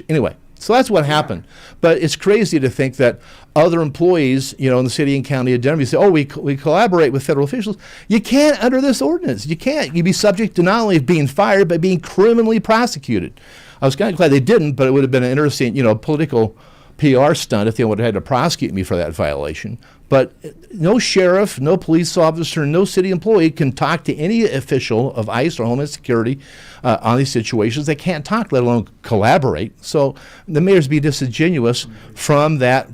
anyway, so that's what happened. But it's crazy to think that other employees, in the city and county of Denver, say, we collaborate with federal officials. You can't under this ordinance. You can't. You'd be subject to not only being fired, but being criminally prosecuted. I was kind of glad they didn't, but it would have been an interesting, political PR stunt if they would have had to prosecute me for that violation. But no sheriff, no police officer, no city employee can talk to any official of ICE or Homeland Security on these situations. They can't talk, let alone collaborate. So the mayor's be disingenuous from that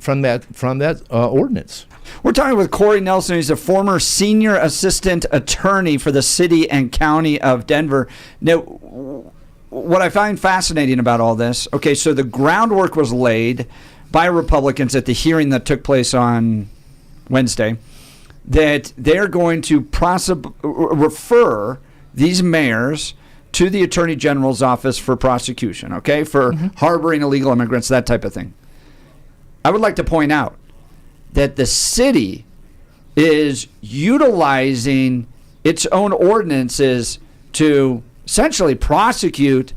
ordinance. We're talking with Corey Nelson. He's a former senior assistant attorney for the city and county of Denver. Now, what I find fascinating about all this, okay, so the groundwork was laid by Republicans at the hearing that took place on Wednesday, that they're going to refer these mayors to the Attorney General's office for prosecution, okay, for harboring illegal immigrants, that type of thing. I would like to point out that the city is utilizing its own ordinances to essentially prosecute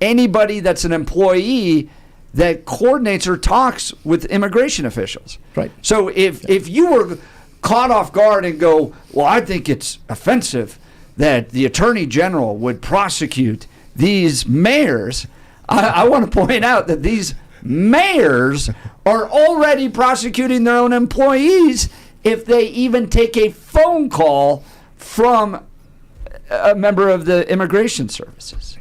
anybody that's an employee that coordinates or talks with immigration officials. Right. So if you were caught off guard and go, well, I think it's offensive that the Attorney General would prosecute these mayors, I want to point out that these mayors are already prosecuting their own employees if they even take a phone call from a member of the immigration services.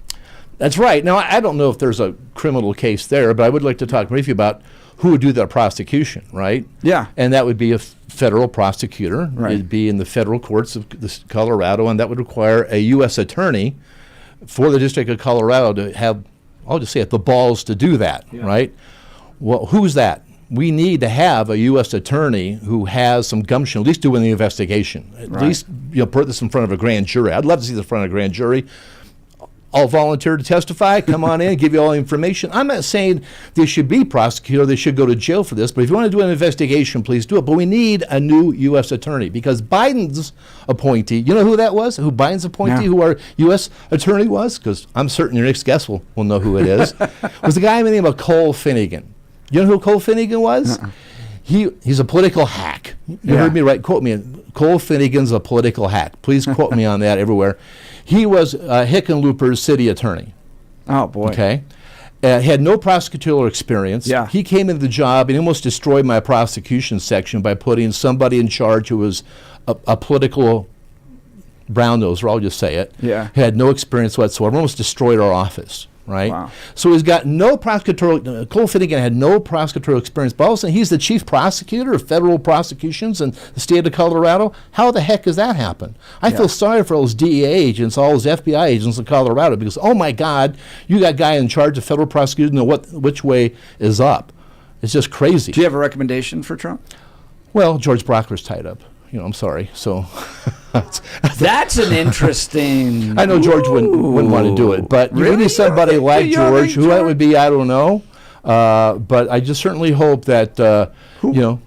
That's right. Now, I don't know if there's a criminal case there, but I would like to talk briefly about who would do that prosecution, right? Yeah. And that would be a federal prosecutor. Right. It'd be in the federal courts of Colorado, and that would require a U.S. attorney for the District of Colorado to have, I'll just say it, the balls to do that, right? Well, who's that? We need to have a U.S. attorney who has some gumption, at least doing the investigation. At least, put this in front of a grand jury. I'd love to see this in front of a grand jury. I'll volunteer to testify. Come on in, give you all the information. I'm not saying they should be prosecuted or they should go to jail for this, but if you want to do an investigation, please do it. But we need a new U.S. attorney because Biden's appointee, you know who that was? Who Biden's appointee, who our U.S. attorney was? Because I'm certain your next guest will know who it is. Was the guy named Cole Finnegan. You know who Cole Finnegan was? He's a political hack. You heard me right. Quote me. Cole Finnegan's a political hack. Please quote me on that everywhere. He was Hickenlooper's city attorney. Oh, boy. Okay. Had no prosecutorial experience. Yeah. He came into the job and almost destroyed my prosecution section by putting somebody in charge who was a political brown noser, I'll just say it. Yeah. Had no experience whatsoever. Almost destroyed our office. Right? Wow. So he's got no prosecutorial, Cole Finnegan had no prosecutorial experience, but all of a sudden he's the chief prosecutor of federal prosecutions in the state of Colorado. How the heck does that happen? I feel sorry for all those DEA agents, all those FBI agents in Colorado, because, oh my God, you got a guy in charge of federal prosecution, know which way is up. It's just crazy. Do you have a recommendation for Trump? Well, George Brockler's tied up. I'm sorry. So that's an interesting. I know George wouldn't want to do it, but really? Maybe somebody like George, who that would be, I don't know. But I just certainly hope that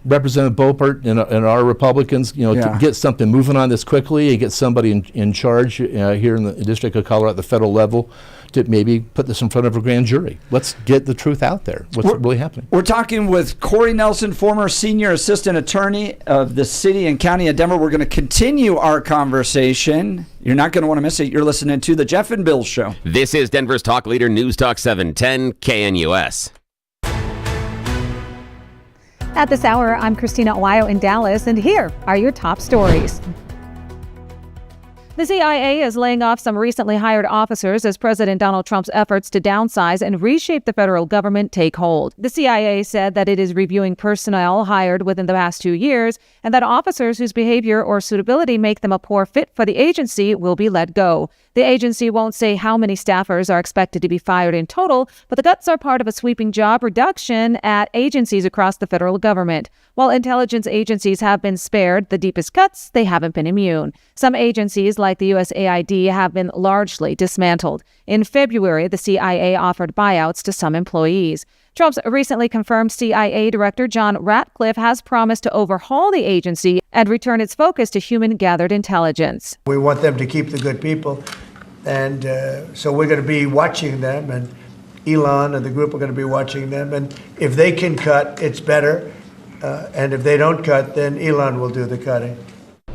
Representative Beaupert and our Republicans, to get something moving on this quickly and get somebody in charge here in the District of Colorado at the federal level to maybe put this in front of a grand jury. Let's get the truth out there. What's really happening? We're talking with Corey Nelson, former senior assistant attorney of the city and county of Denver. We're going to continue our conversation. You're not going to want to miss it. You're listening to The Jeff and Bill Show. This is Denver's talk leader, News Talk 710 KNUS. At this hour, I'm Christina Ohio in Dallas, and here are your top stories. The CIA is laying off some recently hired officers as President Donald Trump's efforts to downsize and reshape the federal government take hold. The CIA said that it is reviewing personnel hired within the past 2 years and that officers whose behavior or suitability make them a poor fit for the agency will be let go. The agency won't say how many staffers are expected to be fired in total, but the cuts are part of a sweeping job reduction at agencies across the federal government. While intelligence agencies have been spared the deepest cuts, they haven't been immune. Some agencies, like the USAID, have been largely dismantled. In February, the CIA offered buyouts to some employees. Trump's recently confirmed CIA Director John Ratcliffe has promised to overhaul the agency and return its focus to human-gathered intelligence. We want them to keep the good people, and so we're going to be watching them, and Elon and the group are going to be watching them, and if they can cut, it's better, and if they don't cut, then Elon will do the cutting.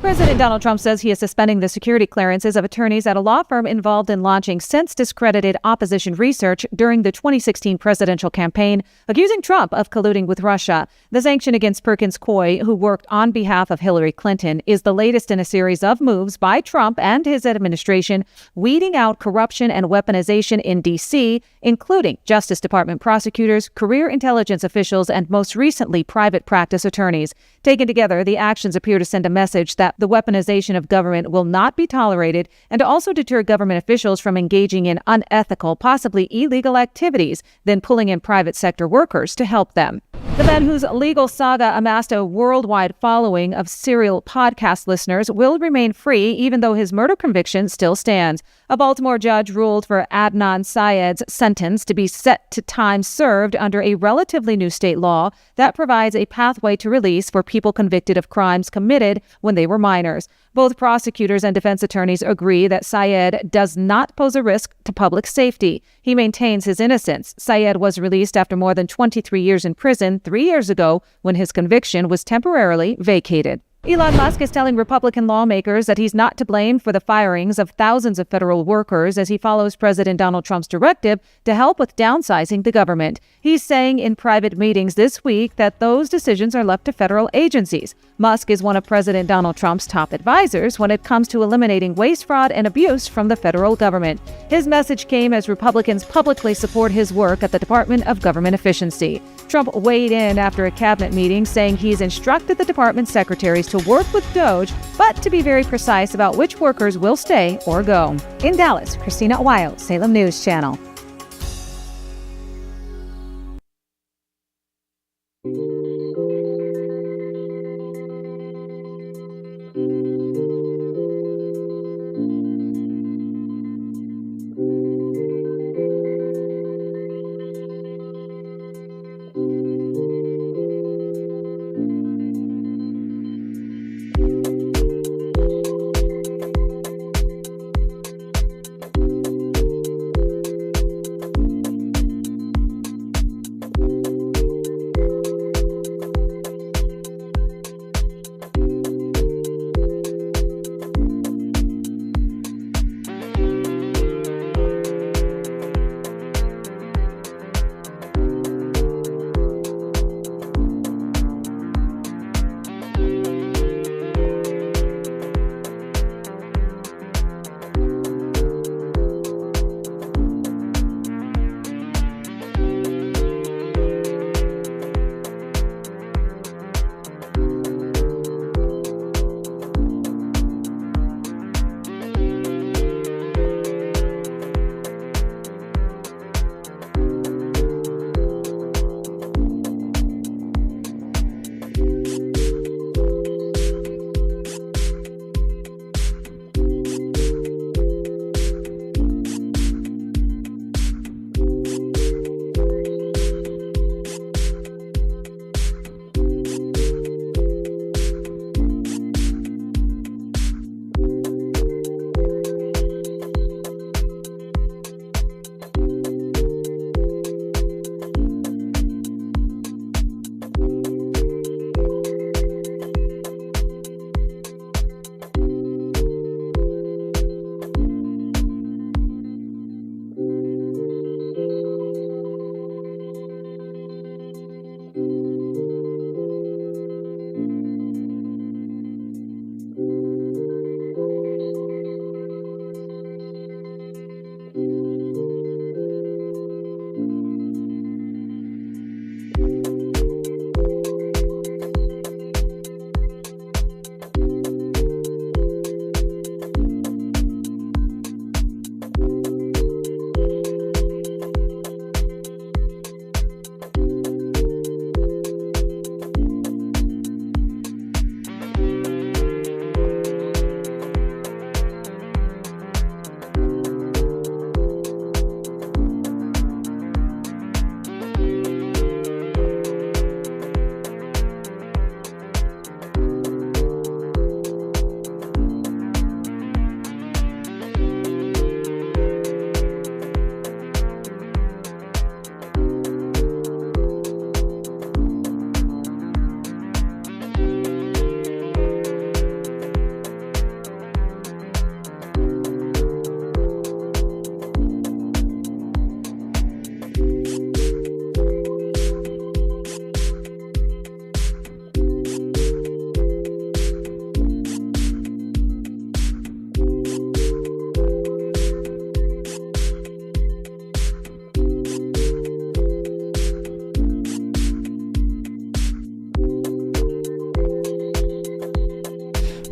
President Donald Trump says he is suspending the security clearances of attorneys at a law firm involved in launching since-discredited opposition research during the 2016 presidential campaign, accusing Trump of colluding with Russia. The sanction against Perkins Coie, who worked on behalf of Hillary Clinton, is the latest in a series of moves by Trump and his administration, weeding out corruption and weaponization in D.C., including Justice Department prosecutors, career intelligence officials, and most recently, private practice attorneys. Taken together, the actions appear to send a message that the weaponization of government will not be tolerated and to also deter government officials from engaging in unethical, possibly illegal activities, then pulling in private sector workers to help them. The man whose legal saga amassed a worldwide following of serial podcast listeners will remain free even though his murder conviction still stands. A Baltimore judge ruled for Adnan Syed's sentence to be set to time served under a relatively new state law that provides a pathway to release for people convicted of crimes committed when they were minors. Both prosecutors and defense attorneys agree that Syed does not pose a risk to public safety. He maintains his innocence. Syed was released after more than 23 years in prison 3 years ago when his conviction was temporarily vacated. Elon Musk is telling Republican lawmakers that he's not to blame for the firings of thousands of federal workers as he follows President Donald Trump's directive to help with downsizing the government. He's saying in private meetings this week that those decisions are left to federal agencies. Musk is one of President Donald Trump's top advisors when it comes to eliminating waste, fraud, and abuse from the federal government. His message came as Republicans publicly support his work at the Department of Government Efficiency. Trump weighed in after a cabinet meeting, saying he's instructed the department secretaries to work with DOJ, but to be very precise about which workers will stay or go. In Dallas, Christina Aguayo, Salem News Channel.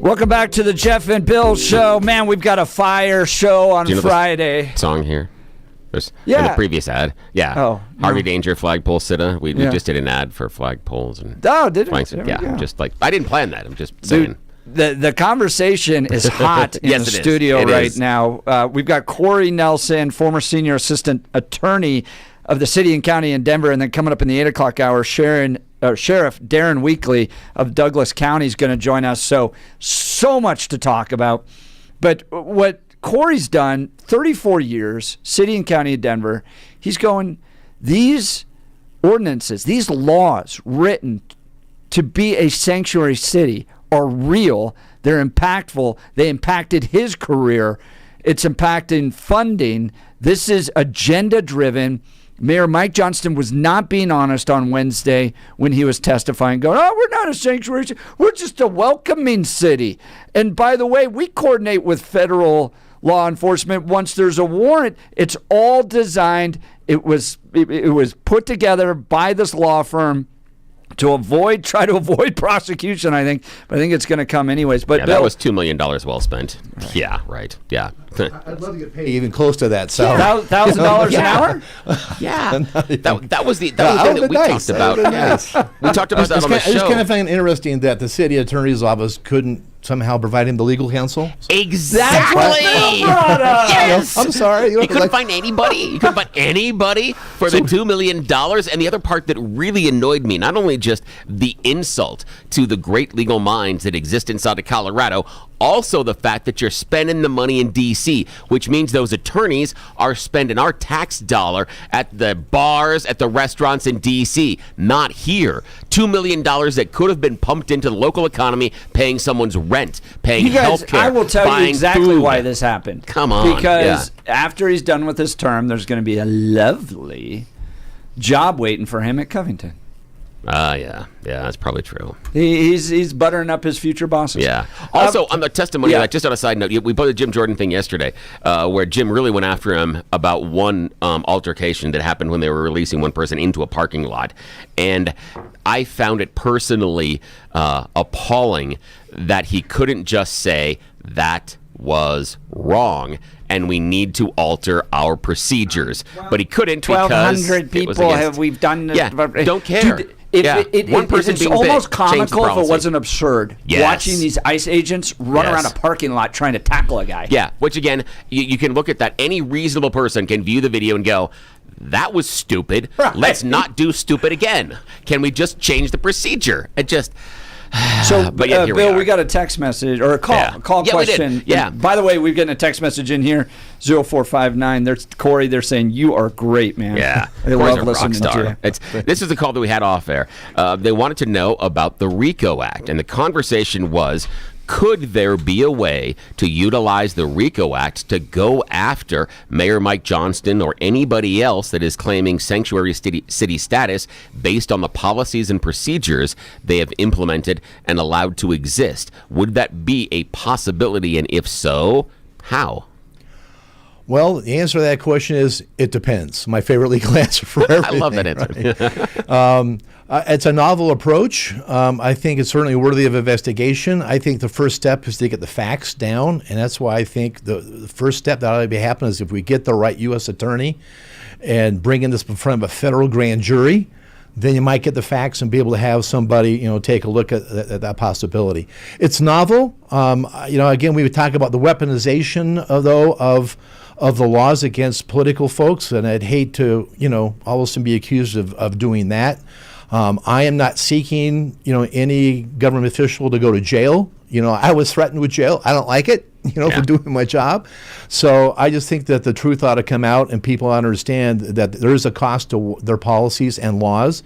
Welcome back to the Jeff and Bill Show. Man, we've got a fire show on Friday. Song here. There's in the previous ad. Yeah. Oh, Harvey Danger flagpole sitter. We just did an ad for flagpoles and did we? Yeah, just like I didn't plan that. I'm just saying. The conversation is hot in the studio right now. We've got Corey Nelson, former senior assistant attorney of the city and county in Denver, and then coming up in the 8 o'clock hour, Sheriff Darren Weekly of Douglas County is going to join us. So much to talk about. But what Corey's done, 34 years, city and county of Denver, he's going, these ordinances, these laws written to be a sanctuary city are real. They're impactful. They impacted his career. It's impacting funding. This is agenda-driven. Mayor Mike Johnston was not being honest on Wednesday when he was testifying, going, we're not a sanctuary city. We're just a welcoming city. And by the way, we coordinate with federal law enforcement once there's a warrant. It's all designed. It was put together by this law firm to try to avoid prosecution, I think. But I think it's going to come anyways. But Bill, that was $2 million well spent. Right. Yeah, right. Yeah. I'd love to get paid even close to that. So $1,000 an hour? Yeah. that was the thing that we talked about. Yes. We talked about that on the show. I just kind of find it interesting that the city attorney's office couldn't somehow provide him the legal counsel. Exactly. Yes. I'm sorry. You couldn't find anybody. You couldn't find anybody for the $2 million. And the other part that really annoyed me, not only just the insult to the great legal minds that exist inside of Colorado, also the fact that you're spending the money in D.C., which means those attorneys are spending our tax dollar at the bars, at the restaurants in D.C., not here. $2 million that could have been pumped into the local economy, paying someone's rent, paying health care, I will tell you exactly food. Why this happened. Come on. Because after he's done with his term, there's going to be a lovely job waiting for him at Covington. Yeah, that's probably true. He's buttering up his future bosses. Yeah. Also, on the testimony, just on a side note, we put a Jim Jordan thing yesterday where Jim really went after him about one altercation that happened when they were releasing one person into a parking lot. And I found it personally appalling that he couldn't just say that was wrong and we need to alter our procedures. But he couldn't because 1,200 people we've done this. Yeah, don't care. Dude, one person it's being almost big changed the comical if it policy. wasn't absurd. Yes. Watching these ICE agents run around a parking lot trying to tackle a guy. Yeah, which again, you can look at that. Any reasonable person can view the video and go, that was stupid. Right. Let's not do stupid again. Can we just change the procedure? It just... So, but yeah, Bill, we got a text message or a call question. We did. Yeah. By the way, we're getting a text message in here, 0459. There's Corey. They're saying you are great, man. Yeah, they love listening to you. This is the call that we had off air. They wanted to know about the RICO Act, and the conversation was, could there be a way to utilize the RICO Act to go after Mayor Mike Johnston or anybody else that is claiming sanctuary city status based on the policies and procedures they have implemented and allowed to exist? Would that be a possibility, and if so, how? Well, the answer to that question is it depends. My favorite legal answer for everything. I love that answer. Right? It's a novel approach. I think it's certainly worthy of investigation. I think the first step is to get the facts down, and that's why I think the first step that ought to be happening is if we get the right U.S. attorney and bring in this in front of a federal grand jury, then you might get the facts and be able to have somebody, take a look at that possibility. It's novel. Again, we would talk about the weaponization of the laws against political folks, and I'd hate to, all of a sudden be accused of doing that. I am not seeking, any government official to go to jail. I was threatened with jail. I don't like it, for doing my job. So I just think that the truth ought to come out and people understand that there is a cost to their policies and laws.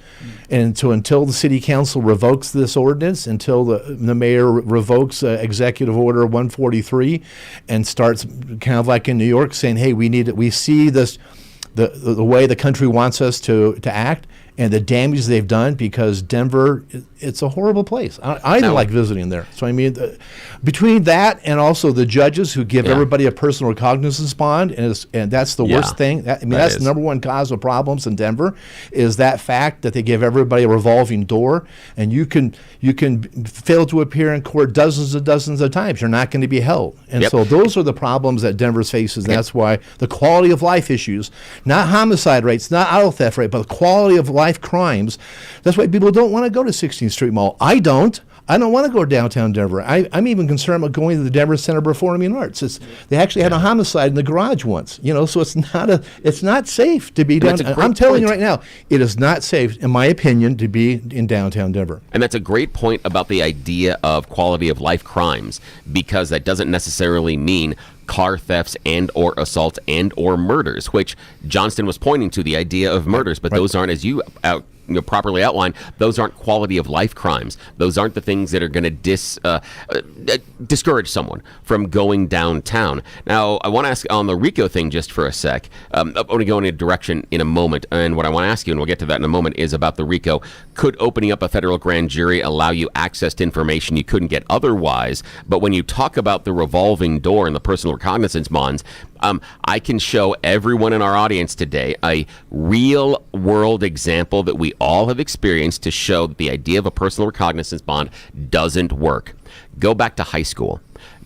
And so until the city council revokes this ordinance, until the mayor revokes Executive Order 143 and starts kind of like in New York saying, hey, we see this, the way the country wants us to act, and the damage they've done, because Denver, it's a horrible place. I don't like visiting there. So, I mean, between that and also the judges who give everybody a personal recognizance bond, and that's the worst thing. That's the number one cause of problems in Denver, is that fact that they give everybody a revolving door, and you can fail to appear in court dozens of times. You're not going to be held. And so those are the problems that Denver faces, and that's why the quality of life issues, not homicide rates, not auto theft rate, but the quality of life crimes, that's why people don't want to go to 16th Street Mall. I don't want to go to downtown Denver. I'm even concerned about going to the Denver Center for Performing Arts. They actually had a homicide in the garage once, so it's not safe to be down. I'm telling you right now, it is not safe, in my opinion, to be in downtown Denver. And that's a great point about the idea of quality of life crimes, because that doesn't necessarily mean car thefts and or assaults and or murders, which Johnston was pointing to, the idea of murders, but those aren't, as you properly outlined, those aren't quality of life crimes. Those aren't the things that are going to discourage someone from going downtown. Now, I want to ask on the RICO thing just for a sec. I'm going to go in a direction in a moment, and what I want to ask you, and we'll get to that in a moment, is about the RICO. Could opening up a federal grand jury allow you access to information you couldn't get otherwise? But when you talk about the revolving door and the personal recognizance bonds, I can show everyone in our audience today a real world example that we all have experienced to show that the idea of a personal recognizance bond doesn't work. Go back to high school.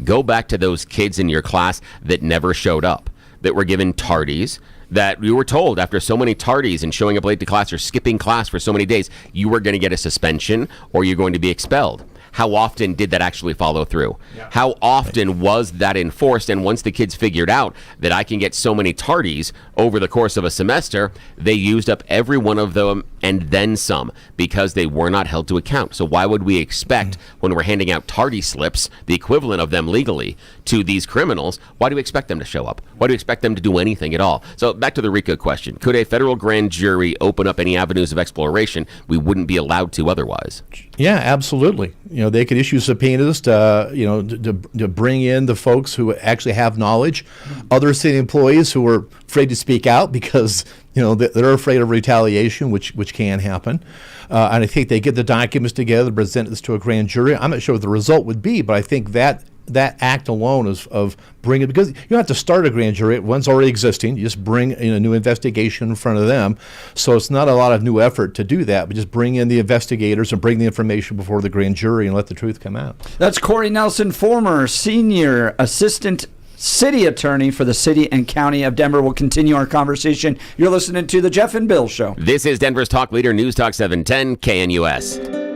Go back to those kids in your class that never showed up, that were given tardies, that you were told after so many tardies and showing up late to class or skipping class for so many days, you were going to get a suspension or you're going to be expelled. How often did that actually follow through? How often was that enforced? And once the kids figured out that I can get so many tardies over the course of a semester, they used up every one of them and then some, because they were not held to account. So why would we expect, when we're handing out tardy slips, the equivalent of them legally, to these criminals, why do we expect them to show up? Why do we expect them to do anything at all? So back to the RICO question. Could a federal grand jury open up any avenues of exploration we wouldn't be allowed to otherwise? Yeah, absolutely. They could issue subpoenas to bring in the folks who actually have knowledge, other city employees who are afraid to speak out because they're afraid of retaliation, which can happen. And I think they get the documents together, present this to a grand jury. I'm not sure what the result would be, but I think that act alone of bringing, because you don't have to start a grand jury. One's already existing. You just bring in a new investigation in front of them. So it's not a lot of new effort to do that, but just bring in the investigators and bring the information before the grand jury and let the truth come out. That's Corey Nelson, former senior assistant city attorney for the city and county of Denver. We'll continue our conversation. You're listening to the Jeff and Bill Show. This is Denver's talk leader, News Talk 710 KNUS.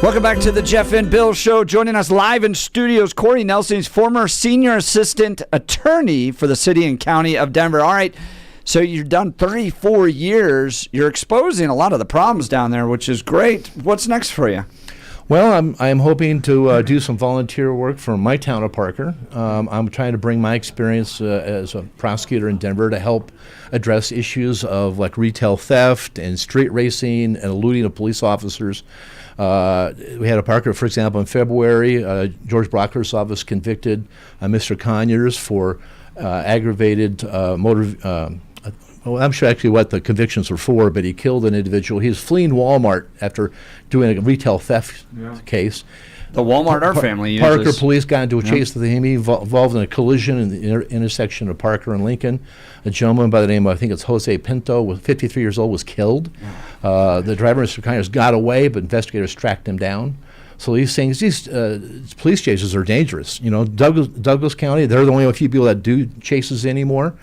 Welcome back to the Jeff and Bill Show. Joining us live in studios, Corey Nelson, former senior assistant attorney for the city and county of Denver. All right, so you've done 34 years. You're exposing a lot of the problems down there, which is great. What's next for you? Well, I'm hoping to do some volunteer work for my town of Parker. I'm trying to bring my experience as a prosecutor in Denver to help address issues of like retail theft and street racing and eluding of police officers. We had a Parker, for example, in February. George Brockler's office convicted Mr. Conyers for aggravated motor. Well, I'm sure actually what the convictions were for, but he killed an individual. He was fleeing Walmart after doing a retail theft case. The Walmart our family uses. Parker police got into a chase with him. He involved in a collision in the intersection of Parker and Lincoln. A gentleman by the name of, I think it's Jose Pinto, was 53 years old, was killed. The driver, Mr. Conyers, got away, but investigators tracked him down. So these things, these police chases are dangerous. You know, Douglas County, they're the only few people that do chases anymore.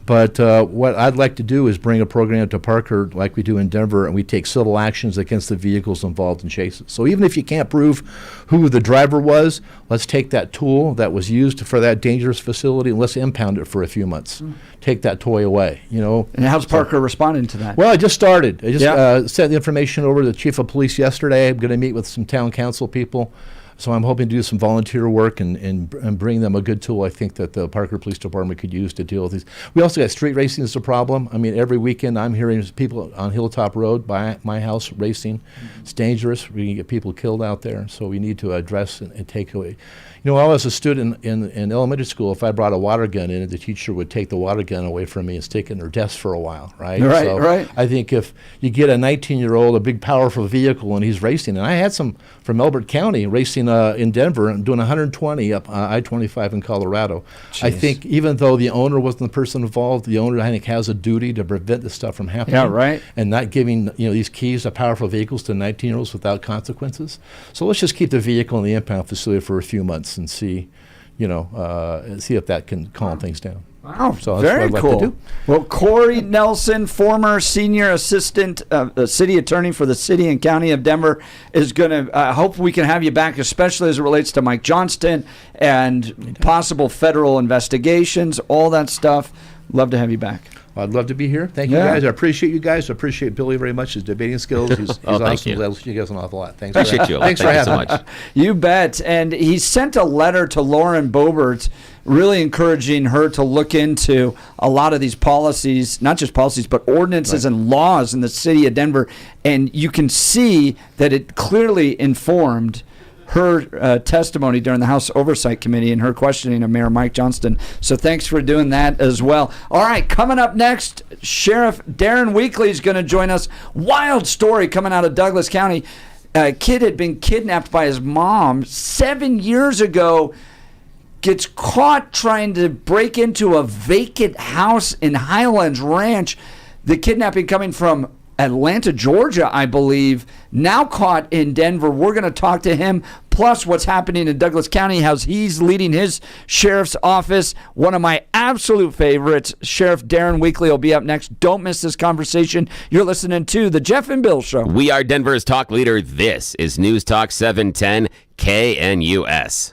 But what I'd like to do is bring a program to Parker like we do in Denver, and we take civil actions against the vehicles involved in chases. So even if you can't prove who the driver was, let's take that tool that was used for that dangerous facility and let's impound it for a few months. Take that toy away, you know. And how's Parker responding to that? Well, I just started. I just sent the information over to the chief of police yesterday. I'm going to meet with some town council people. So I'm hoping to do some volunteer work and bring them a good tool I think that the Parker Police Department could use to deal with these. We also got street racing as a problem. I mean, every weekend I'm hearing people on Hilltop Road by my house racing. It's dangerous. We can get people killed out there. So we need to address and take away. You know, I was a student in elementary school. If I brought a water gun in, the teacher would take the water gun away from me and stick it in her desk for a while, right? Right. I think if you get a 19-year-old, a big, powerful vehicle, and he's racing, and I had some from Elbert County racing in Denver and doing 120 up I-25 in Colorado. Jeez. I think even though the owner wasn't the person involved, the owner, I think, has a duty to prevent this stuff from happening. Yeah, right. And not giving these keys to powerful vehicles to 19-year-olds without consequences. So let's just keep the vehicle in the impound facility for a few months and see, see if that can calm things down. Wow, so very that's what I'd cool. like to do. Well, Corey Nelson, former senior assistant city attorney for the city and county of Denver, is going to hope we can have you back, especially as it relates to Mike Johnston and possible federal investigations, all that stuff. Love to have you back. I'd love to be here. Thank you, guys. I appreciate you guys. I appreciate Billy very much. His debating skills. He's thank awesome. you. You guys an awful lot. Thanks. Appreciate you a lot. Thanks Thank for you having so much. You bet. And he sent a letter to Lauren Boebert, really encouraging her to look into a lot of these policies, not just policies, but ordinances and laws in the city of Denver. And you can see that it clearly informed her testimony during the House Oversight Committee and her questioning of Mayor Mike Johnston. So thanks for doing that as well. All right, coming up next, Sheriff Darren Weekly is going to join us. Wild story coming out of Douglas County. A kid had been kidnapped by his mom 7 years ago, gets caught trying to break into a vacant house in Highlands Ranch. The kidnapping coming from Atlanta, Georgia, I believe, now caught in Denver. We're going to talk to him, plus what's happening in Douglas County, how he's leading his sheriff's office. One of my absolute favorites, Sheriff Darren Weekly, will be up next. Don't miss this conversation. You're listening to The Jeff and Bill Show. We are Denver's talk leader. This is News Talk 710 KNUS.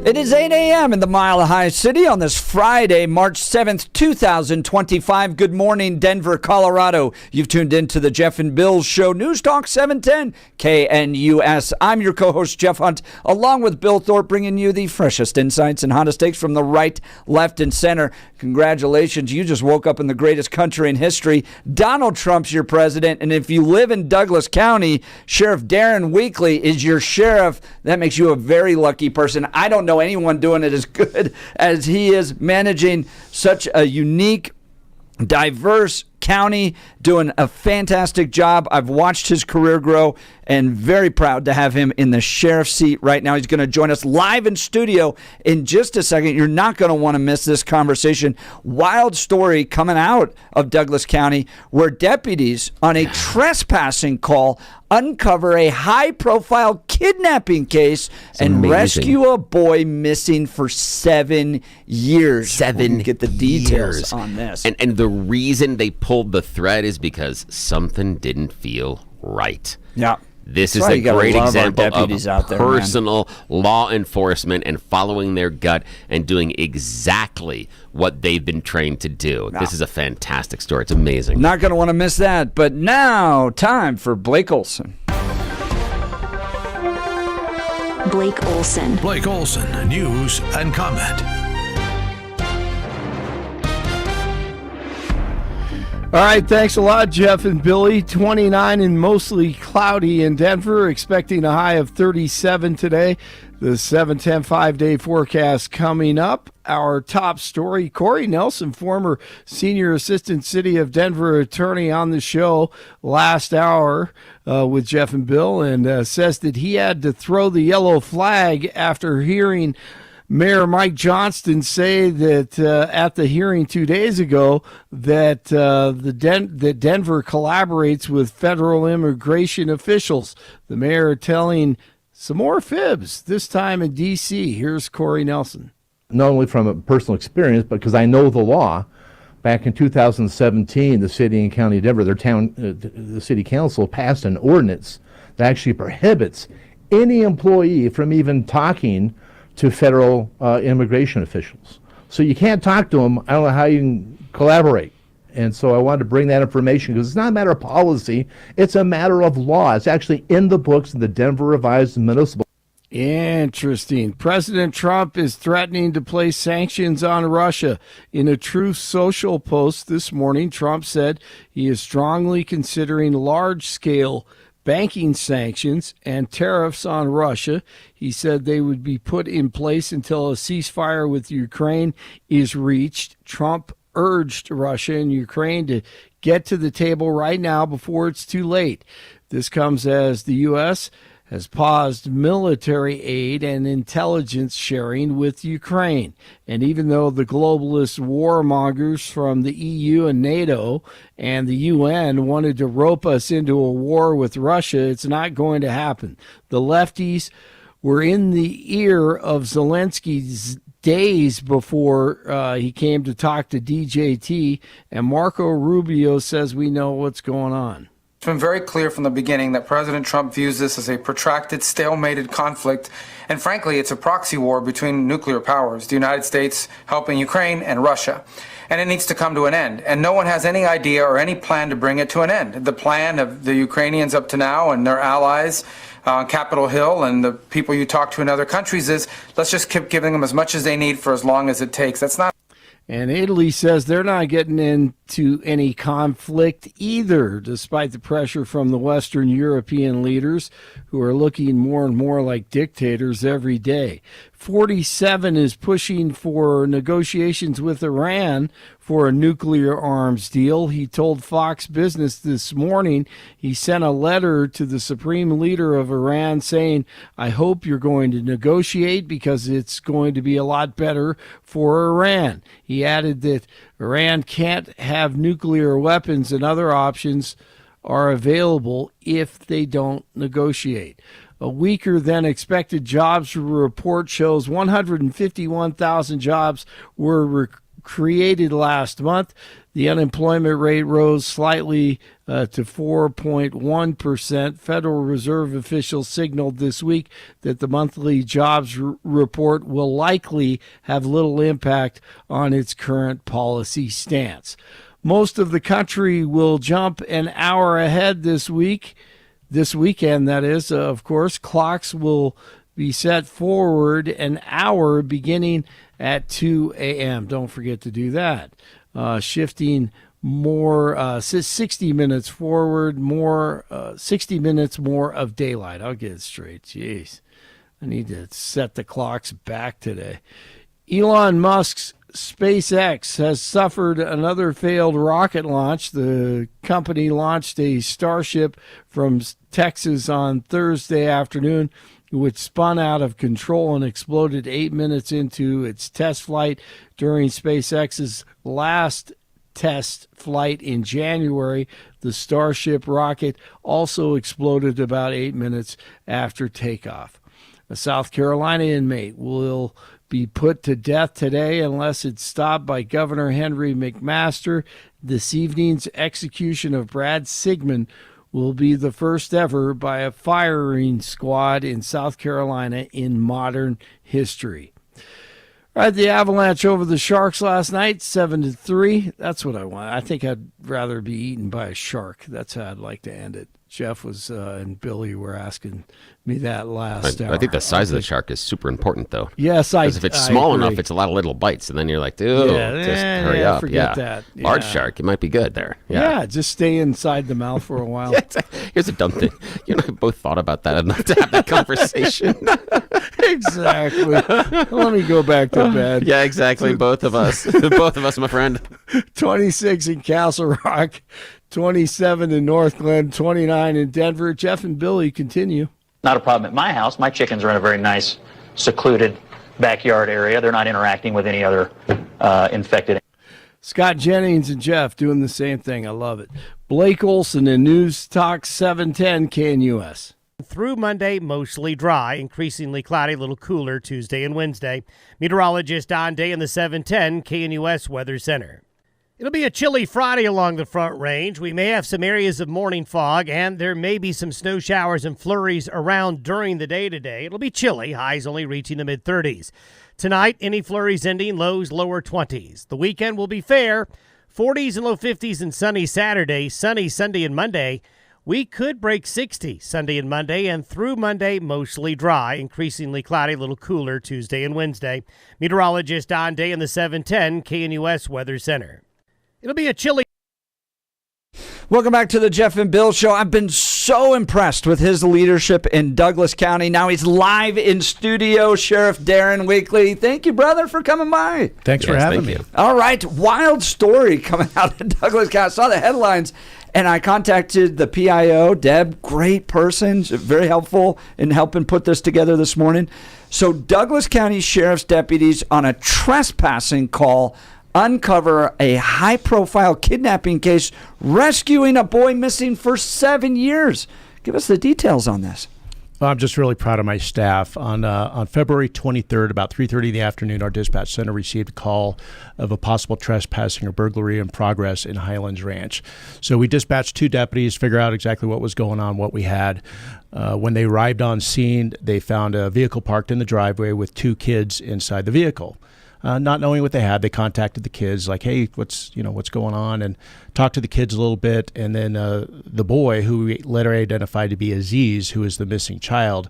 It is 8 a.m. in the Mile High City on this Friday, March 7th, 2025. Good morning, Denver, Colorado. You've tuned in to the Jeff and Bill Show, News Talk 710 KNUS. I'm your co-host, Jeff Hunt, along with Bill Thorpe, bringing you the freshest insights and hottest takes from the right, left, and center. Congratulations. You just woke up in the greatest country in history. Donald Trump's your president, and if you live in Douglas County, Sheriff Darren Weekly is your sheriff. That makes you a very lucky person. I don't know anyone doing it as good as he is, managing such a unique, diverse county, doing a fantastic job. I've watched his career grow and very proud to have him in the sheriff's seat right now. He's going to join us live in studio in just a second. You're not going to want to miss this conversation. Wild story coming out of Douglas County where deputies on a trespassing call uncover a high-profile kidnapping case and rescue a boy missing for 7 years. 7 get the details years on this. And the reason they pulled the thread is because something didn't feel right. Yeah. This That's is why a you gotta great love our example of deputies out there, man. personal law enforcement and following their gut and doing exactly what they've been trained to do. Yeah. This is a fantastic story. It's amazing. Not going to want to miss that. But now, time for Blake Olson. Blake Olson. Blake Olson, news and comment. All right, thanks a lot, Jeff and Billy. 29 and mostly cloudy in Denver, expecting a high of 37 today. The 7-10 5-day forecast coming up. Our top story, Corey Nelson, former senior assistant city of Denver attorney, on the show last hour with Jeff and Bill, and says that he had to throw the yellow flag after hearing Mayor Mike Johnston say that at the hearing 2 days ago that that Denver collaborates with federal immigration officials. The mayor telling some more fibs, this time in D.C. Here's Corey Nelson. Not only from a personal experience, but because I know the law. Back in 2017, the city and county of Denver, the city council passed an ordinance that actually prohibits any employee from even talking to federal immigration officials. So you can't talk to them. I don't know how you can collaborate. And so I wanted to bring that information because it's not a matter of policy. It's a matter of law. It's actually in the books in the Denver Revised Municipal. Interesting. President Trump is threatening to place sanctions on Russia. In a Truth Social post this morning, Trump said he is strongly considering large-scale banking sanctions and tariffs on Russia. He said they would be put in place until a ceasefire with Ukraine is reached. Trump urged Russia and Ukraine to get to the table right now before it's too late. This comes as the U.S. has paused military aid and intelligence sharing with Ukraine. And even though the globalist warmongers from the EU and NATO and the UN wanted to rope us into a war with Russia, it's not going to happen. The lefties were in the ear of Zelensky's days before he came to talk to DJT, and Marco Rubio says we know what's going on. It's been very clear from the beginning that President Trump views this as a protracted, stalemated conflict, and frankly, it's a proxy war between nuclear powers, the United States helping Ukraine and Russia. And it needs to come to an end. And no one has any idea or any plan to bring it to an end. The plan of the Ukrainians up to now and their allies on Capitol Hill and the people you talk to in other countries is let's just keep giving them as much as they need for as long as it takes. That's not. And Italy says they're not getting into any conflict either, despite the pressure from the Western European leaders who are looking more and more like dictators every day. 47 is pushing for negotiations with Iran for a nuclear arms deal. He told Fox Business this morning he sent a letter to the supreme leader of Iran saying, I hope you're going to negotiate because it's going to be a lot better for Iran. He added that Iran can't have nuclear weapons and other options are available if they don't negotiate. A weaker than expected jobs report shows 151,000 jobs were created last month. The unemployment rate rose slightly to 4.1%. Federal Reserve officials signaled this week that the monthly jobs report will likely have little impact on its current policy stance. Most of the country will jump an hour ahead this weekend, that is. Of course, clocks will be set forward an hour beginning at 2 a.m. Don't forget to do that. Shifting more 60 minutes forward, 60 minutes more of daylight. I'll get it straight. Jeez, I need to set the clocks back today. Elon Musk's SpaceX has suffered another failed rocket launch. The company launched a Starship from Texas on Thursday afternoon, which spun out of control and exploded 8 minutes into its test flight. During SpaceX's last test flight in January, the Starship rocket also exploded about 8 minutes after takeoff. A South Carolina inmate will be put to death today unless it's stopped by Governor Henry McMaster. This evening's execution of Brad Sigmund will be the first ever by a firing squad in South Carolina in modern history. All right, the Avalanche over the Sharks last night, 7-3. That's what I want. I think I'd rather be eaten by a shark. That's how I'd like to end it. Jeff was and Billy were asking me that last hour. I think the size of the shark is super important, though. Yes, because if it's small enough, it's a lot of little bites, and then you're like, dude, just hurry up. Forget that. Large shark, it might be good there. Yeah, just stay inside the mouth for a while. Here's a dumb thing. You and I both thought about that enough to have that conversation. Exactly. Let me go back to bed. Yeah, exactly. Both of us. Both of us, my friend. 26 in Castle Rock, 27 in North Glen, 29 in Denver. Jeff and Billy continue. Not a problem at my house. My chickens are in a very nice, secluded backyard area. They're not interacting with any other infected. Scott Jennings and Jeff doing the same thing. I love it. Blake Olson in News Talk 710 KNUS. Through Monday, mostly dry, increasingly cloudy, a little cooler Tuesday and Wednesday. Meteorologist Don Day in the 710 KNUS Weather Center. It'll be a chilly Friday along the Front Range. We may have some areas of morning fog, and there may be some snow showers and flurries around during the day today. It'll be chilly, highs only reaching the mid-30s. Tonight, any flurries ending, lows lower 20s. The weekend will be fair, 40s and low 50s and sunny Saturday, sunny Sunday and Monday. We could break 60 Sunday and Monday, and through Monday, mostly dry, increasingly cloudy, a little cooler Tuesday and Wednesday. Meteorologist Don Day in the 710 KNUS Weather Center. It'll be a chilly. Welcome back to the Jeff and Bill Show. I've been so impressed with his leadership in Douglas County. Now he's live in studio. Sheriff Darren Weekly. Thank you, brother, for coming by. Thanks for having me. All right. Wild story coming out of Douglas County. I saw the headlines, and I contacted the PIO, Deb. Great person. Very helpful in helping put this together this morning. So Douglas County Sheriff's deputies on a trespassing call uncover a high-profile kidnapping case, rescuing a boy missing for 7 years. Give us the details on this. Well, I'm just really proud of my staff. On February 23rd, about 3:30 in the afternoon, our dispatch center received a call of a possible trespassing or burglary in progress in Highlands Ranch. So we dispatched 2 deputies, figure out exactly what was going on, what we had. When they arrived on scene, they found a vehicle parked in the driveway with 2 kids inside the vehicle. Not knowing what they had, they contacted the kids, like, "Hey, what's going on?" and talked to the kids a little bit. And then the boy, who we later identified to be Aziz, who is the missing child,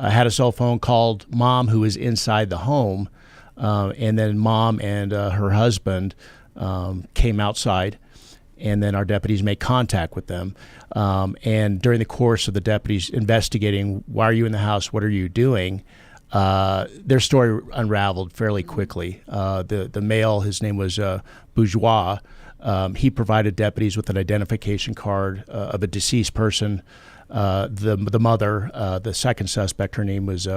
had a cell phone, called mom, who was inside the home, and then mom and her husband came outside. And then our deputies made contact with them. And during the course of the deputies investigating, "Why are you in the house? What are you doing?" Their story unraveled fairly quickly. The male, his name was Bourgeois. He provided deputies with an identification card of a deceased person. The mother, the second suspect, her name was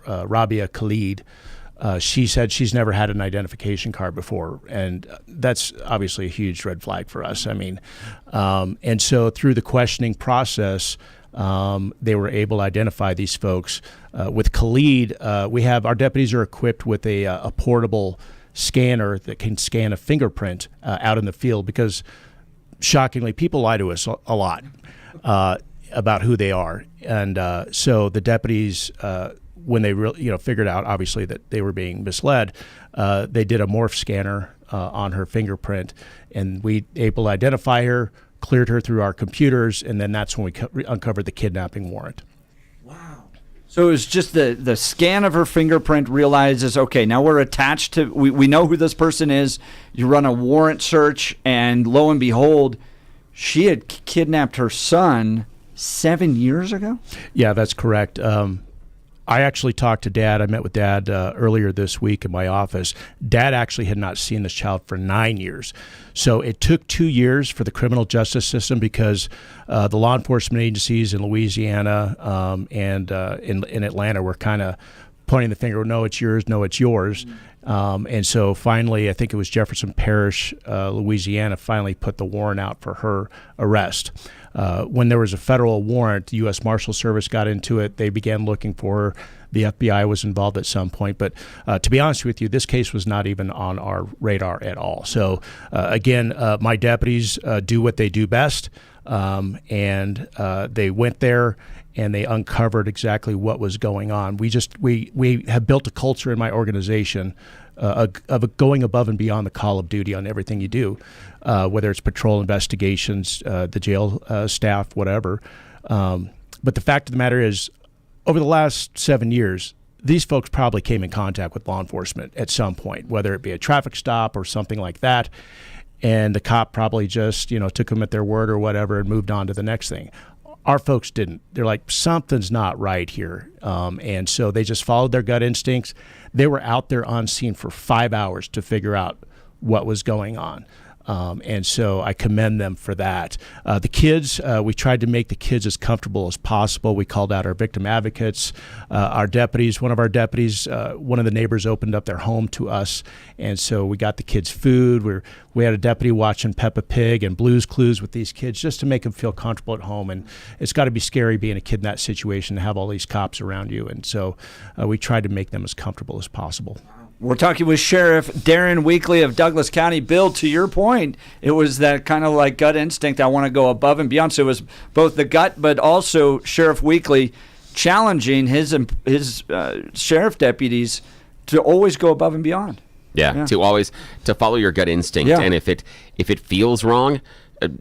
Rabia Khalid. She said she's never had an identification card before, and that's obviously a huge red flag for us. I mean, and so through the questioning process, they were able to identify these folks. With Khalid, our deputies are equipped with a portable scanner that can scan a fingerprint out in the field, because shockingly, people lie to us a lot about who they are. And so the deputies, when they figured out, obviously, that they were being misled, they did a morph scanner on her fingerprint, and we able to identify her, cleared her through our computers, and then that's when we uncovered the kidnapping warrant. So it was just the scan of her fingerprint realizes, okay, now we're attached to, we know who this person is. You run a warrant search, and lo and behold, she had kidnapped her son 7 years ago? Yeah, that's correct. I actually talked to Dad. I met with Dad earlier this week in my office. Dad actually had not seen this child for 9 years. So it took 2 years for the criminal justice system, because the law enforcement agencies in Louisiana and in Atlanta were kind of pointing the finger, no, it's yours, no, it's yours. And so finally, I think it was Jefferson Parish, Louisiana, finally put the warrant out for her arrest. When there was a federal warrant, the U.S. Marshal Service got into it. They began looking for her. The FBI was involved at some point. But to be honest with you, this case was not even on our radar at all. So again, my deputies do what they do best. And they went there and they uncovered exactly what was going on. We have built a culture in my organization of going above and beyond the call of duty on everything you do, whether it's patrol investigations, the jail staff, whatever. But the fact of the matter is, over the last 7 years, these folks probably came in contact with law enforcement at some point, whether it be a traffic stop or something like that. And the cop probably just, took them at their word or whatever and moved on to the next thing. Our folks didn't. They're like, something's not right here. And so they just followed their gut instincts. They were out there on scene for 5 hours to figure out what was going on. And so I commend them for that. The kids, we tried to make the kids as comfortable as possible. We called out our victim advocates, our deputies. One of our deputies, one of the neighbors opened up their home to us. And so we got the kids food. We had a deputy watching Peppa Pig and Blue's Clues with these kids just to make them feel comfortable at home. And it's got to be scary being a kid in that situation to have all these cops around you. And so we tried to make them as comfortable as possible. We're talking with Sheriff Darren Weekly of Douglas County. Bill, to your point, it was that kind of like gut instinct. I want to go above and beyond. So it was both the gut, but also Sheriff Weekly challenging his sheriff deputies to always go above and beyond. Yeah. To follow your gut instinct, and if it feels wrong,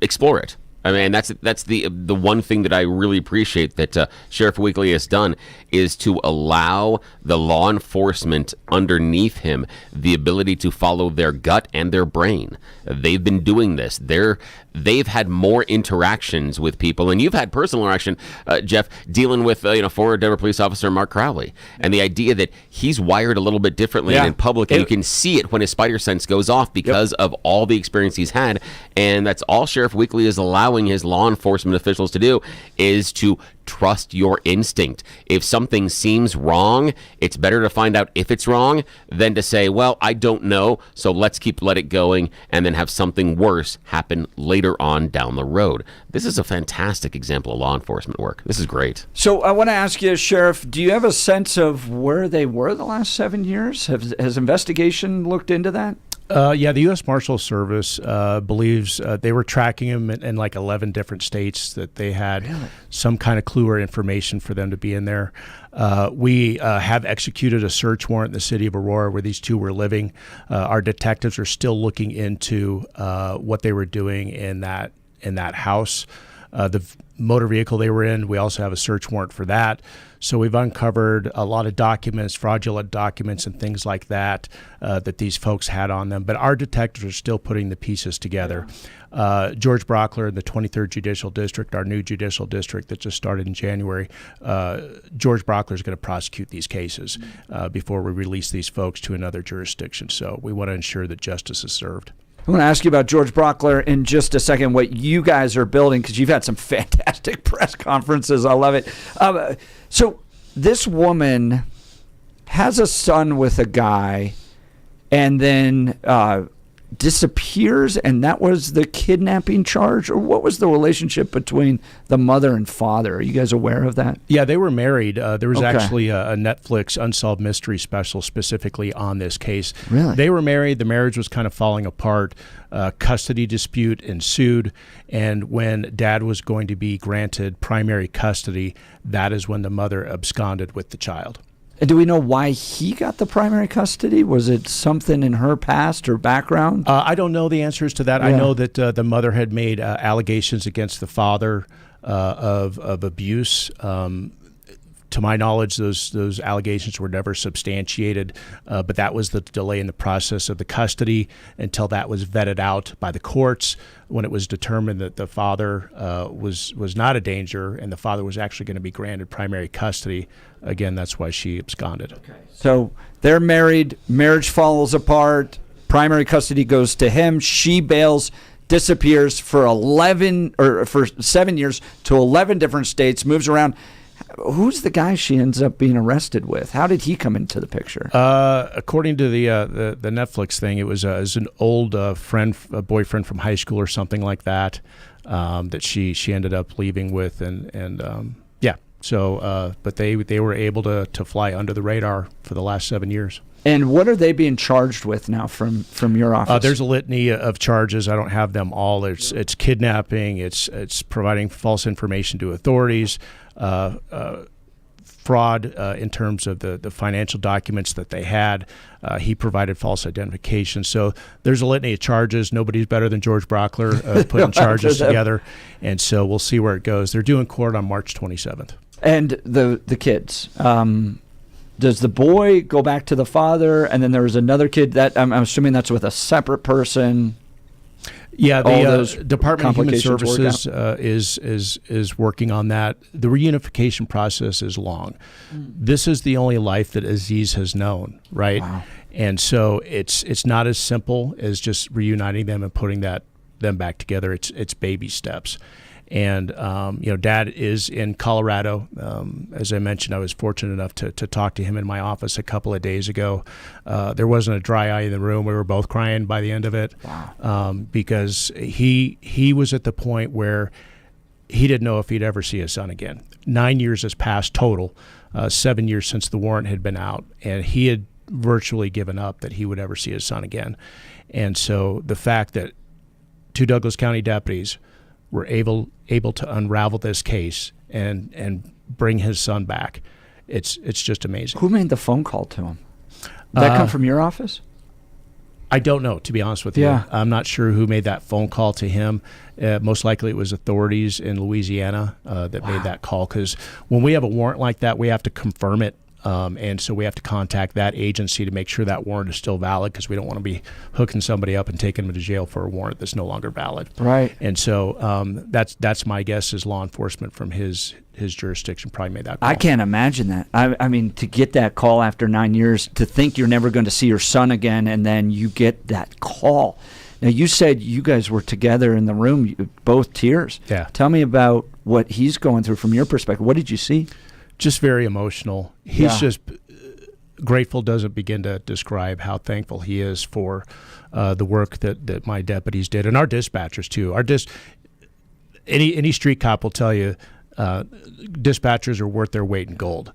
explore it. I mean, that's the one thing that I really appreciate that Sheriff Weekly has done, is to allow the law enforcement underneath him the ability to follow their gut and their brain. They've been doing this. They've had more interactions with people, and you've had personal interaction, Jeff, dealing with former Denver police officer Mark Crowley, and the idea that he's wired a little bit differently in public, and you can see it when his spider sense goes off because of all the experience he's had, and that's all Sheriff Weekly is allowing his law enforcement officials to do, is to trust your instinct. If something seems wrong, it's better to find out if it's wrong than to say, well, I don't know, so let it going, and then have something worse happen later on down the road. This is a fantastic example of law enforcement work. This is great. So I want to ask you, Sheriff, do you have a sense of where they were the last 7 years? Has investigation looked into that? Yeah, the U.S. Marshal Service believes they were tracking him in like 11 different states, that they had some kind of clue or information for them to be in there. We have executed a search warrant in the city of Aurora where these two were living. Our detectives are still looking into what they were doing in that house. The motor vehicle they were in, we also have a search warrant for that. So we've uncovered a lot of documents, fraudulent documents and things like that, that these folks had on them. But our detectives are still putting the pieces together. George Brockler in the 23rd Judicial District, our new judicial district that just started in January, George Brockler is going to prosecute these cases before we release these folks to another jurisdiction. So we want to ensure that justice is served. I'm going to ask you about George Brockler in just a second, what you guys are building, because you've had some fantastic press conferences. I love it. So this woman has a son with a guy, and then disappears, and that was the kidnapping charge? Or what was the relationship between the mother and father? Are you guys aware of that? Yeah, they were married. There was Okay. actually a Netflix Unsolved Mystery special specifically on this case. Really? They were married. The marriage was kind of falling apart. Custody dispute ensued. And when Dad was going to be granted primary custody, that is when the mother absconded with the child. And do we know why he got the primary custody? Was it something in her past or background? I don't know the answers to that. I Yeah. know that the mother had made allegations against the father of abuse. To my knowledge, those allegations were never substantiated, but that was the delay in the process of the custody until that was vetted out by the courts when it was determined that the father was not a danger and the father was actually going to be granted primary custody. Again, that's why she absconded. So they're married, marriage falls apart, primary custody goes to him, she bails, disappears for 7 years to 11 different states, moves around. Who's the guy she ends up being arrested with? How did he come into the picture? According to the Netflix thing, it was an old friend, a boyfriend from high school or something like that, that she ended up leaving with, and yeah. So, but they were able to fly under the radar for the last 7 years. And what are they being charged with now from your office? There's a litany of charges. I don't have them all. It's kidnapping. It's providing false information to authorities. Fraud in terms of the financial documents that they had. He provided false identification. So there's a litany of charges. Nobody's better than George Brockler putting charges together. And so we'll see where it goes. They're due in court on March 27th. And the kids. Does the boy go back to the father? And then there was another kid that I'm assuming that's with a separate person. Yeah, the Department of Human Services is working on that. The reunification process is long. This is the only life that Aziz has known, right? Wow. And so it's not as simple as just reuniting them and putting them back together. It's baby steps. And Dad is in Colorado. As I mentioned, I was fortunate enough to talk to him in my office a couple of days ago. There wasn't a dry eye in the room. We were both crying by the end of it. Wow. Because he was at the point where he didn't know if he'd ever see his son again. 9 years has passed total, 7 years since the warrant had been out, and he had virtually given up that he would ever see his son again. And so the fact that two Douglas County deputies were able to unravel this case and bring his son back, it's just amazing. Who made the phone call to him? Did that come from your office? I don't know, to be honest with you. Yeah. I'm not sure who made that phone call to him. Most likely it was authorities in Louisiana that made that call, because when we have a warrant like that, we have to confirm it. And so we have to contact that agency to make sure that warrant is still valid, because we don't want to be hooking somebody up and taking them to jail for a warrant that's no longer valid. Right. And so that's my guess is law enforcement from his jurisdiction probably made that call. I can't imagine that. I mean, to get that call after 9 years, to think you're never going to see your son again, and then you get that call. Now, you said you guys were together in the room, both tears. Yeah. Tell me about what he's going through from your perspective. What did you see? Just very emotional. He's just grateful, doesn't begin to describe how thankful he is for the work that my deputies did, and our dispatchers too. Any street cop will tell you dispatchers are worth their weight in gold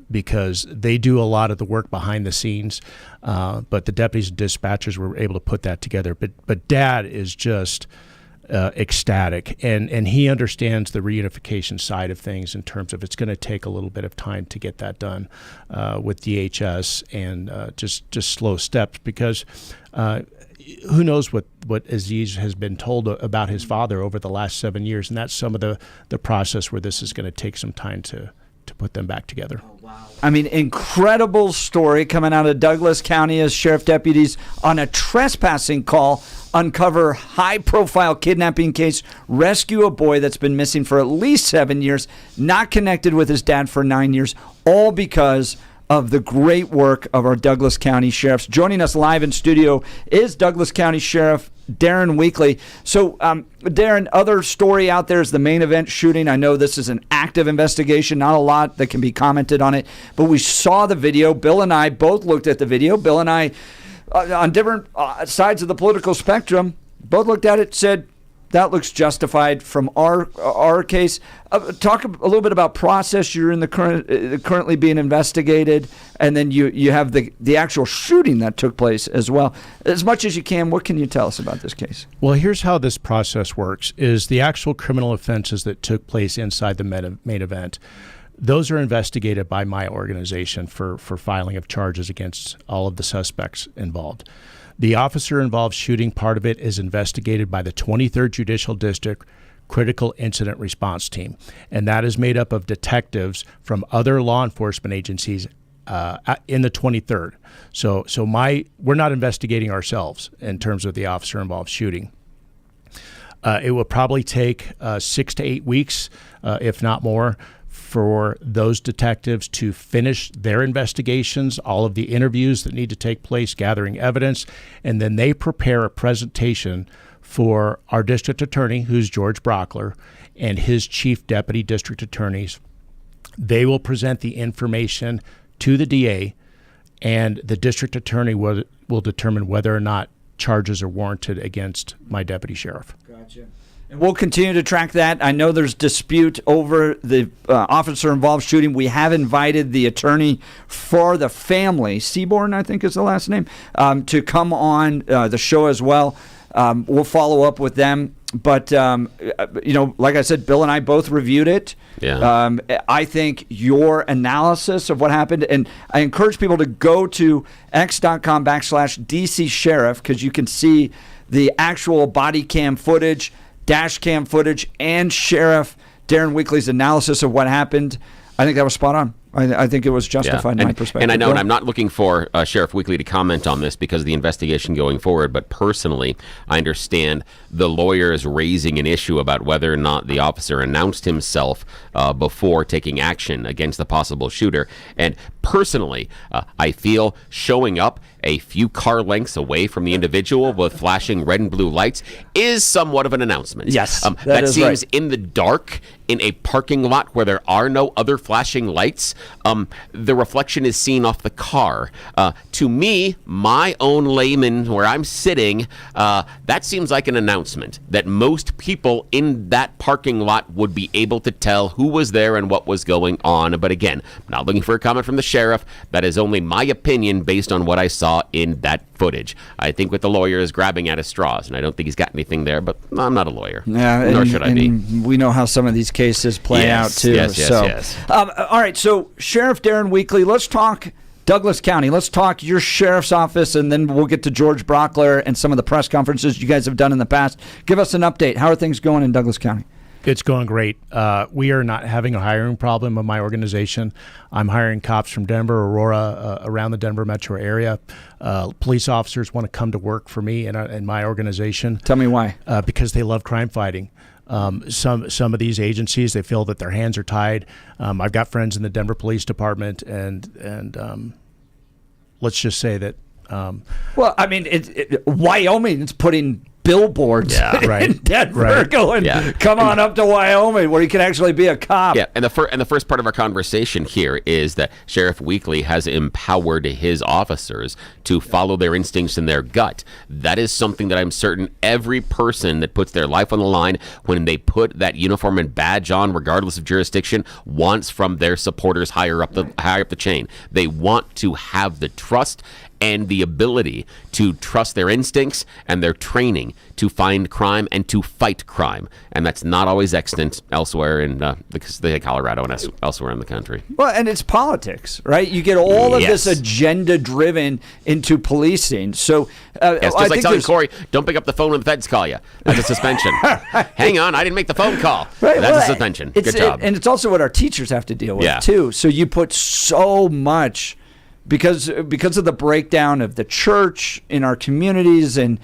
because they do a lot of the work behind the scenes, but the deputies and dispatchers were able to put that together. But Dad is just ecstatic, and he understands the reunification side of things in terms of it's going to take a little bit of time to get that done with DHS and just slow steps, because who knows what Aziz has been told about his father over the last 7 years, and that's some of the process where this is going to take some time to put them back together. I mean, incredible story coming out of Douglas County as sheriff deputies on a trespassing call uncover high-profile kidnapping case, rescue a boy that's been missing for at least 7 years, not connected with his dad for 9 years, all because of the great work of our Douglas County sheriffs. Joining us live in studio is Douglas County Sheriff Darren Weekly. So, Darren, other story out there is the main event shooting. I know this is an active investigation, not a lot that can be commented on it, but we saw the video. Bill and I both looked at the video. Bill and I on different sides of the political spectrum, both looked at it, said, that looks justified from our case. Talk a little bit about process. You're in the currently being investigated, and then you have the actual shooting that took place as well. As much as you can, what can you tell us about this case? Well, here's how this process works: is the actual criminal offenses that took place inside the main event. Those are investigated by my organization for filing of charges against all of the suspects involved. The officer-involved shooting part of it is investigated by the 23rd Judicial District Critical Incident Response Team, and that is made up of detectives from other law enforcement agencies in the 23rd. So we're not investigating ourselves in terms of the officer-involved shooting. It will probably take 6 to 8 weeks, if not more, for those detectives to finish their investigations, all of the interviews that need to take place, gathering evidence, and then they prepare a presentation for our district attorney, who's George Brockler, and his chief deputy district attorneys. They will present the information to the DA, and the district attorney will determine whether or not charges are warranted against my deputy sheriff. Gotcha. And we'll continue to track that. I know there's dispute over the officer-involved shooting. We have invited the attorney for the family, Seaborn, I think is the last name, to come on the show as well. We'll follow up with them. But, like I said, Bill and I both reviewed it. Yeah. I think your analysis of what happened, and I encourage people to go to x.com/DC Sheriff, because you can see the actual body cam footage, dash cam footage, and Sheriff Darren Weekly's analysis of what happened. I think that was spot on. I think it was justified in my perspective. And I know, and I'm not looking for Sheriff Weekly to comment on this because of the investigation going forward, but personally, I understand the lawyer is raising an issue about whether or not the officer announced himself before taking action against the possible shooter. And personally, I feel showing up a few car lengths away from the individual with flashing red and blue lights is somewhat of an announcement. Yes, that seems right. In the dark, in a parking lot where there are no other flashing lights. The reflection is seen off the car. To me, my own layman, where I'm sitting, that seems like an announcement that most people in that parking lot would be able to tell who was there and what was going on. But again, I'm not looking for a comment from the sheriff. That is only my opinion based on what I saw in that footage. I think what the lawyer is grabbing at his straws, and I don't think he's got anything there, but I'm not a lawyer. Yeah, nor should I be. We know how some of these cases play out, too. Yes. All right, so Sheriff Darren Weekly, let's talk Douglas County. Let's talk your sheriff's office, and then we'll get to George Brockler and some of the press conferences you guys have done in the past. Give us an update. How are things going in Douglas County? It's going great. We are not having a hiring problem in my organization. I'm hiring cops from Denver, Aurora, around the Denver metro area. Police officers want to come to work for me and my organization. Tell me why. Because they love crime fighting. Some of these agencies, they feel that their hands are tied. I've got friends in the Denver Police Department, and let's just say that. Well, I mean, Wyoming is putting billboards in Denver going, come on up to Wyoming where you can actually be a cop. Yeah, and the first part of our conversation here is that Sheriff Weekly has empowered his officers to follow their instincts and their gut. That is something that I'm certain every person that puts their life on the line when they put that uniform and badge on, regardless of jurisdiction, wants from their supporters higher up the chain. They want to have the trust and the ability to trust their instincts and their training to find crime and to fight crime. And that's not always extant elsewhere in the state of Colorado and elsewhere in the country. Well, and it's politics, right? You get all of this agenda driven into policing. So, just like telling Corey, don't pick up the phone when the feds call you. That's a suspension. Hang on, I didn't make the phone call. Right, that's a suspension. Good job. And it's also what our teachers have to deal with, too. So you put so much... Because of the breakdown of the church in our communities, and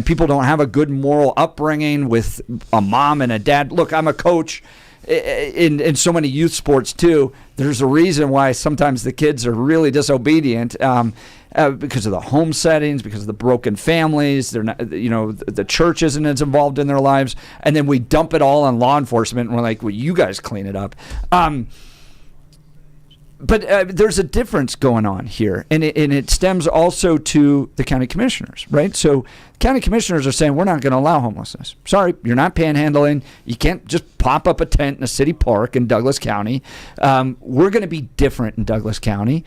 people don't have a good moral upbringing with a mom and a dad. Look, I'm a coach in so many youth sports too. There's a reason why sometimes the kids are really disobedient because of the home settings, because of the broken families. They're not, the church isn't as involved in their lives, and then we dump it all on law enforcement, and we're like, well, you guys clean it up. But there's a difference going on here, and it stems also to the county commissioners, right? So county commissioners are saying, we're not going to allow homelessness. Sorry, you're not panhandling. You can't just pop up a tent in a city park in Douglas County. We're going to be different in Douglas County.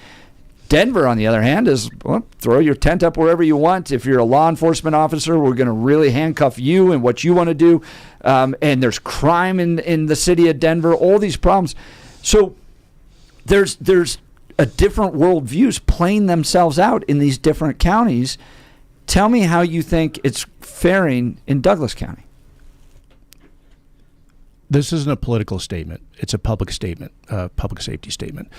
Denver, on the other hand, is, well, throw your tent up wherever you want. If you're a law enforcement officer, we're going to really handcuff you and what you want to do. And there's crime in the city of Denver, all these problems. So there's a different worldviews playing themselves out in these different counties. Tell me how you think it's faring in Douglas County. This isn't a political statement. It's a public statement, public safety statement.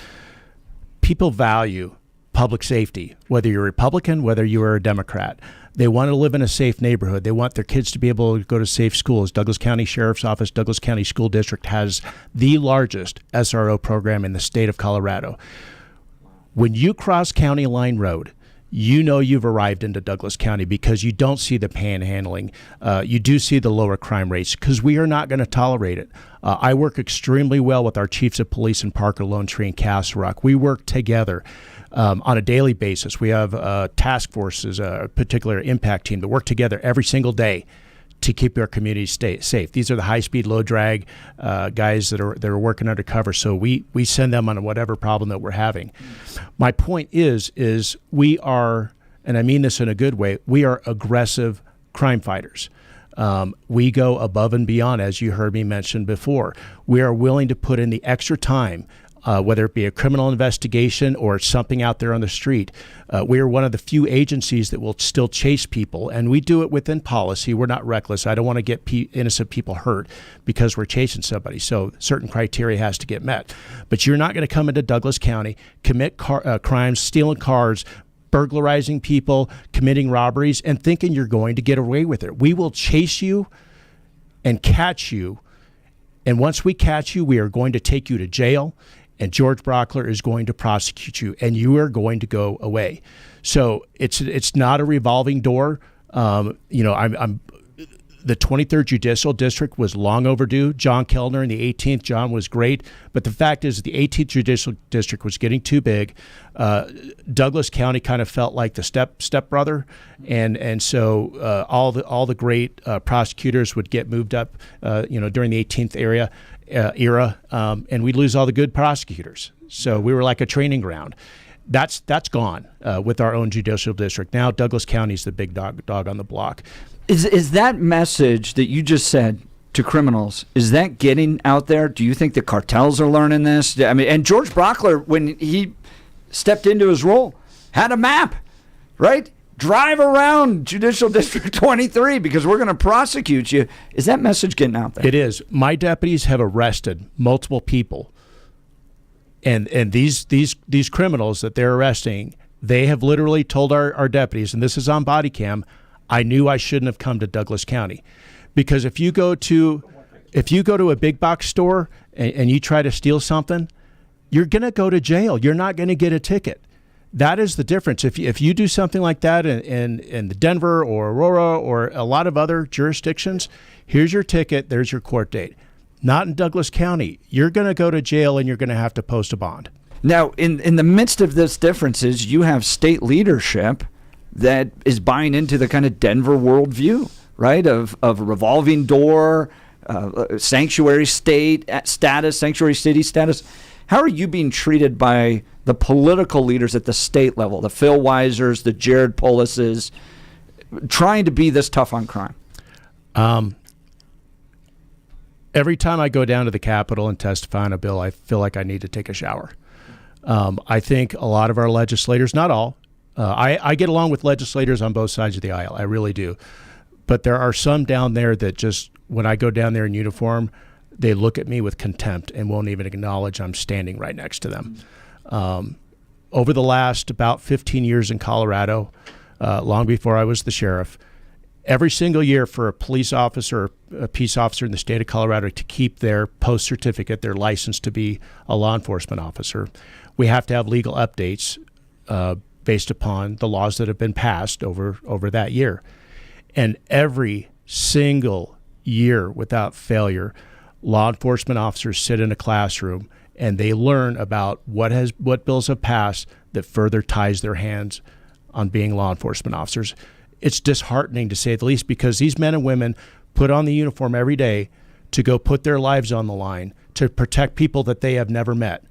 People value public safety, whether you're a Republican, whether you are a Democrat. They want to live in a safe neighborhood. They want their kids to be able to go to safe schools. Douglas County Sheriff's Office, Douglas County School District has the largest SRO program in the state of Colorado. When you cross County Line Road, you know you've arrived into Douglas County because you don't see the panhandling. You do see the lower crime rates because we are not going to tolerate it. I work extremely well with our chiefs of police in Parker, Lone Tree, and Castle Rock. We work together on a daily basis. We have task forces, a particular impact team that work together every single day to keep our communities safe. These are the high-speed, low-drag guys that are working undercover. So we send them on whatever problem that we're having. My point is we are, and I mean this in a good way, we are aggressive crime fighters. We go above and beyond, as you heard me mention before. We are willing to put in the extra time, whether it be a criminal investigation or something out there on the street. We are one of the few agencies that will still chase people, and we do it within policy. We're not reckless. I don't want to get innocent people hurt because we're chasing somebody. So certain criteria has to get met. But you're not going to come into Douglas County, commit crimes, stealing cars, burglarizing people, committing robberies, and thinking you're going to get away with it. We will chase you and catch you. And once we catch you, we are going to take you to jail. And George Brockler is going to prosecute you, and you are going to go away. So it's not a revolving door. The 23rd Judicial District was long overdue. John Kellner in the 18th, John was great. But the fact is the 18th Judicial District was getting too big. Douglas County kind of felt like the stepbrother. And so all the great prosecutors would get moved up, during the 18th era, and we'd lose all the good prosecutors. So we were like a training ground. That's gone with our own judicial district. Now Douglas County is the big dog on the block. Is that message that you just said to criminals, is that getting out there? Do you think the cartels are learning this? I mean, and George Brockler, when he stepped into his role, had a map, right? Drive around Judicial District 23 because we're going to prosecute you. Is that message getting out there? It is. My deputies have arrested multiple people. And these criminals that they're arresting, they have literally told our deputies, and this is on body cam, I knew I shouldn't have come to Douglas County. Because if you go to a big box store and you try to steal something, you're going to go to jail. You're not going to get a ticket. That is the difference. If you do something like that in Denver or Aurora or a lot of other jurisdictions, here's your ticket, there's your court date. Not in Douglas County. You're going to go to jail and you're going to have to post a bond. Now, in the midst of this differences, you have state leadership that is buying into the kind of Denver worldview, right? Of revolving door, sanctuary state status, sanctuary city status. How are you being treated by the political leaders at the state level, the Phil Weisers, the Jared Polises, trying to be this tough on crime? Every time I go down to the Capitol and testify on a bill, I feel like I need to take a shower. I think a lot of our legislators, not all, I get along with legislators on both sides of the aisle. I really do. But there are some down there that just, when I go down there in uniform, they look at me with contempt and won't even acknowledge I'm standing right next to them. Over the last about 15 years in Colorado, long before I was the sheriff, every single year for a police officer, a peace officer in the state of Colorado to keep their post certificate, their license to be a law enforcement officer, we have to have legal updates based upon the laws that have been passed over that year. And every single year without failure, law enforcement officers sit in a classroom and they learn about what bills have passed that further ties their hands on being law enforcement officers. It's disheartening, to say the least, because these men and women put on the uniform every day to go put their lives on the line to protect people that they have never met.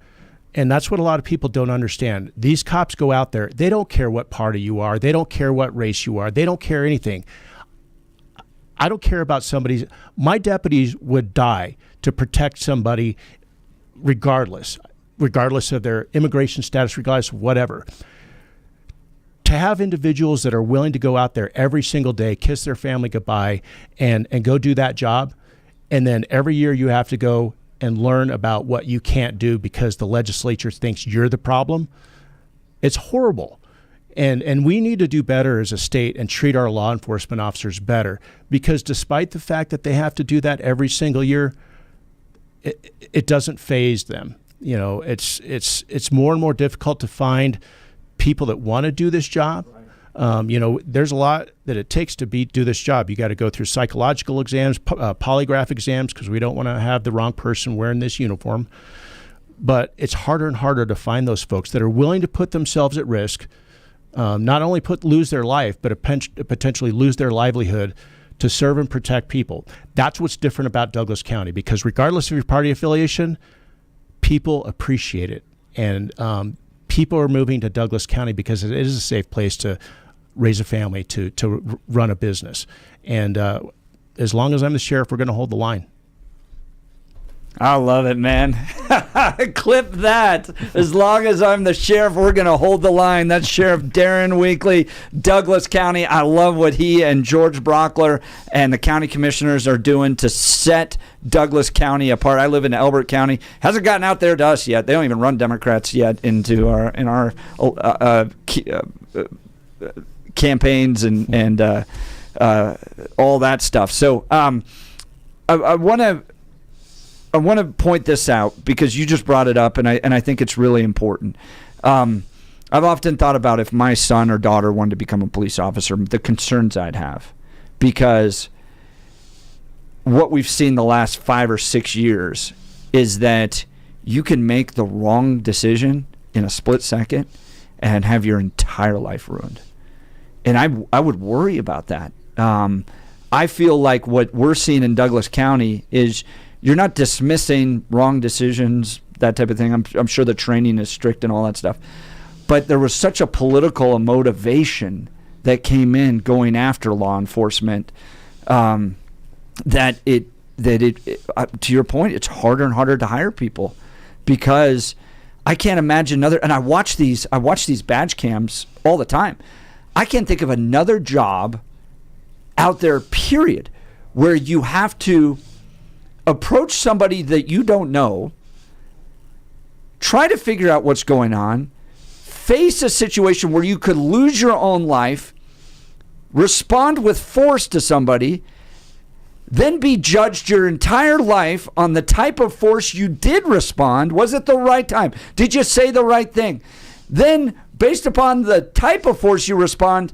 And that's what a lot of people don't understand. These cops go out there. They don't care what party you are. They don't care what race you are. They don't care anything. I don't care about my deputies would die to protect somebody regardless of their immigration status, regardless of whatever. To have individuals that are willing to go out there every single day, kiss their family goodbye, and go do that job, and then every year you have to go and learn about what you can't do because the legislature thinks you're the problem, it's horrible. And we need to do better as a state and treat our law enforcement officers better, because despite the fact that they have to do that every single year, it doesn't faze them. You know, it's more and more difficult to find people that want to do this job. There's a lot that it takes to do this job. You got to go through psychological exams, polygraph exams, because we don't want to have the wrong person wearing this uniform. But it's harder and harder to find those folks that are willing to put themselves at risk, not only lose their life, but potentially lose their livelihood to serve and protect people. That's what's different about Douglas County, because regardless of your party affiliation, people appreciate it. And people are moving to Douglas County because it is a safe place to raise a family, to run a business. And as long as I'm the sheriff, we're going to hold the line. I love it, man. Clip that. As long as I'm the sheriff, we're going to hold the line. That's Sheriff Darren Weekly, Douglas County. I love what he and George Brockler and the county commissioners are doing to set Douglas County apart. I live in Elbert County. Hasn't gotten out there to us yet. They don't even run Democrats yet into our campaigns and all that stuff. So I want to point this out because you just brought it up, and I think it's really important. I've often thought about if my son or daughter wanted to become a police officer, the concerns I'd have, because what we've seen the last 5 or 6 years is that you can make the wrong decision in a split second and have your entire life ruined. And I would worry about that. I feel like what we're seeing in Douglas County is you're not dismissing wrong decisions, that type of thing. I'm sure the training is strict and all that stuff. But there was such a political motivation that came in going after law enforcement that it to your point, it's harder and harder to hire people, because I can't imagine and I watch these badge cams all the time. I can't think of another job out there, period, where you have to approach somebody that you don't know, try to figure out what's going on, face a situation where you could lose your own life, respond with force to somebody, then be judged your entire life on the type of force you did respond. Was it the right time? Did you say the right thing? Then, based upon the type of force you respond,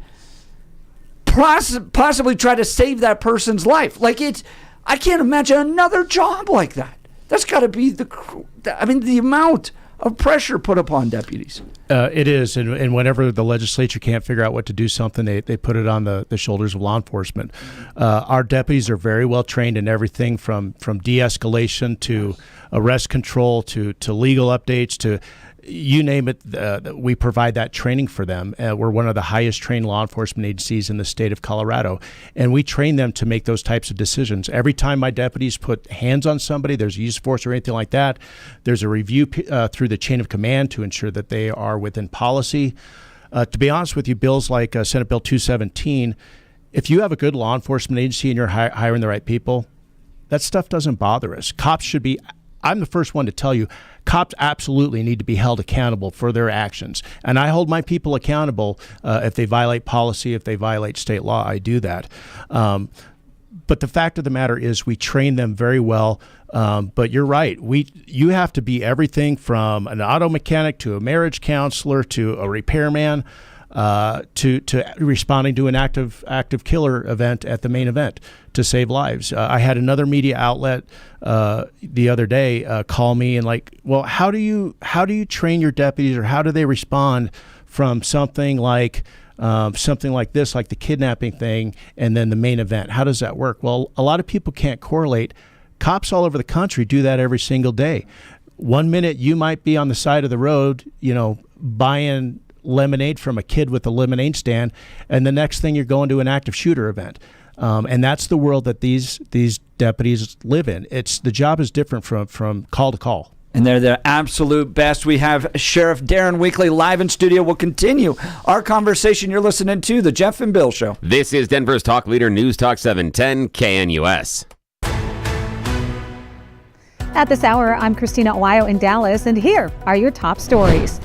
possibly try to save that person's life. I can't imagine another job like that. That's got to be the amount of pressure put upon deputies. It is, and whenever the legislature can't figure out what to do something, they put it on the shoulders of law enforcement. Our deputies are very well trained in everything from de-escalation to arrest control to legal updates to you name it. We provide that training for them. We're one of the highest trained law enforcement agencies in the state of Colorado, and we train them to make those types of decisions. Every time my deputies put hands on somebody, there's a use of force or anything like that, there's a review through the chain of command to ensure that they are within policy. To be honest with you, bills like Senate Bill 217, if you have a good law enforcement agency and you're hiring the right people, that stuff doesn't bother us. Cops should be, I'm the first one to tell you, cops absolutely need to be held accountable for their actions. And I hold my people accountable if they violate policy, if they violate state law. I do that. But the fact of the matter is we train them very well. But you're right. You have to be everything from an auto mechanic to a marriage counselor to a repairman. to responding to an active killer event at the main event to save lives. I had another media outlet the other day call me and like, well, how do you train your deputies, or how do they respond from something like this, like the kidnapping thing, and then the main event? How does that work? Well, a lot of people can't correlate. Cops all over the country do that every single day. 1 minute you might be on the side of the road, buying lemonade from a kid with a lemonade stand, and the next thing you're going to an active shooter event. And that's the world that these deputies live in. The job is different from call to call. And they're the absolute best. We have Sheriff Darren Weekly live in studio. We'll continue our conversation. You're listening to The Jeff and Bill Show. This is Denver's talk leader, News Talk 710 KNUS. At this hour, I'm Christina Owayo in Dallas, and here are your top stories.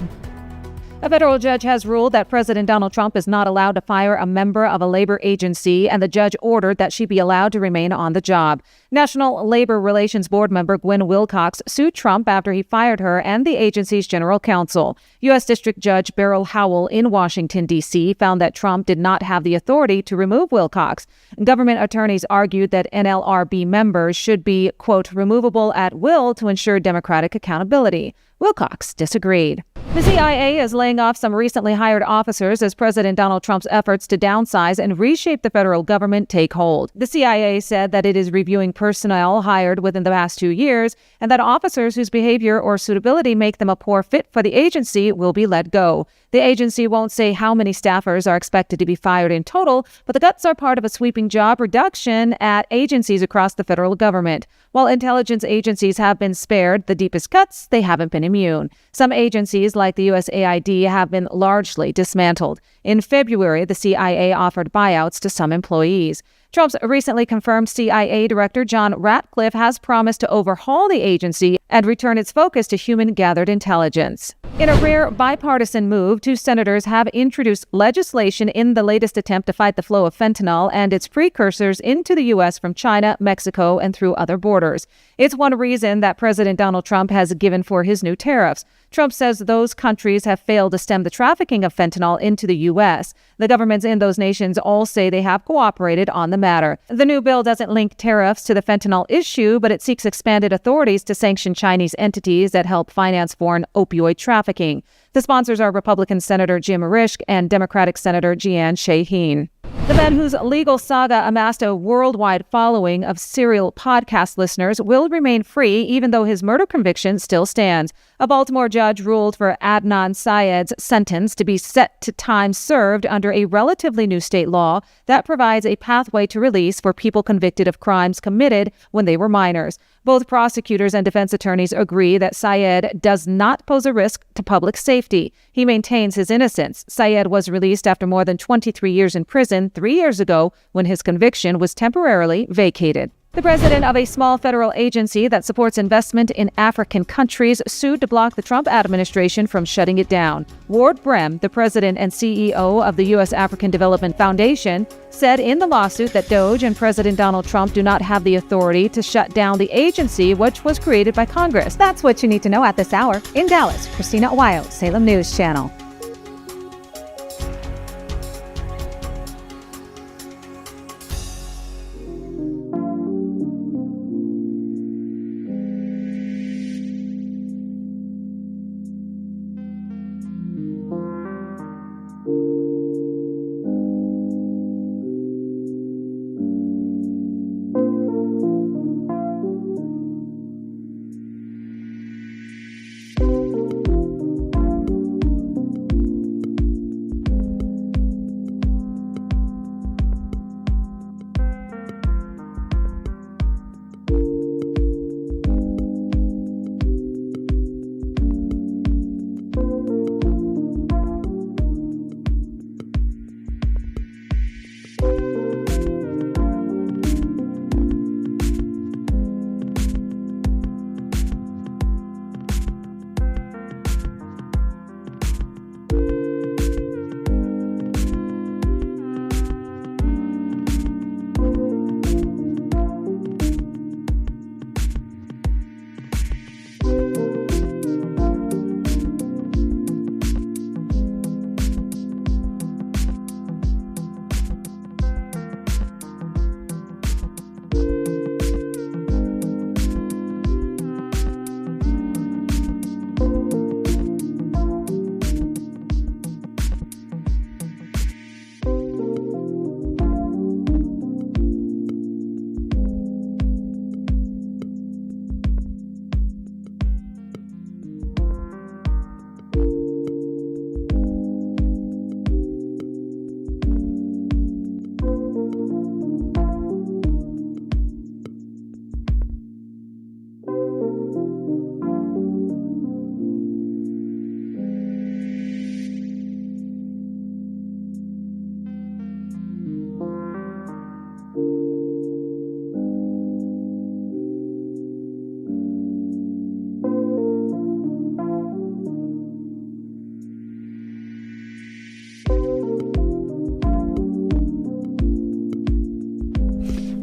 A federal judge has ruled that President Donald Trump is not allowed to fire a member of a labor agency, and the judge ordered that she be allowed to remain on the job. National Labor Relations Board member Gwen Wilcox sued Trump after he fired her and the agency's general counsel. U.S. District Judge Beryl Howell in Washington, D.C. found that Trump did not have the authority to remove Wilcox. Government attorneys argued that NLRB members should be, quote, removable at will to ensure democratic accountability. Wilcox disagreed. The CIA is laying off some recently hired officers as President Donald Trump's efforts to downsize and reshape the federal government take hold. The CIA said that it is reviewing personnel hired within the past 2 years, and that officers whose behavior or suitability make them a poor fit for the agency will be let go. The agency won't say how many staffers are expected to be fired in total, but the cuts are part of a sweeping job reduction at agencies across the federal government. While intelligence agencies have been spared the deepest cuts, they haven't been immune. Some agencies, like the USAID, have been largely dismantled. In February, the CIA offered buyouts to some employees. Trump's recently confirmed CIA Director John Ratcliffe has promised to overhaul the agency and return its focus to human-gathered intelligence. In a rare bipartisan move, 2 senators have introduced legislation in the latest attempt to fight the flow of fentanyl and its precursors into the U.S. from China, Mexico, and through other borders. It's one reason that President Donald Trump has given for his new tariffs. Trump says those countries have failed to stem the trafficking of fentanyl into the U.S. The governments in those nations all say they have cooperated on the matter. The new bill doesn't link tariffs to the fentanyl issue, but it seeks expanded authorities to sanction Chinese entities that help finance foreign opioid trafficking. The sponsors are Republican Senator Jim Risch and Democratic Senator Jeanne Shaheen. The man whose legal saga amassed a worldwide following of serial podcast listeners will remain free even though his murder conviction still stands. A Baltimore judge ruled for Adnan Syed's sentence to be set to time served under a relatively new state law that provides a pathway to release for people convicted of crimes committed when they were minors. Both prosecutors and defense attorneys agree that Syed does not pose a risk to public safety. He maintains his innocence. Syed was released after more than 23 years in prison 3 years ago when his conviction was temporarily vacated. The president of a small federal agency that supports investment in African countries sued to block the Trump administration from shutting it down. Ward Brem, the president and CEO of the U.S. African Development Foundation, said in the lawsuit that DOGE and President Donald Trump do not have the authority to shut down the agency, which was created by Congress. That's what you need to know at this hour. In Dallas, Christina Owayo, Salem News Channel.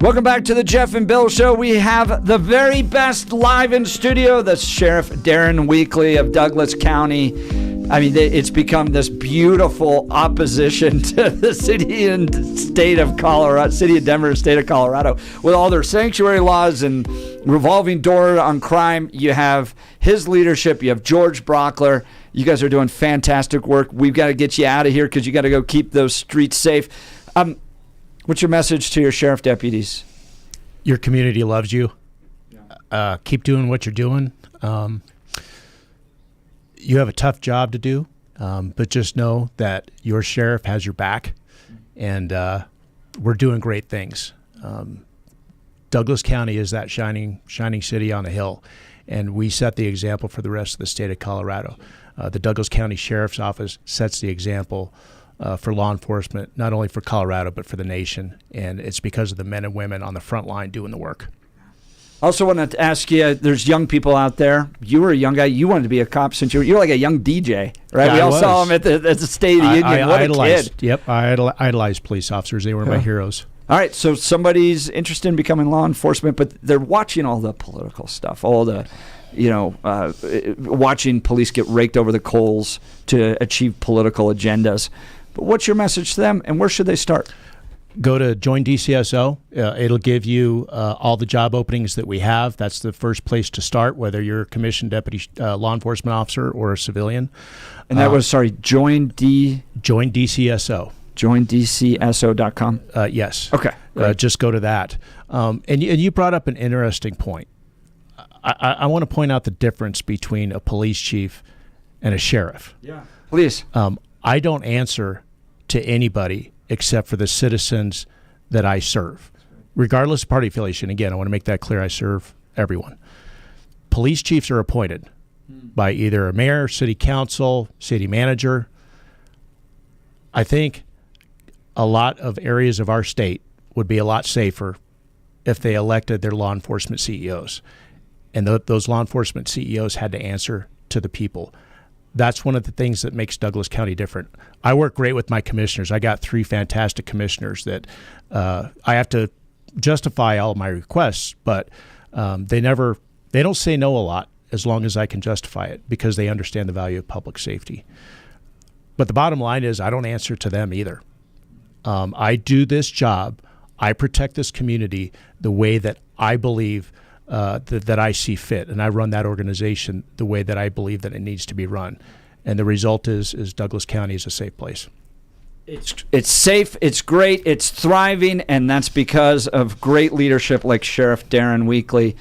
Welcome back to the Jeff and Bill Show. We have the very best live in studio, the Sheriff Darren Weekly of Douglas County. I mean, it's become this beautiful opposition to the city and state of Colorado, city of Denver, state of Colorado, with all their sanctuary laws and revolving door on crime. You have his leadership. You have George Brockler. You guys are doing fantastic work. We've got to get you out of here because you got to go keep those streets safe. What's your message to your sheriff deputies? Your community loves you. Keep doing what you're doing. You have a tough job to do, but just know that your sheriff has your back, and we're doing great things. Douglas County is that shining city on a hill, and we set the example for the rest of the state of Colorado. The Douglas County Sheriff's Office sets the example for law enforcement, not only for Colorado, but for the nation. And it's because of the men and women on the front line doing the work. I also wanted to ask you, there's young people out there. You were a young guy. You wanted to be a cop since you were like a young DJ, right? Yeah, we all saw him at the State of the Union. What a kid. Yep, I idolized police officers. They were my heroes. All right, so somebody's interested in becoming law enforcement, but they're watching all the political stuff, all the, watching police get raked over the coals to achieve political agendas. But what's your message to them, and where should they start? Go to Join DCSO. It'll give you all the job openings that we have. That's the first place to start, whether you're a commissioned deputy law enforcement officer or a civilian. And that was, Join DCSO. JoinDCSO.com? Yes. Okay. Just go to that. And you brought up an interesting point. I want to point out the difference between a police chief and a sheriff. Yeah. Please. I don't answer to anybody except for the citizens that I serve, regardless of party affiliation. Again, I want to make that clear. I serve everyone. Police chiefs are appointed by either a mayor, city council, city manager. I think a lot of areas of our state would be a lot safer if they elected their law enforcement CEOs. And those law enforcement CEOs had to answer to the people. That's one of the things that makes Douglas County different. I work great with my commissioners. I got 3 fantastic commissioners that I have to justify all of my requests, but they don't say no a lot as long as I can justify it because they understand the value of public safety. But the bottom line is I don't answer to them either. I do this job. I protect this community the way that I believe that I see fit, and I run that organization the way that I believe that it needs to be run. And the result is Douglas County is a safe place. It's safe, it's great, it's thriving, and that's because of great leadership like Sheriff Darren Weekly.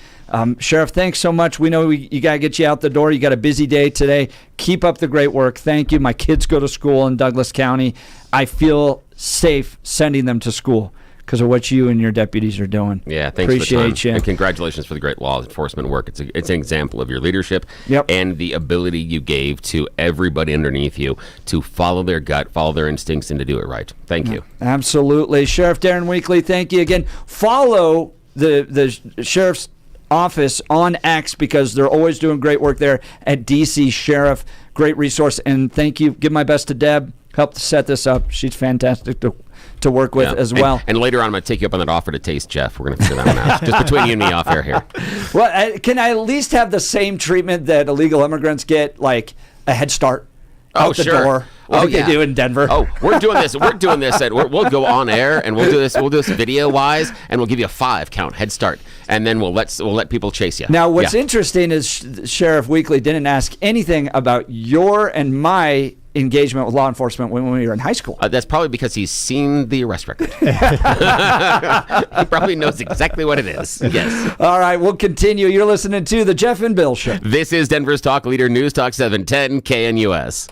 Sheriff, thanks so much. We know you got to get you out the door. You got a busy day today. Keep up the great work. Thank you. My kids go to school in Douglas County. I feel safe sending them to school because of what you and your deputies are doing. Yeah, thanks Appreciate for the time. you. And congratulations for the great law enforcement work. It's an example of your leadership and the ability you gave to everybody underneath you to follow their gut, follow their instincts, and to do it right. Thank you. Absolutely. Sheriff Darren Weekly, thank you again. Follow the Sheriff's Office on X because they're always doing great work there at DC Sheriff. Great resource. And thank you. Give my best to Deb. Helped set this up. She's fantastic to work with as well. And later on, I'm going to take you up on that offer to taste Jeff. We're going to figure that one out. Just between you and me off air here. Well, can I at least have the same treatment that illegal immigrants get, like a head start out the door? Like they do in Denver. Oh, we're doing this. We'll go on air and we'll do this video wise, and we'll give you a 5-count head start, and then we'll let people chase you. Now, what's interesting is Sheriff Weekly didn't ask anything about your and my engagement with law enforcement when we were in high school. That's probably because he's seen the arrest record. He probably knows exactly what it is. Yes. All right, we'll continue. You're listening to The Jeff and Bill Show. This is Denver's Talk Leader News Talk 710 KNUS.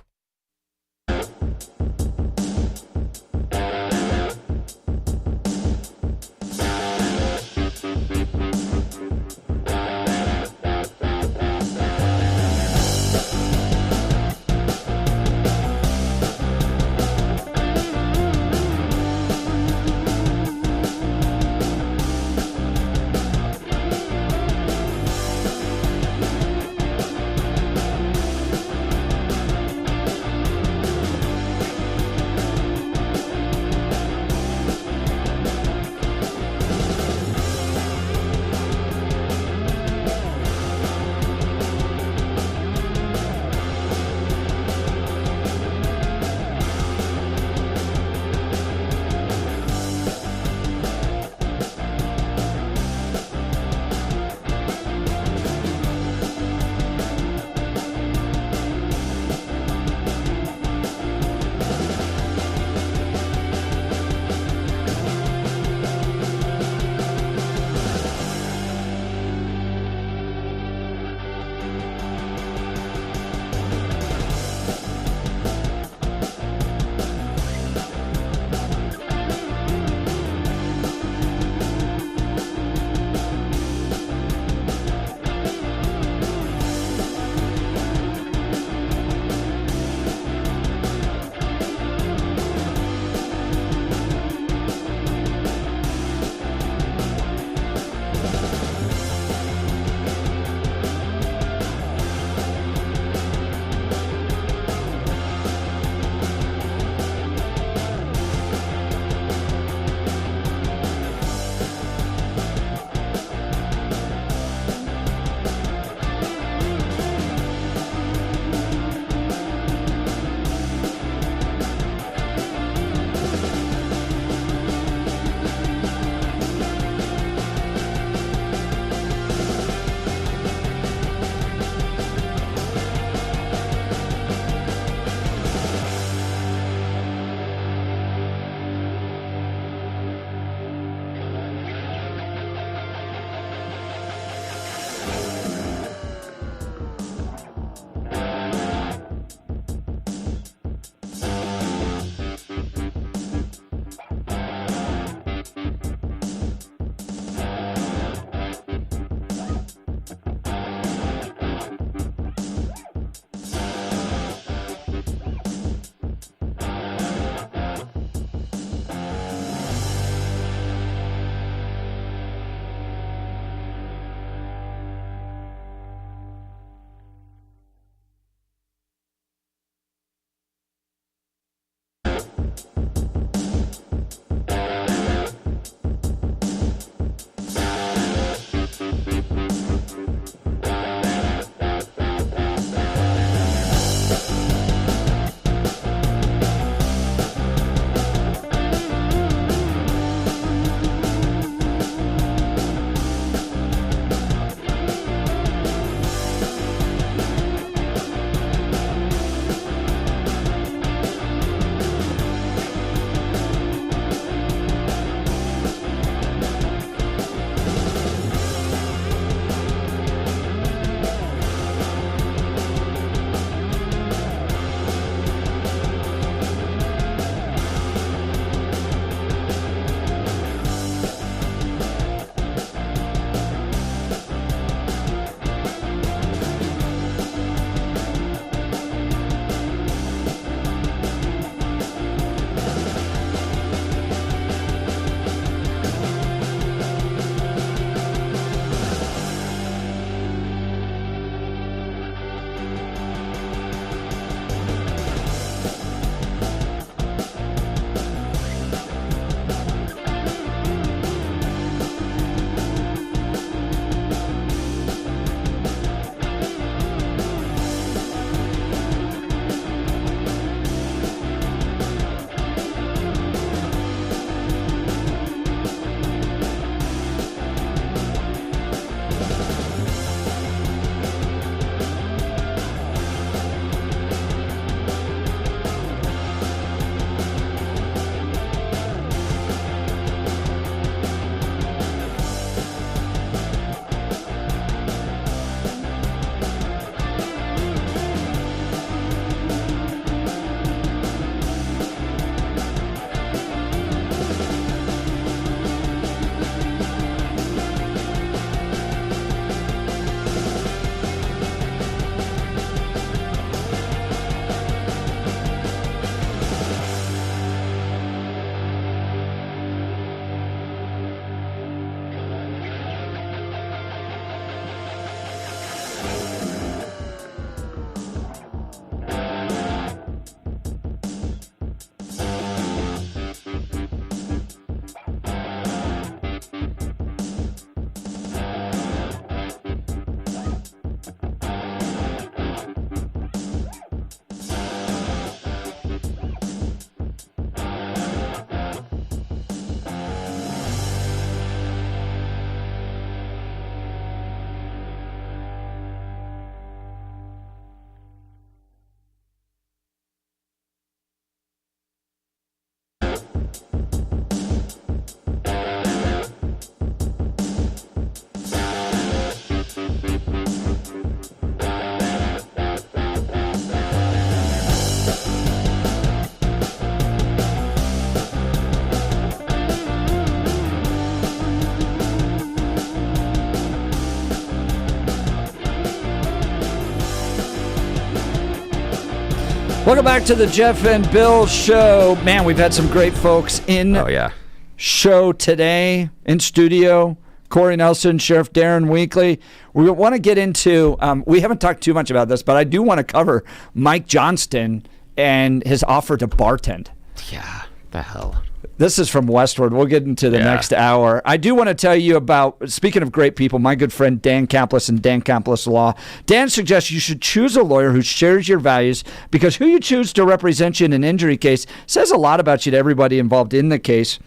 Welcome back to the Jeff and Bill Show. Man, we've had some great folks in show today in studio. Corey Nelson, Sheriff Darren Weekly. We want to get into, we haven't talked too much about this, but I do want to cover Mike Johnston and his offer to bartend. Yeah, the hell. This is from Westward. We'll get into the next hour. I do want to tell you about, speaking of great people, my good friend Dan Caplis and Dan Caplis Law. Dan suggests you should choose a lawyer who shares your values because who you choose to represent you in an injury case says a lot about you to everybody involved in the case.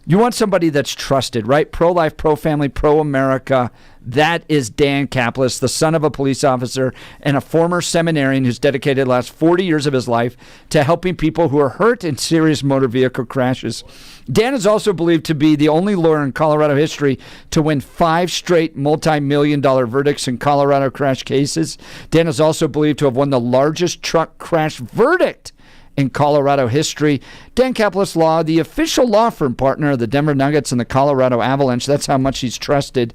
You want somebody that's trusted, right? Pro-life, pro-family, pro-America. That is Dan Caplis, the son of a police officer and a former seminarian who's dedicated the last 40 years of his life to helping people who are hurt in serious motor vehicle crashes. Dan is also believed to be the only lawyer in Colorado history to win 5 straight multi-million-dollar verdicts in Colorado crash cases. Dan is also believed to have won the largest truck crash verdict in Colorado history. Dan Caplis Law, the official law firm partner of the Denver Nuggets and the Colorado Avalanche. That's how much he's trusted.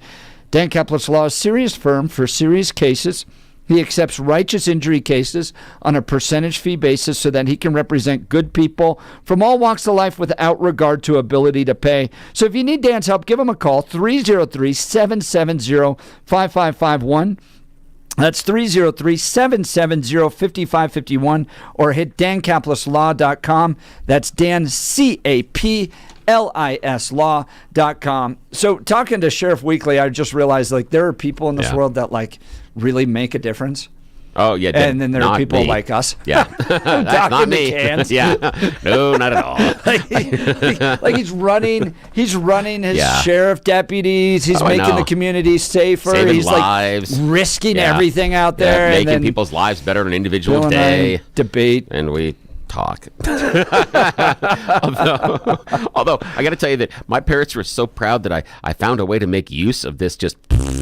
Dan Caplis Law is a serious firm for serious cases. He accepts righteous injury cases on a percentage fee basis so that he can represent good people from all walks of life without regard to ability to pay. So if you need Dan's help, give him a call, 303-770-5551. That's 303-770-5551 or hit dancaplisLaw.com. That's Dan, CAPLIS Law.com. So talking to Sheriff Weekly, I just realized like there are people in this world that like really make a difference. Oh, yeah. And then there are people me. like us. Yeah. That's not me. Yeah. No, not at all. like he's running his sheriff deputies. He's making the community safer. Saving he's lives. Like risking everything out there. Making people's lives better on an individual Bill day. And I debate. And we talk. although I got to tell you that my parents were so proud that I found a way to make use of this just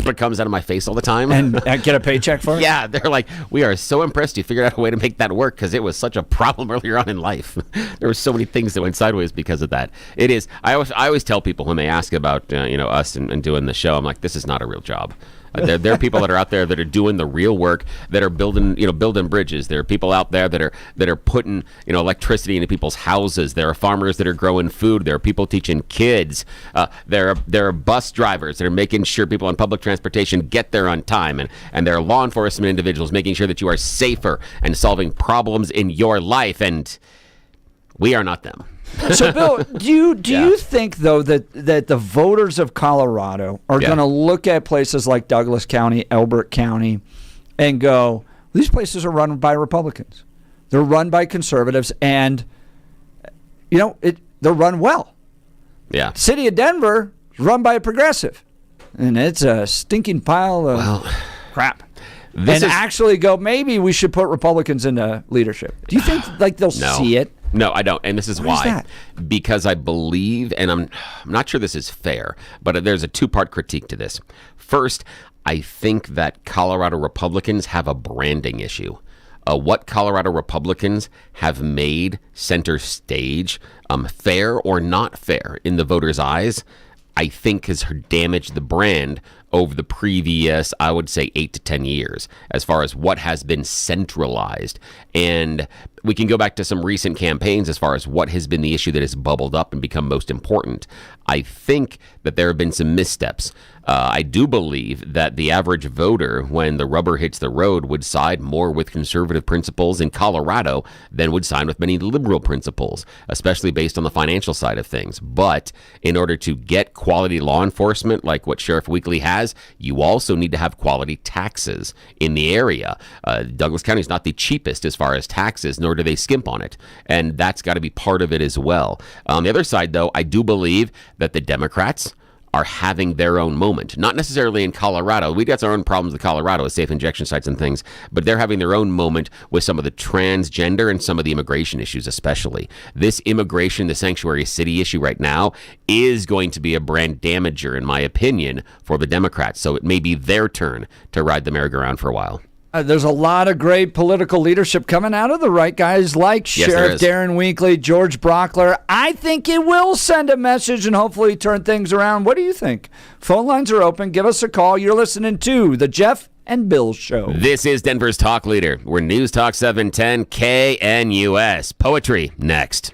what comes out of my face all the time. And get a paycheck for it? Yeah, they're like, we are so impressed you figured out a way to make that work because it was such a problem earlier on in life. There were so many things that went sideways because of that. It is. I always tell people when they ask about us and doing the show, I'm like, this is not a real job. There are people that are out there that are doing the real work, that are building bridges. There are people out there that are putting electricity into people's houses. There are farmers that are growing food. There are people teaching kids. There are bus drivers that are making sure people on public transportation get there on time, and there are law enforcement individuals making sure that you are safer and solving problems in your life. And we are not them. So, Bill, do you think, though, that the voters of Colorado are going to look at places like Douglas County, Elbert County, and go, these places are run by Republicans. They're run by conservatives, and, they're run well. Yeah. City of Denver is run by a progressive, and it's a stinking pile of crap. Actually go, maybe we should put Republicans into leadership. Do you think they'll see it? No, I don't. And this is why. Is that? Because I believe, and I'm not sure this is fair, but there's a two-part critique to this. First, I think that Colorado Republicans have a branding issue. What Colorado Republicans have made center stage, fair or not fair in the voters' eyes, I think has damaged the brand over the previous, I would say, 8 to 10 years, as far as what has been centralized. And we can go back to some recent campaigns as far as what has been the issue that has bubbled up and become most important. I think that there have been some missteps. I do believe that the average voter, when the rubber hits the road, would side more with conservative principles in Colorado than would side with many liberal principles, especially based on the financial side of things. But in order to get quality law enforcement like what Sheriff Weekly has, you also need to have quality taxes in the area. Douglas County is not the cheapest as far as taxes, nor do they skimp on it. And that's got to be part of it as well. On the other side, though, I do believe that the Democrats are having their own moment. Not necessarily in Colorado. We got our own problems with Colorado with safe injection sites and things, but they're having their own moment with some of the transgender and some of the immigration issues especially. This immigration, the sanctuary city issue right now is going to be a brand damager, in my opinion, for the Democrats. So it may be their turn to ride the merry-go-round for a while. There's a lot of great political leadership coming out of the right, guys like Sheriff Darren Winkley, George Brockler. I think it will send a message and hopefully turn things around. What do you think? Phone lines are open. Give us a call. You're listening to The Jeff and Bill Show. This is Denver's Talk Leader. We're News Talk 710 KNUS. Poetry next.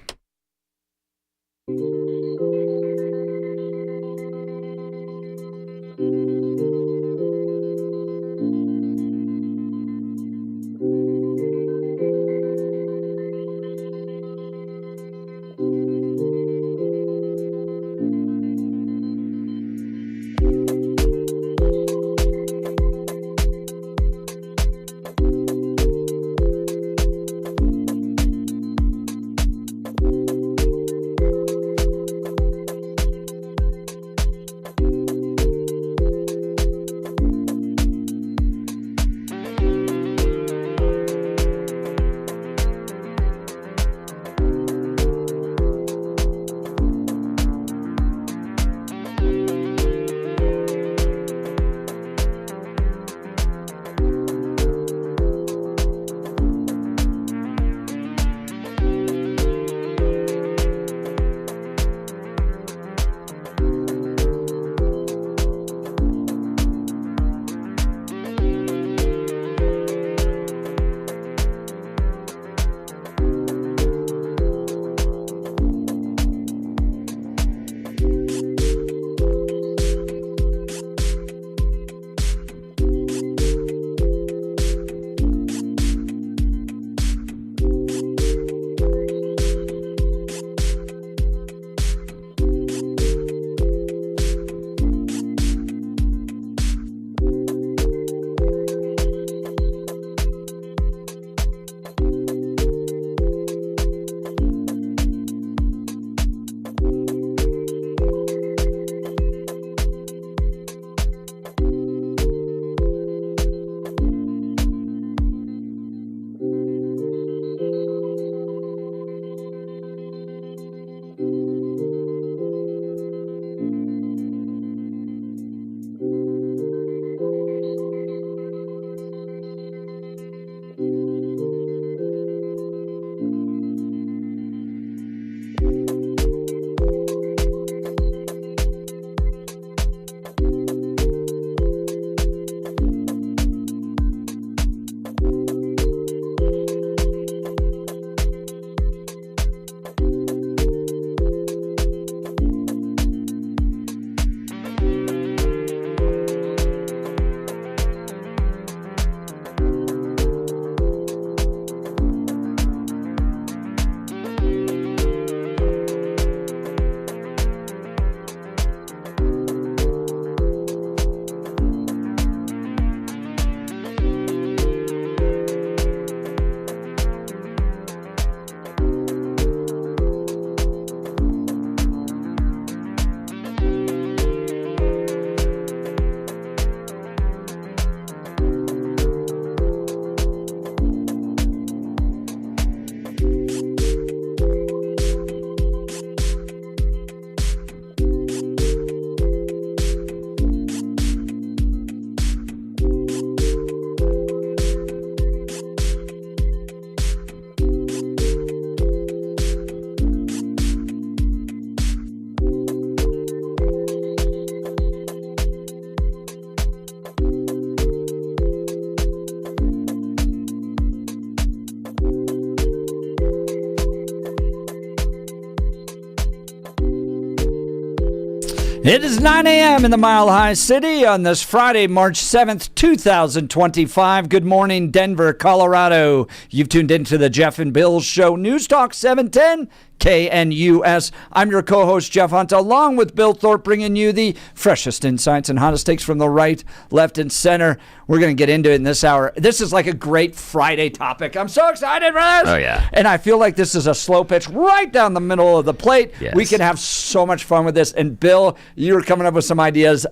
It is 9 a.m. in the Mile High City on this Friday, March 7th, 2025. Good morning, Denver, Colorado. You've tuned into the Jeff and Bill Show. News Talk 710 KNUS. I'm your co-host, Jeff Hunt, along with Bill Thorpe, bringing you the freshest insights and hottest takes from the right, left, and center. We're going to get into it in this hour. This is like a great Friday topic. I'm so excited for this. Oh, yeah. And I feel like this is a slow pitch right down the middle of the plate. Yes. We can have so much fun with this. And Bill, you're coming up with some ideas.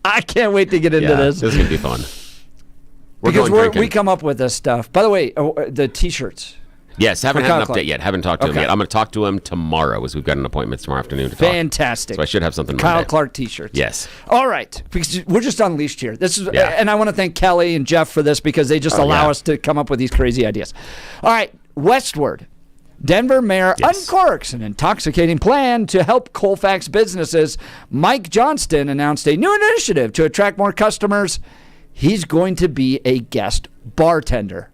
I can't wait to get into this. This is going to be fun. We come up with this stuff. By the way, the T-shirts. Yes, haven't had an Clark. update yet. Haven't talked to him yet. I'm going to talk to him tomorrow, as we've got an appointment tomorrow afternoon to talk. Fantastic. So I should have something Kyle Monday. Clark T-shirts. Yes. All right. Because we're just unleashed here. This is, and I want to thank Kelly and Jeff for this because they just allow us to come up with these crazy ideas. All right. Westward. Denver mayor uncorks an intoxicating plan to help Colfax businesses. Mike Johnston announced a new initiative to attract more customers. He's going to be a guest bartender.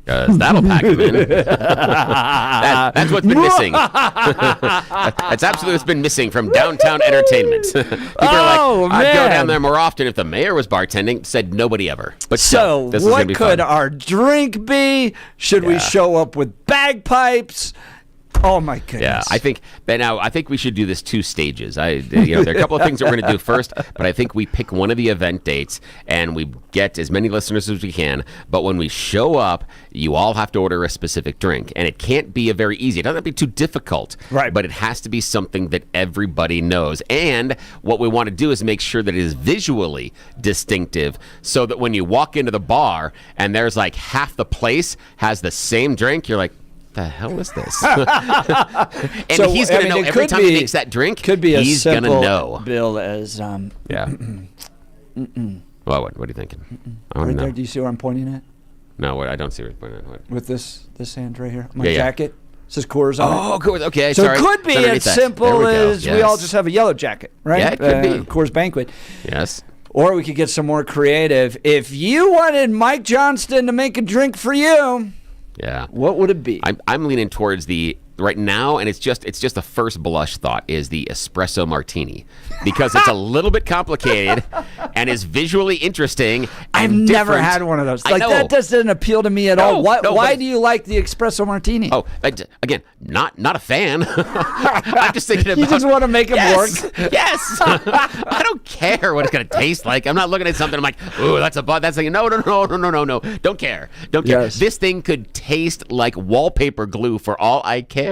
That'll pack him in. That's what's been missing. That's absolutely what's been missing from downtown entertainment. People are like, I'd go down there more often if the mayor was bartending. Said nobody ever. But so this is gonna be could fun. our drink be? Should we show up with bagpipes? Oh my goodness! Yeah, I think we should do this 2 stages. There are a couple of things that we're going to do first, but I think we pick one of the event dates and we get as many listeners as we can. But when we show up, you all have to order a specific drink, and it can't be a very easy. It doesn't have to be too difficult, right? But it has to be something that everybody knows. And what we want to do is make sure that it is visually distinctive, so that when you walk into the bar and there's like half the place has the same drink, you're like, the hell is this? And so, he's going to know every time he makes that drink. Could be he's going to know. Bill, as Well, what are you thinking? Right there, do you see where I'm pointing at? No, I don't see where you're pointing at. What? With this hand right here, my jacket. It says Coors on it. Oh, Coors. Okay, so sorry. it could be as simple as we all just have a yellow jacket, right? Yeah, it could be. Coors Banquet. Yes. Or we could get some more creative. If you wanted Mike Johnston to make a drink for you. Yeah. What would it be? I'm leaning towards the right now, and it's just the first blush thought is the espresso martini, because it's a little bit complicated and is visually interesting. I've never had one of those. Like that doesn't appeal to me at all. Why do you like the espresso martini? Oh, again, not a fan. I'm just thinking about. You just want to make it work. Yes. I don't care what it's gonna taste like. I'm not looking at something. I'm like, ooh, that's like no. Don't care. Yes. This thing could taste like wallpaper glue for all I care.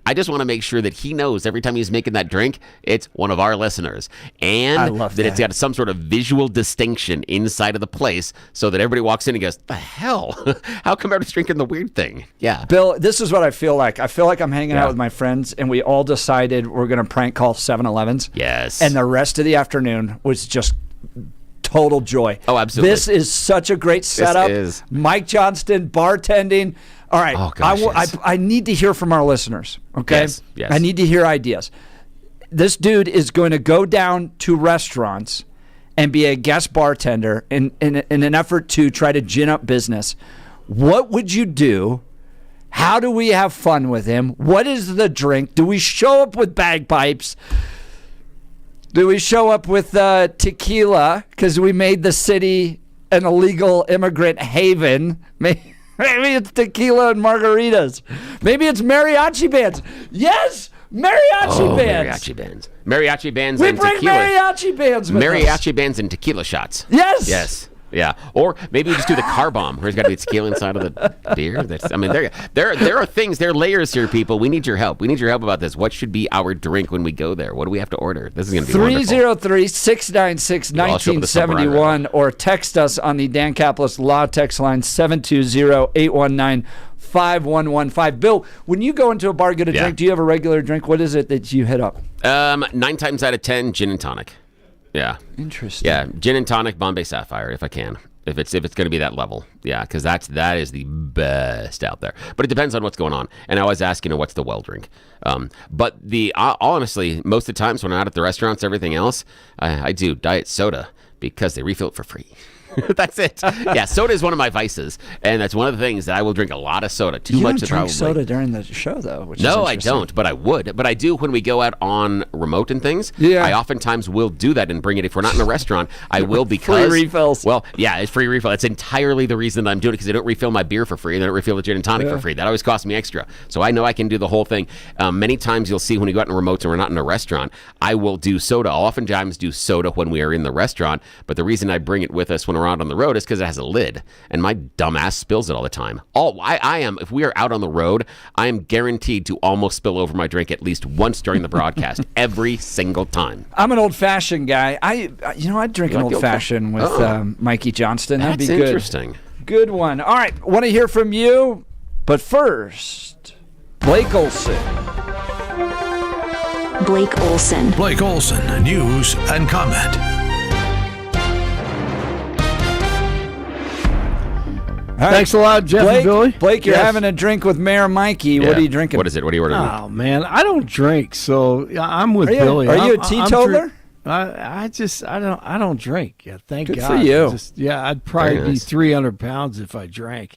I just want to make sure that he knows every time he's making that drink, it's one of our listeners, and that it's got some sort of visual distinction inside of the place, so that everybody walks in and goes, "The hell? How come everybody's drinking the weird thing?" Yeah, Bill, this is what I feel like. I feel like I'm hanging out with my friends, and we all decided we're going to prank call 7-Elevens. Yes, and the rest of the afternoon was just total joy. Oh, absolutely. This is such a great setup. This is. Mike Johnston bartending. All right, oh, gosh, I need to hear from our listeners, okay? Yes. I need to hear ideas. This dude is going to go down to restaurants and be a guest bartender in an effort to try to gin up business. What would you do? How do we have fun with him? What is the drink? Do we show up with bagpipes? Do we show up with tequila because we made the city an illegal immigrant haven? Maybe it's tequila and margaritas. Maybe it's mariachi bands. Yes, mariachi bands. Mariachi bands we and bring tequila. Mariachi bands with Mariachi us. bands and tequila shots. Yes. Yeah. Or maybe we just do the car bomb, where there's got to be tequila inside of the beer. There are things, there are layers here, people. We need your help. We need your help about this. What should be our drink when we go there? What do we have to order? This is going to be 303-696-1971 or text us on the Dan Caplis Law text line 720-819-5115. Bill, when you go into a bar, get a drink, do you have a regular drink? What is it that you hit up? 9 times out of 10, gin and tonic. Yeah. Interesting. Yeah, gin and tonic, Bombay Sapphire, if I can. If it's going to be that level. Yeah, because that is the best out there. But it depends on what's going on. And I always ask, what's the well drink? But honestly, most of the times when I'm out at the restaurants, everything else, I do diet soda because they refill it for free. That's it. Yeah, soda is one of my vices, and that's one of the things that I will drink a lot of soda. Too you much don't to drink probably. soda during the show, though. Which No, is I don't, but I would. But I do when we go out on remote and things. Yeah. I oftentimes will do that and bring it. If we're not in a restaurant, I will because... Free refills. Well, yeah, it's free refill. It's entirely the reason that I'm doing it, because they don't refill my beer for free. They don't refill the gin and tonic for free. That always costs me extra. So I know I can do the whole thing. Many times you'll see when we go out in remotes and we're not in a restaurant, I will do soda. I'll oftentimes do soda when we are in the restaurant, but the reason I bring it with us when we're out on the road is because it has a lid, and my dumb ass spills it all the time. If we are out on the road, I am guaranteed to almost spill over my drink at least once during the broadcast, every single time. I'm an old-fashioned guy. I'd drink an old-fashioned with Mikey Johnston. That'd be good. That's interesting. Good one. All right, want to hear from you, but first, Blake Olson. Blake Olson. Blake Olson, news and comment. Right. Thanks a lot, Jeff and Billy. Blake, you're having a drink with Mayor Mikey. Yeah. What are you drinking? What is it? What are you ordering? Oh, man, I don't drink, so I'm with Billy. Are you a teetotaler? I don't drink. Yeah, thank Good God. for you. I'd probably be 300 pounds if I drank.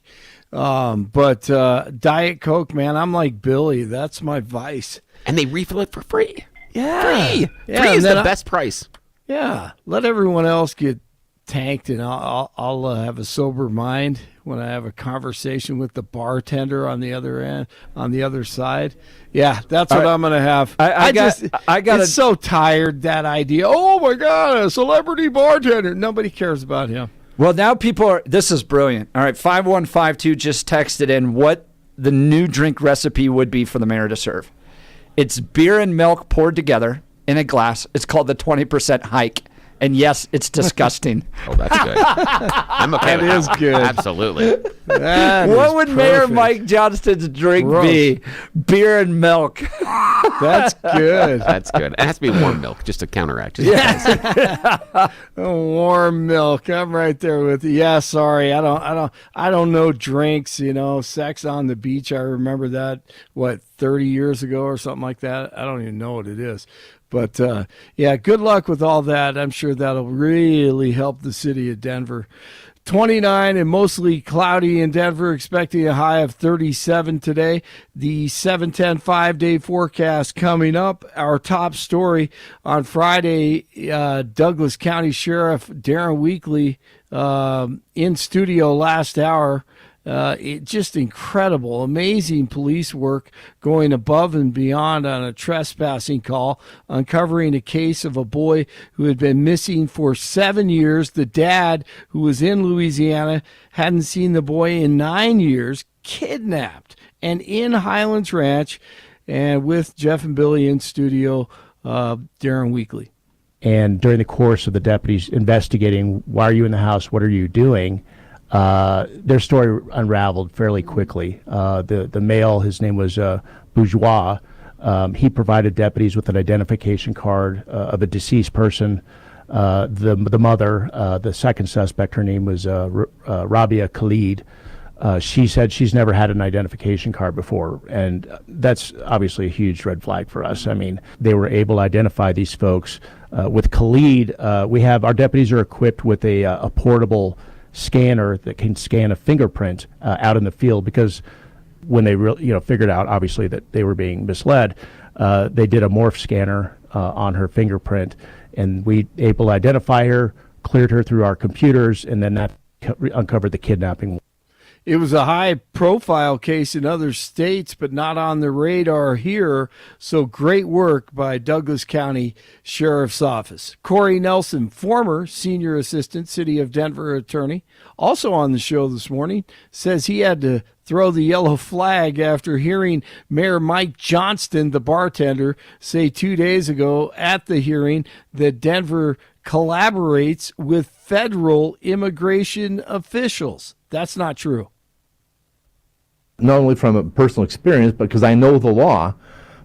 But Diet Coke, man, I'm like Billy. That's my vice. And they refill it for free. Yeah. Free. Yeah, Free is and the then best price. Yeah. Let everyone else get tanked, and I'll have a sober mind when I have a conversation with the bartender on the other side. Yeah, that's what I'm going to have. It's so tired, that idea. Oh my God, a celebrity bartender. Nobody cares about him. Well, now this is brilliant. All right, 5152 just texted in what the new drink recipe would be for the mayor to serve. It's beer and milk poured together in a glass. It's called the 20% hike. And yes, it's disgusting. Oh, that's good. I'm okay with that. That is good. Absolutely. What would Mayor Mike Johnston's drink be? Beer and milk. That's good. That's good. It has to be warm milk, just to counteract. Warm milk. I'm right there with you. Yeah, sorry. I don't know drinks, sex on the beach. I remember that 30 years ago or something like that. I don't even know what it is. But, good luck with all that. I'm sure that'll really help the city of Denver. 29 and mostly cloudy in Denver, expecting a high of 37 today. The 7-10 5-day forecast coming up. Our top story on Friday, Douglas County Sheriff Darren Weekly in studio last hour. Just incredible, amazing police work, going above and beyond on a trespassing call, uncovering a case of a boy who had been missing for 7 years. The dad, who was in Louisiana, hadn't seen the boy in 9 years, kidnapped, and in Highlands Ranch. And with Jeff and Billy in studio, Darren Weekly. And during the course of the deputies investigating, why are you in the house? What are you doing? Their story unraveled fairly quickly. The male, his name was Bourgeois. He provided deputies with an identification card of a deceased person. The mother, the second suspect, her name was Rabia Khalid. She said she's never had an identification card before, and that's obviously a huge red flag for us. I mean, they were able to identify these folks. With Khalid, our deputies are equipped with a portable scanner that can scan a fingerprint out in the field, because when they figured out obviously that they were being misled, they did a morph scanner on her fingerprint, and we able to identify her, cleared her through our computers, and then that uncovered the kidnapping. It was a high-profile case in other states, but not on the radar here. So great work by Douglas County Sheriff's Office. Corey Nelson, former senior assistant city of Denver attorney, also on the show this morning, says he had to throw the yellow flag after hearing Mayor Mike Johnston, the bartender, say 2 days ago at the hearing that Denver collaborates with federal immigration officials. That's not true. Not only from a personal experience, but because I know the law.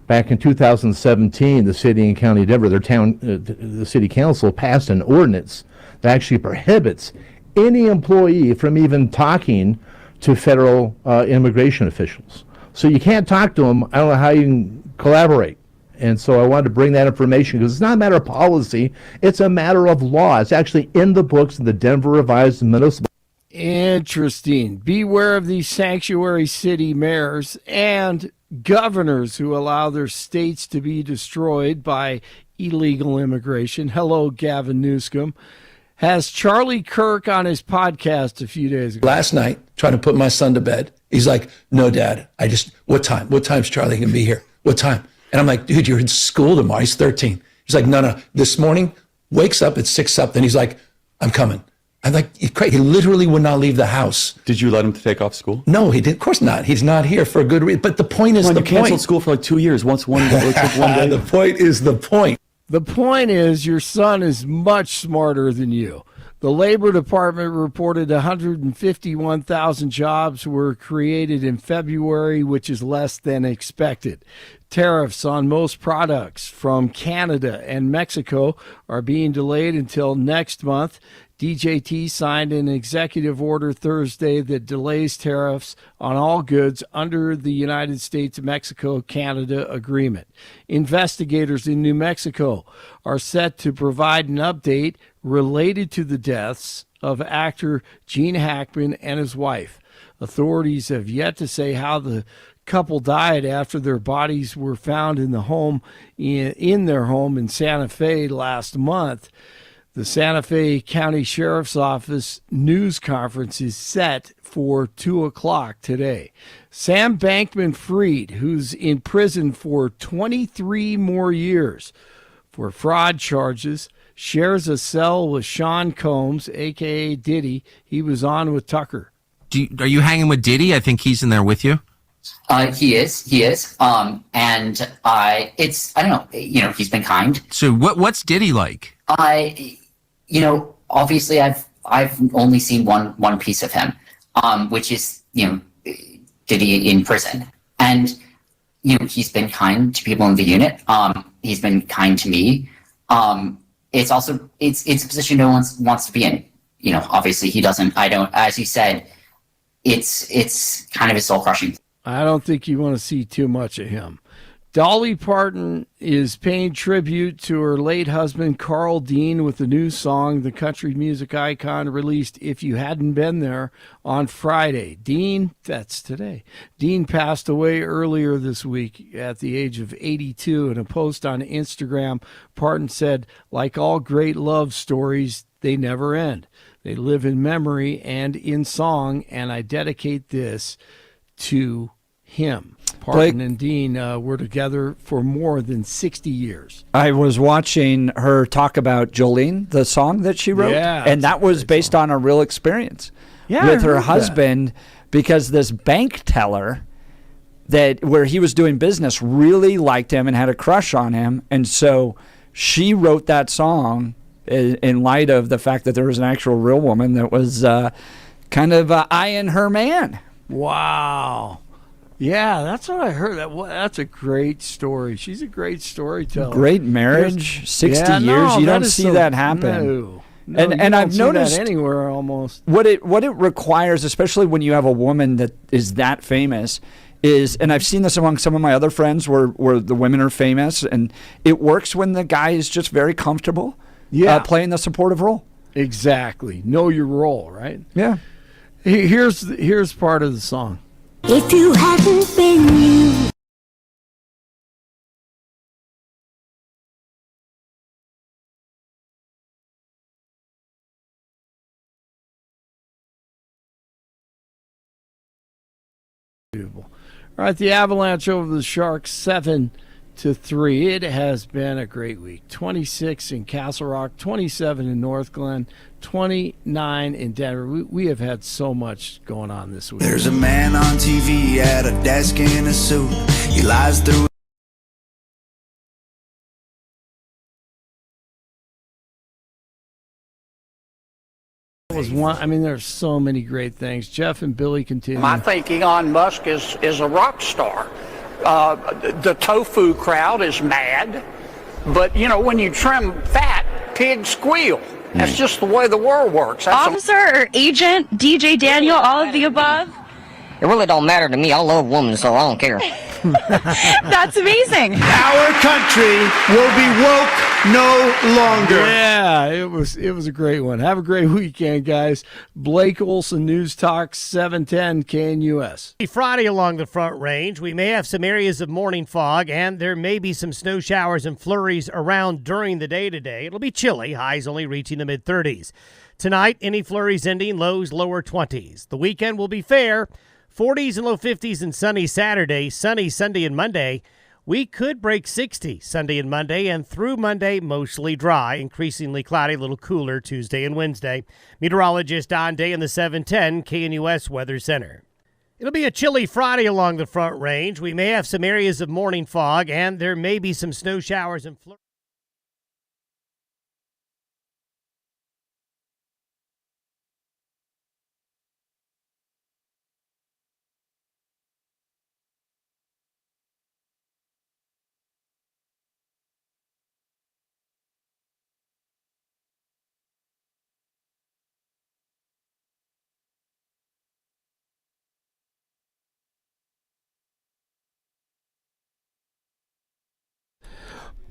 Back in 2017, the city and county of Denver, the city council passed an ordinance that actually prohibits any employee from even talking to federal immigration officials. So you can't talk to them. I don't know how you can collaborate. And so I wanted to bring that information because it's not a matter of policy. It's a matter of law. It's actually in the books in the Denver Revised Municipal. Interesting. Beware of these sanctuary city mayors and governors who allow their states to be destroyed by illegal immigration. Hello, Gavin Newsom. Has Charlie Kirk on his podcast a few days ago. Last night, trying to put my son to bed, he's like, no, Dad, what time? What time's Charlie going to be here? What time? And I'm like, dude, you're in school tomorrow. He's 13. He's like, no. This morning, wakes up at 6 something. He's like, I'm coming. I'm like, he literally would not leave the house. Did you let him take off school? No, he did. Of course not. He's not here for a good reason. But the point is you canceled school for like 2 years. Once one day. The point is the point. The point is your son is much smarter than you. The Labor Department reported 151,000 jobs were created in February, which is less than expected. Tariffs on most products from Canada and Mexico are being delayed until next month. DJT signed an executive order Thursday that delays tariffs on all goods under the United States-Mexico-Canada agreement. Investigators in New Mexico are set to provide an update related to the deaths of actor Gene Hackman and his wife. Authorities have yet to say how the couple died after their bodies were found in the home in their home in Santa Fe last month. The Santa Fe County Sheriff's Office news conference is set for 2 o'clock today. Sam Bankman-Fried, who's in prison for 23 more years for fraud charges, shares a cell with Sean Combs, a.k.a. Diddy. He was on with Tucker. Are you hanging with Diddy? I think he's in there with you. He is. I don't know, he's been kind. So what's Diddy like? Obviously I've only seen one piece of him, which is, Diddy in prison. And, he's been kind to people in the unit. He's been kind to me. It's a position no one wants to be in. Obviously he doesn't, as you said, it's kind of a soul crushing. I don't think you want to see too much of him. Dolly Parton is paying tribute to her late husband, Carl Dean, with the new song the country music icon released, If You Hadn't Been There, on Friday. That's today. Dean passed away earlier this week at the age of 82. In a post on Instagram, Parton said, like all great love stories, they never end. They live in memory and in song, and I dedicate this to him. Parton and Dean were together for more than 60 years. I was watching her talk about Jolene, the song that she wrote, and that was based on a real experience with her husband, because this bank teller where he was doing business really liked him and had a crush on him, and so she wrote that song in light of the fact that there was an actual real woman that was kind of eyeing her man. Wow. Yeah, that's what I heard. That's a great story. She's a great storyteller. Great marriage, 60 years. You don't see that happen. No, and I've noticed that anywhere almost. What it requires, especially when you have a woman that is that famous, is, and I've seen this among some of my other friends where the women are famous, and it works when the guy is just very comfortable playing the supportive role. Exactly. Know your role, right? Yeah. Here's part of the song. If you hadn't been you. All right, the Avalanche over the Sharks 7-3. It has been a great week. 26 in Castle Rock, 27 in North Glen, 29 in Denver. We have had so much going on this week. There's a man on TV at a desk in a suit. He lies through. There's so many great things. Jeff and Billy continue. I think Elon Musk is a rock star. The tofu crowd is mad, but when you trim fat, pigs squeal. That's just the way the world works. Officer or agent, DJ Daniel, all of the above? It really don't matter to me. I love women, so I don't care. That's amazing. Our country will be woke no longer. Yeah, it was a great one. Have a great weekend, guys. Blake Olson, News Talk 710 KNUS. Friday along the Front Range, we may have some areas of morning fog, and there may be some snow showers and flurries around during the day today. It'll be chilly, highs only reaching the mid-30s. Tonight, any flurries ending, lows lower 20s. The weekend will be fair, 40s and low 50s and sunny Saturday, sunny Sunday and Monday. We could break 60 Sunday and Monday, and through Monday, mostly dry, increasingly cloudy, a little cooler Tuesday and Wednesday. Meteorologist Don Day in the 710 KNUS Weather Center. It'll be a chilly Friday along the Front Range. We may have some areas of morning fog, and there may be some snow showers and flurries.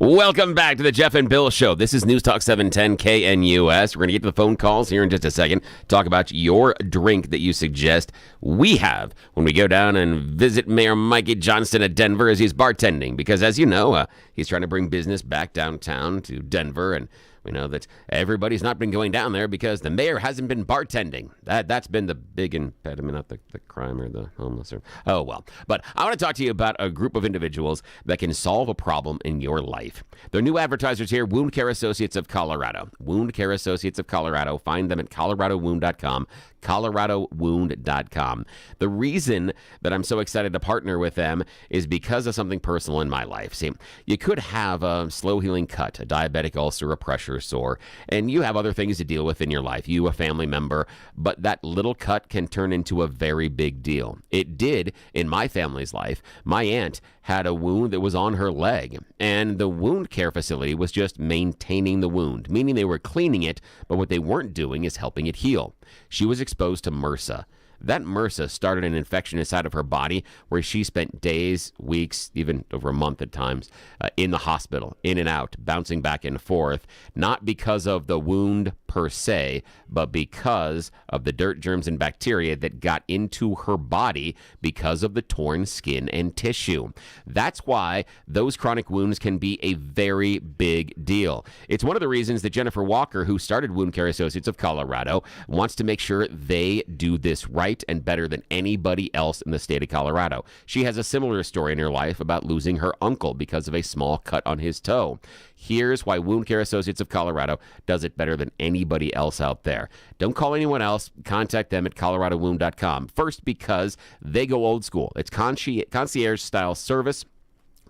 Welcome back to the Jeff and Bill Show. This is News Talk 710 KNUS. We're going to get to the phone calls here in just a second. Talk about your drink that you suggest we have when we go down and visit Mayor Mikey Johnston at Denver as he's bartending. Because as you know, he's trying to bring business back downtown to Denver, and we know that everybody's not been going down there because the mayor hasn't been bartending. That's been the big impediment, not the crime or the homeless. Oh, well. But I want to talk to you about a group of individuals that can solve a problem in your life. They're new advertisers here, Wound Care Associates of Colorado. Wound Care Associates of Colorado. Find them at coloradowound.com. coloradowound.com. The reason that I'm so excited to partner with them is because of something personal in my life. See, you could have a slow-healing cut, a diabetic ulcer, a pressure sore, and you have other things to deal with in your life, you, a family member, but that little cut can turn into a very big deal. It did in my family's life. My aunt had a wound that was on her leg, and the wound care facility was just maintaining the wound, meaning they were cleaning it, but what they weren't doing is helping it heal. She was exposed to MRSA. That MRSA started an infection inside of her body where she spent days, weeks, even over a month at times, in the hospital, in and out, bouncing back and forth, not because of the wound per se, but because of the dirt, germs, and bacteria that got into her body because of the torn skin and tissue. That's why those chronic wounds can be a very big deal. It's one of the reasons that Jennifer Walker, who started Wound Care Associates of Colorado, wants to make sure they do this right and better than anybody else in the state of Colorado. She has a similar story in her life about losing her uncle because of a small cut on his toe. Here's why Wound Care Associates of Colorado does it better than anybody else out there. Don't call anyone else. Contact them at coloradowound.com. First, because they go old school. It's concierge-style service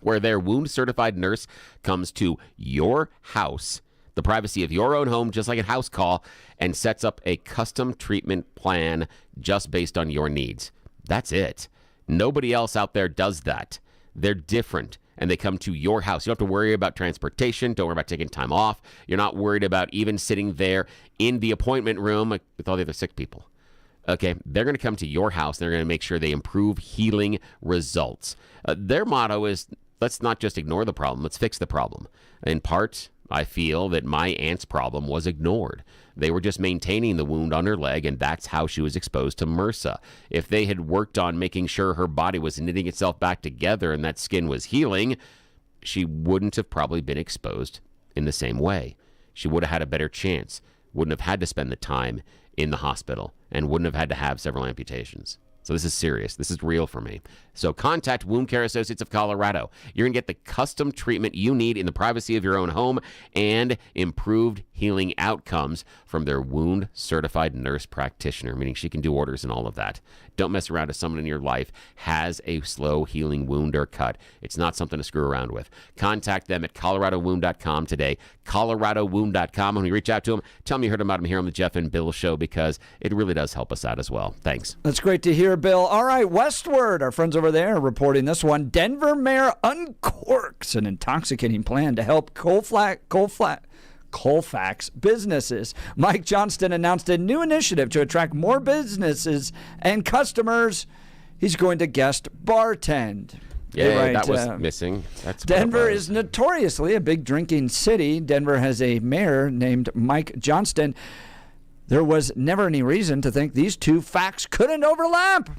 where their wound-certified nurse comes to your house, the privacy of your own home, just like a house call, and sets up a custom treatment plan just based on your needs. That's it. Nobody else out there does that. They're different, and they come to your house. You don't have to worry about transportation. Don't worry about taking time off. You're not worried about even sitting there in the appointment room with all the other sick people. Okay, they're going to come to your house, and they're going to make sure they improve healing results. Their motto is, let's not just ignore the problem, let's fix the problem. In part, I feel that my aunt's problem was ignored. They were just maintaining the wound on her leg, and that's how she was exposed to MRSA. If they had worked on making sure her body was knitting itself back together and that skin was healing, she wouldn't have probably been exposed in the same way. She would have had a better chance, wouldn't have had to spend the time in the hospital, and wouldn't have had to have several amputations. So this is serious. This is real for me. So contact Wound Care Associates of Colorado. You're going to get the custom treatment you need in the privacy of your own home and improved healing outcomes from their wound-certified nurse practitioner, meaning she can do orders and all of that. Don't mess around if someone in your life has a slow healing wound or cut. It's not something to screw around with. Contact them at coloradowound.com today. coloradowound.com. When we reach out to them, tell them you heard about them here on the Jeff and Bill Show, because it really does help us out as well. Thanks. That's great to hear, Bill. All right, westward. Our friends over there are reporting this one. Denver mayor uncorks an intoxicating plan to help Colfax businesses. Mike Johnston announced a new initiative to attract more businesses and customers. He's going to guest bartend. Yeah, that was missing. That's Denver is notoriously a big drinking city. Denver has a mayor named Mike Johnston. There was never any reason to think these two facts couldn't overlap.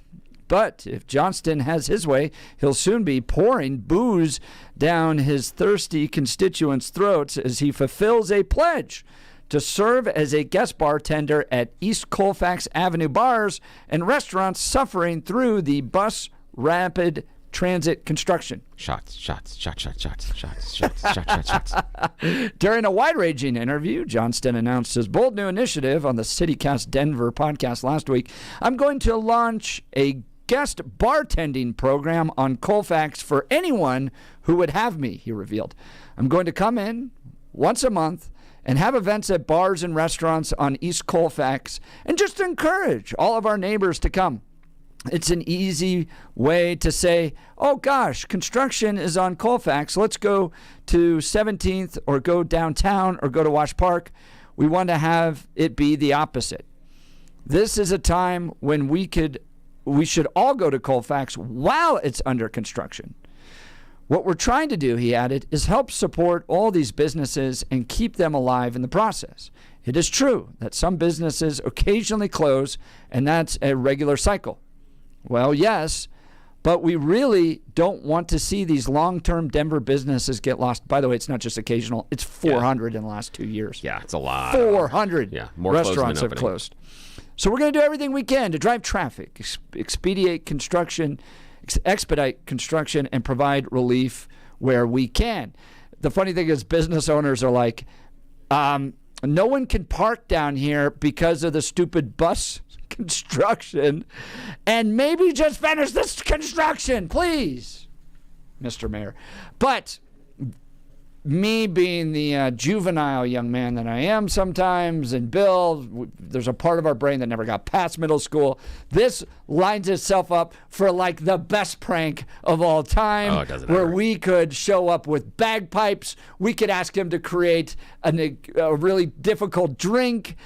But if Johnston has his way, he'll soon be pouring booze down his thirsty constituents' throats as he fulfills a pledge to serve as a guest bartender at East Colfax Avenue bars and restaurants suffering through the bus rapid transit construction. Shots. During a wide-ranging interview, Johnston announced his bold new initiative on the CityCast Denver podcast last week. I'm going to launch a guest bartending program on Colfax for anyone who would have me, he revealed. I'm going to come in once a month and have events at bars and restaurants on East Colfax and just encourage all of our neighbors to come. It's an easy way to say, oh gosh, construction is on Colfax. Let's go to 17th or go downtown or go to Wash Park. We want to have it be the opposite. This is a time when we should all go to Colfax while it's under construction. What we're trying to do, he added, is help support all these businesses and keep them alive in the process. It is true that some businesses occasionally close, and that's a regular cycle. Well, yes, but we really don't want to see these long-term Denver businesses get lost. By the way, it's not just occasional. It's 400 in the last 2 years. Yeah, it's a lot. 400 more restaurants have closed. So we're going to do everything we can to drive traffic, expedite construction, and provide relief where we can. The funny thing is business owners are like, no one can park down here because of the stupid bus construction, and maybe just finish this construction, please, Mr. Mayor. But me being the juvenile young man that I am sometimes, and Bill, there's a part of our brain that never got past middle school. This lines itself up for like the best prank of all time, where we could show up with bagpipes. We could ask him to create a really difficult drink.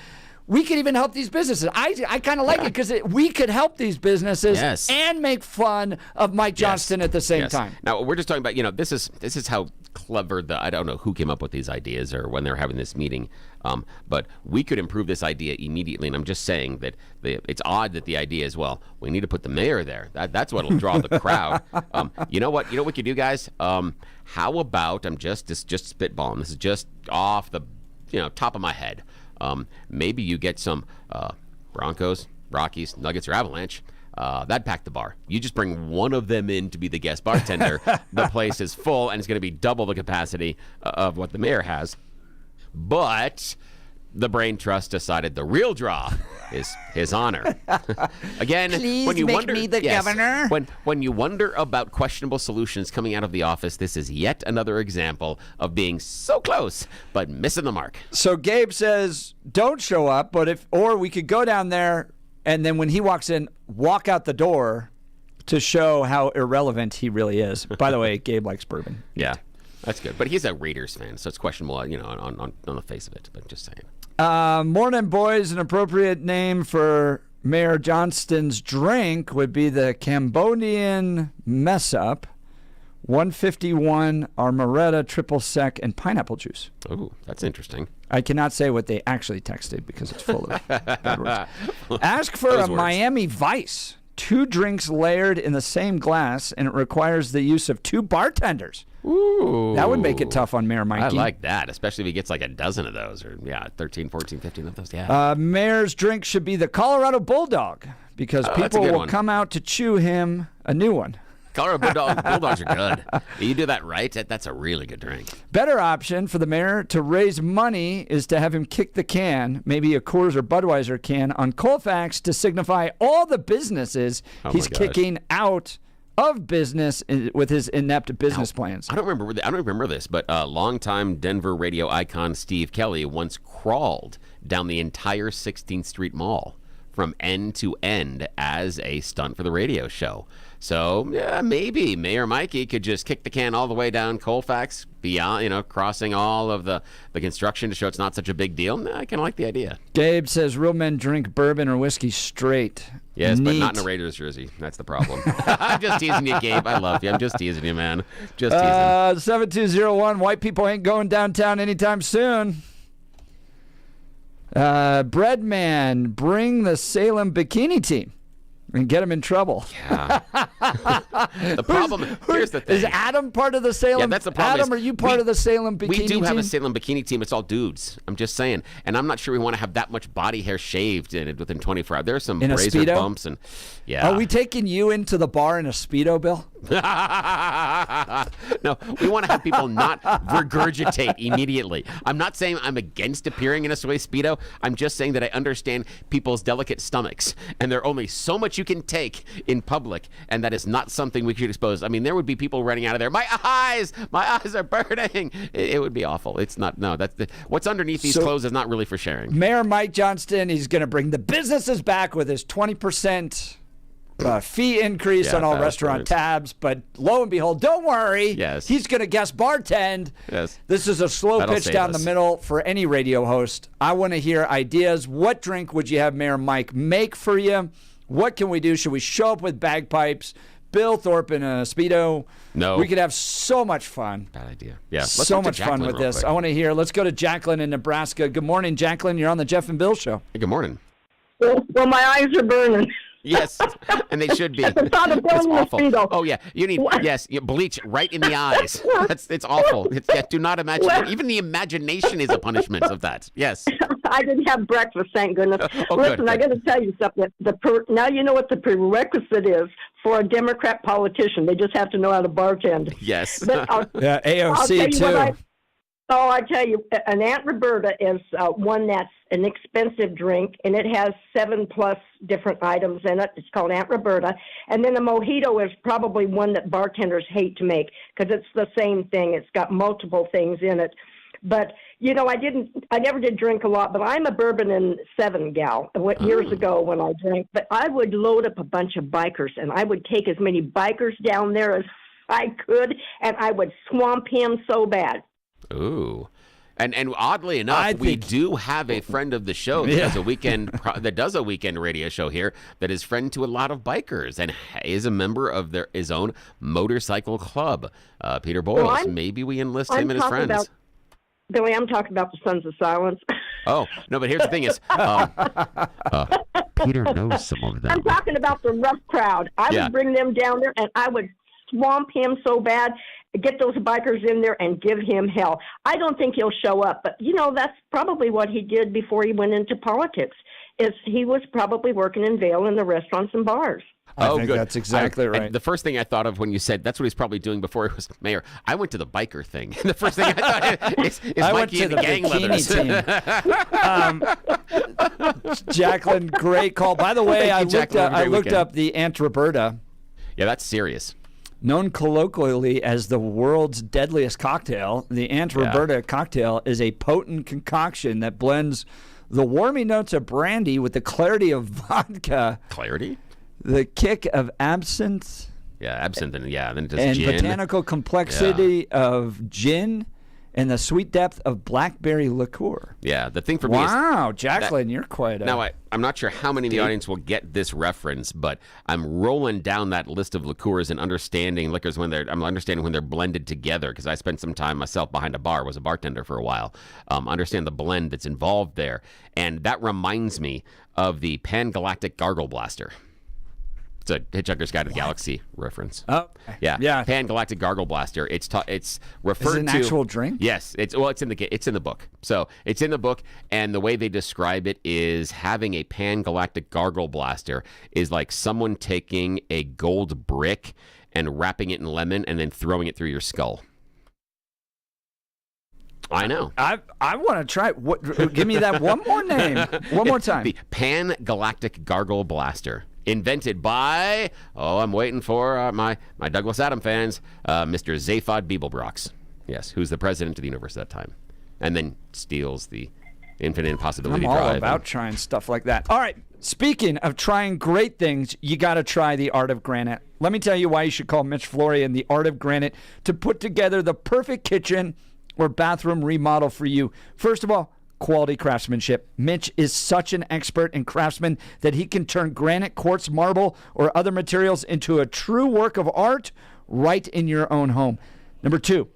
We could even help these businesses. I kind of like it because we could help these businesses and make fun of Mike Johnston at the same time. Now, we're just talking about, this is how clever I don't know who came up with these ideas or when they're having this meeting, but we could improve this idea immediately. And I'm just saying that it's odd that the idea is, well, we need to put the mayor there. That's what'll draw the crowd. You know what we could do, guys? How about, I'm just spitballing. This is just off the top of my head. Maybe you get some Broncos, Rockies, Nuggets, or Avalanche. That'd pack the bar. You just bring one of them in to be the guest bartender. The place is full, and it's going to be double the capacity of what the mayor has. But the Brain Trust decided the real draw is his honor. Again, please when you make wonder, me the governor. When you wonder about questionable solutions coming out of the office, this is yet another example of being so close but missing the mark. So Gabe says, don't show up, or we could go down there, and then when he walks in, walk out the door to show how irrelevant he really is. By the way, Gabe likes bourbon. Yeah, that's good. But he's a Raiders fan, so it's questionable, on the face of it. But just saying. Morning Boys, an appropriate name for Mayor Johnston's drink would be the Cambodian Mess Up, 151 Armoretta Triple Sec and pineapple juice. Oh, that's interesting. I cannot say what they actually texted because it's full of bad words. Ask for a Miami Vice. 2 drinks layered in the same glass, and it requires the use of 2 bartenders. Ooh. That would make it tough on Mayor Mikey. I like that, especially if he gets like a dozen of those, or 13, 14, 15 of those. Yeah. Mayor's drink should be the Colorado Bulldog, because people will come out to chew him a new one. Colorado Bulldogs are good. You do that right, that's a really good drink. Better option for the mayor to raise money is to have him kick the can, maybe a Coors or Budweiser can, on Colfax to signify all the businesses he's kicking out of business with his inept business plans. I don't remember this, but longtime Denver radio icon Steve Kelly once crawled down the entire 16th Street Mall from end to end as a stunt for the radio show. So yeah, maybe Mayor Mikey could just kick the can all the way down Colfax, beyond, crossing all of the construction to show it's not such a big deal. I kind of like the idea. Gabe says real men drink bourbon or whiskey straight. Yes, Neat. but not in a Raiders jersey. That's the problem. I'm just teasing you, Gabe. I love you. I'm just teasing you, man. Just teasing. 7201, white people ain't going downtown anytime soon. Breadman, bring the Salem bikini team and get them in trouble. Yeah. The problem, here's the thing. Is Adam part of the Salem? Yeah, that's the problem. Adam, are you part of the Salem bikini team? We do have a Salem bikini team. It's all dudes. I'm just saying. And I'm not sure we want to have that much body hair shaved in it within 24 hours. There are some In a razor Speedo? bumps. And yeah. Are we taking you into the bar in a Speedo, Bill? No, we want to have people not regurgitate immediately. I'm not saying I'm against appearing in a soy Speedo. I'm just saying that I understand people's delicate stomachs, and there are only so much you can take in public, and that is not something we should expose. I mean, there would be people running out of there. My eyes are burning. It would be awful. It's not. No, what's underneath these clothes is not really for sharing. Mayor Mike Johnston, he's going to bring the businesses back with his 20% fee increase on all restaurant tabs, but lo and behold, don't worry. Yes. He's going to guest bartend. Yes. This is a slow That'll pitch save down us. the middle for any radio host. I want to hear ideas. What drink would you have Mayor Mike make for you? What can we do? Should we show up with bagpipes? Bill Thorpe in a Speedo? No. We could have so much fun. Bad idea. Yeah. Let's So talk to much fun Jacqueline with real this. quick. I want to hear. Let's go to Jacqueline in Nebraska. Good morning, Jacqueline. You're on the Jeff and Bill Show. Hey, good morning. Well, my eyes are burning. Yes, and they should be. At the thought of It's Bill in a awful. Speedo. Oh yeah, you need bleach right in the eyes. It's awful. Do not imagine. Even the imagination is a punishment of that. Yes. I didn't have breakfast, thank goodness. Oh, Listen, good. I got to tell you something. Now you know what the prerequisite is for a Democrat politician. They just have to know how to bartend. Yes. But Yeah, I'll tell AOC you too. what I tell you, an Aunt Roberta is one that's an expensive drink, and it has 7+ different items in it. It's called Aunt Roberta. And then a mojito is probably one that bartenders hate to make because it's the same thing. It's got multiple things in it. But, I never did drink a lot, but I'm a bourbon and 7 gal years ago when I drank. But I would load up a bunch of bikers, and I would take as many bikers down there as I could, and I would swamp him so bad. Ooh. And oddly enough, we do have a friend of the show that does a weekend radio show here that is friend to a lot of bikers and is a member of his own motorcycle club. Peter Boyles. Well, maybe we enlist him and his friends. Billy, I'm talking about the Sons of Silence. Oh, no, but here's the thing is, Peter knows some of them. I'm talking about the rough crowd. I would bring them down there, and I would swamp him so bad, get those bikers in there, and give him hell. I don't think he'll show up, but, that's probably what he did before he went into politics, is he was probably working in Vail in the restaurants and bars. I think good. that's exactly right. The first thing I thought of when you said that's what he's probably doing before he was mayor, I went to the biker thing. The first thing I thought is I went Mikey to and the the gang bikini leathers. team. Jacqueline, great call. By the way, Thank you, Jacqueline. I looked up the Aunt Roberta. Yeah, that's serious. Known colloquially as the world's deadliest cocktail, the Aunt Roberta cocktail is a potent concoction that blends the warming notes of brandy with the clarity of vodka. Clarity? The kick of absinthe. Yeah, absinthe and then just and gin. botanical complexity of gin and the sweet depth of blackberry liqueur. Yeah, the thing for me is... Wow, Jacqueline, you're quite a... Now, I'm not sure how many in the audience will get this reference, but I'm rolling down that list of liqueurs and understanding liquors I'm understanding when they're blended together, because I spent some time myself behind a bar, was a bartender for a while. Understand the blend that's involved there. And that reminds me of the Pan-Galactic Gargle Blaster. It's a Hitchhiker's Guide to the Galaxy reference. Oh, yeah. Pan-Galactic Gargle Blaster. It's referred Is it an to actual drink? Yes, it's in the book. So it's in the book, and the way they describe it is having a Pan-Galactic Gargle Blaster is like someone taking a gold brick and wrapping it in lemon and then throwing it through your skull. I know. I want to try. Give me that one more name. One more time. The Pan-Galactic Gargle Blaster. Invented by, I'm waiting for my Douglas Adam fans, Mr. Zaphod Beeblebrox. Yes, who's the president of the universe at that time. And then steals the Infinite Possibility I'm all Drive. about trying stuff like that. All right. Speaking of trying great things, you got to try the Art of Granite. Let me tell you why you should call Mitch Flory and the Art of Granite to put together the perfect kitchen or bathroom remodel for you. First of all, quality craftsmanship. Mitch is such an expert and craftsman that he can turn granite, quartz, marble, or other materials into a true work of art right in your own home. Number 2,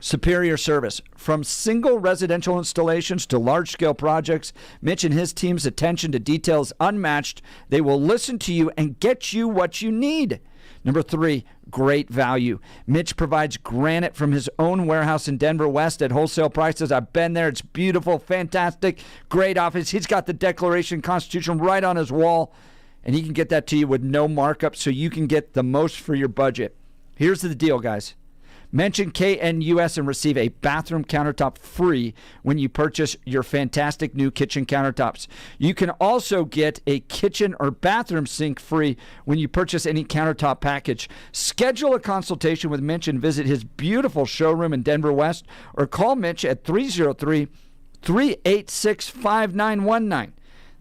superior service. From single residential installations to large-scale projects, Mitch and his team's attention to detail is unmatched. They will listen to you and get you what you need. Number 3, great value. Mitch provides granite from his own warehouse in Denver West at wholesale prices. I've been there. It's beautiful, fantastic, great office. He's got the Declaration Constitution right on his wall, and he can get that to you with no markup so you can get the most for your budget. Here's the deal, guys. Mention KNUS and receive a bathroom countertop free when you purchase your fantastic new kitchen countertops. You can also get a kitchen or bathroom sink free when you purchase any countertop package. Schedule a consultation with Mitch and visit his beautiful showroom in Denver West, or call Mitch at 303-386-5919.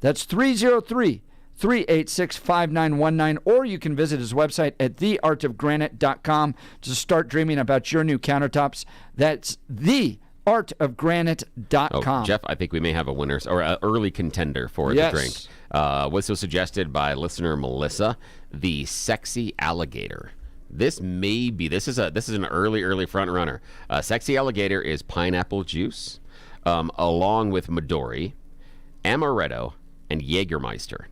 That's 303-386-5919, or you can visit his website at theartofgranite.com to start dreaming about your new countertops. That's theartofgranite.com. Oh, Jeff, I think we may have a winner or an early contender for the drink. Was suggested by listener Melissa, the Sexy Alligator. This is an early front runner. Sexy Alligator is pineapple juice, along with Midori, amaretto, and Jägermeister.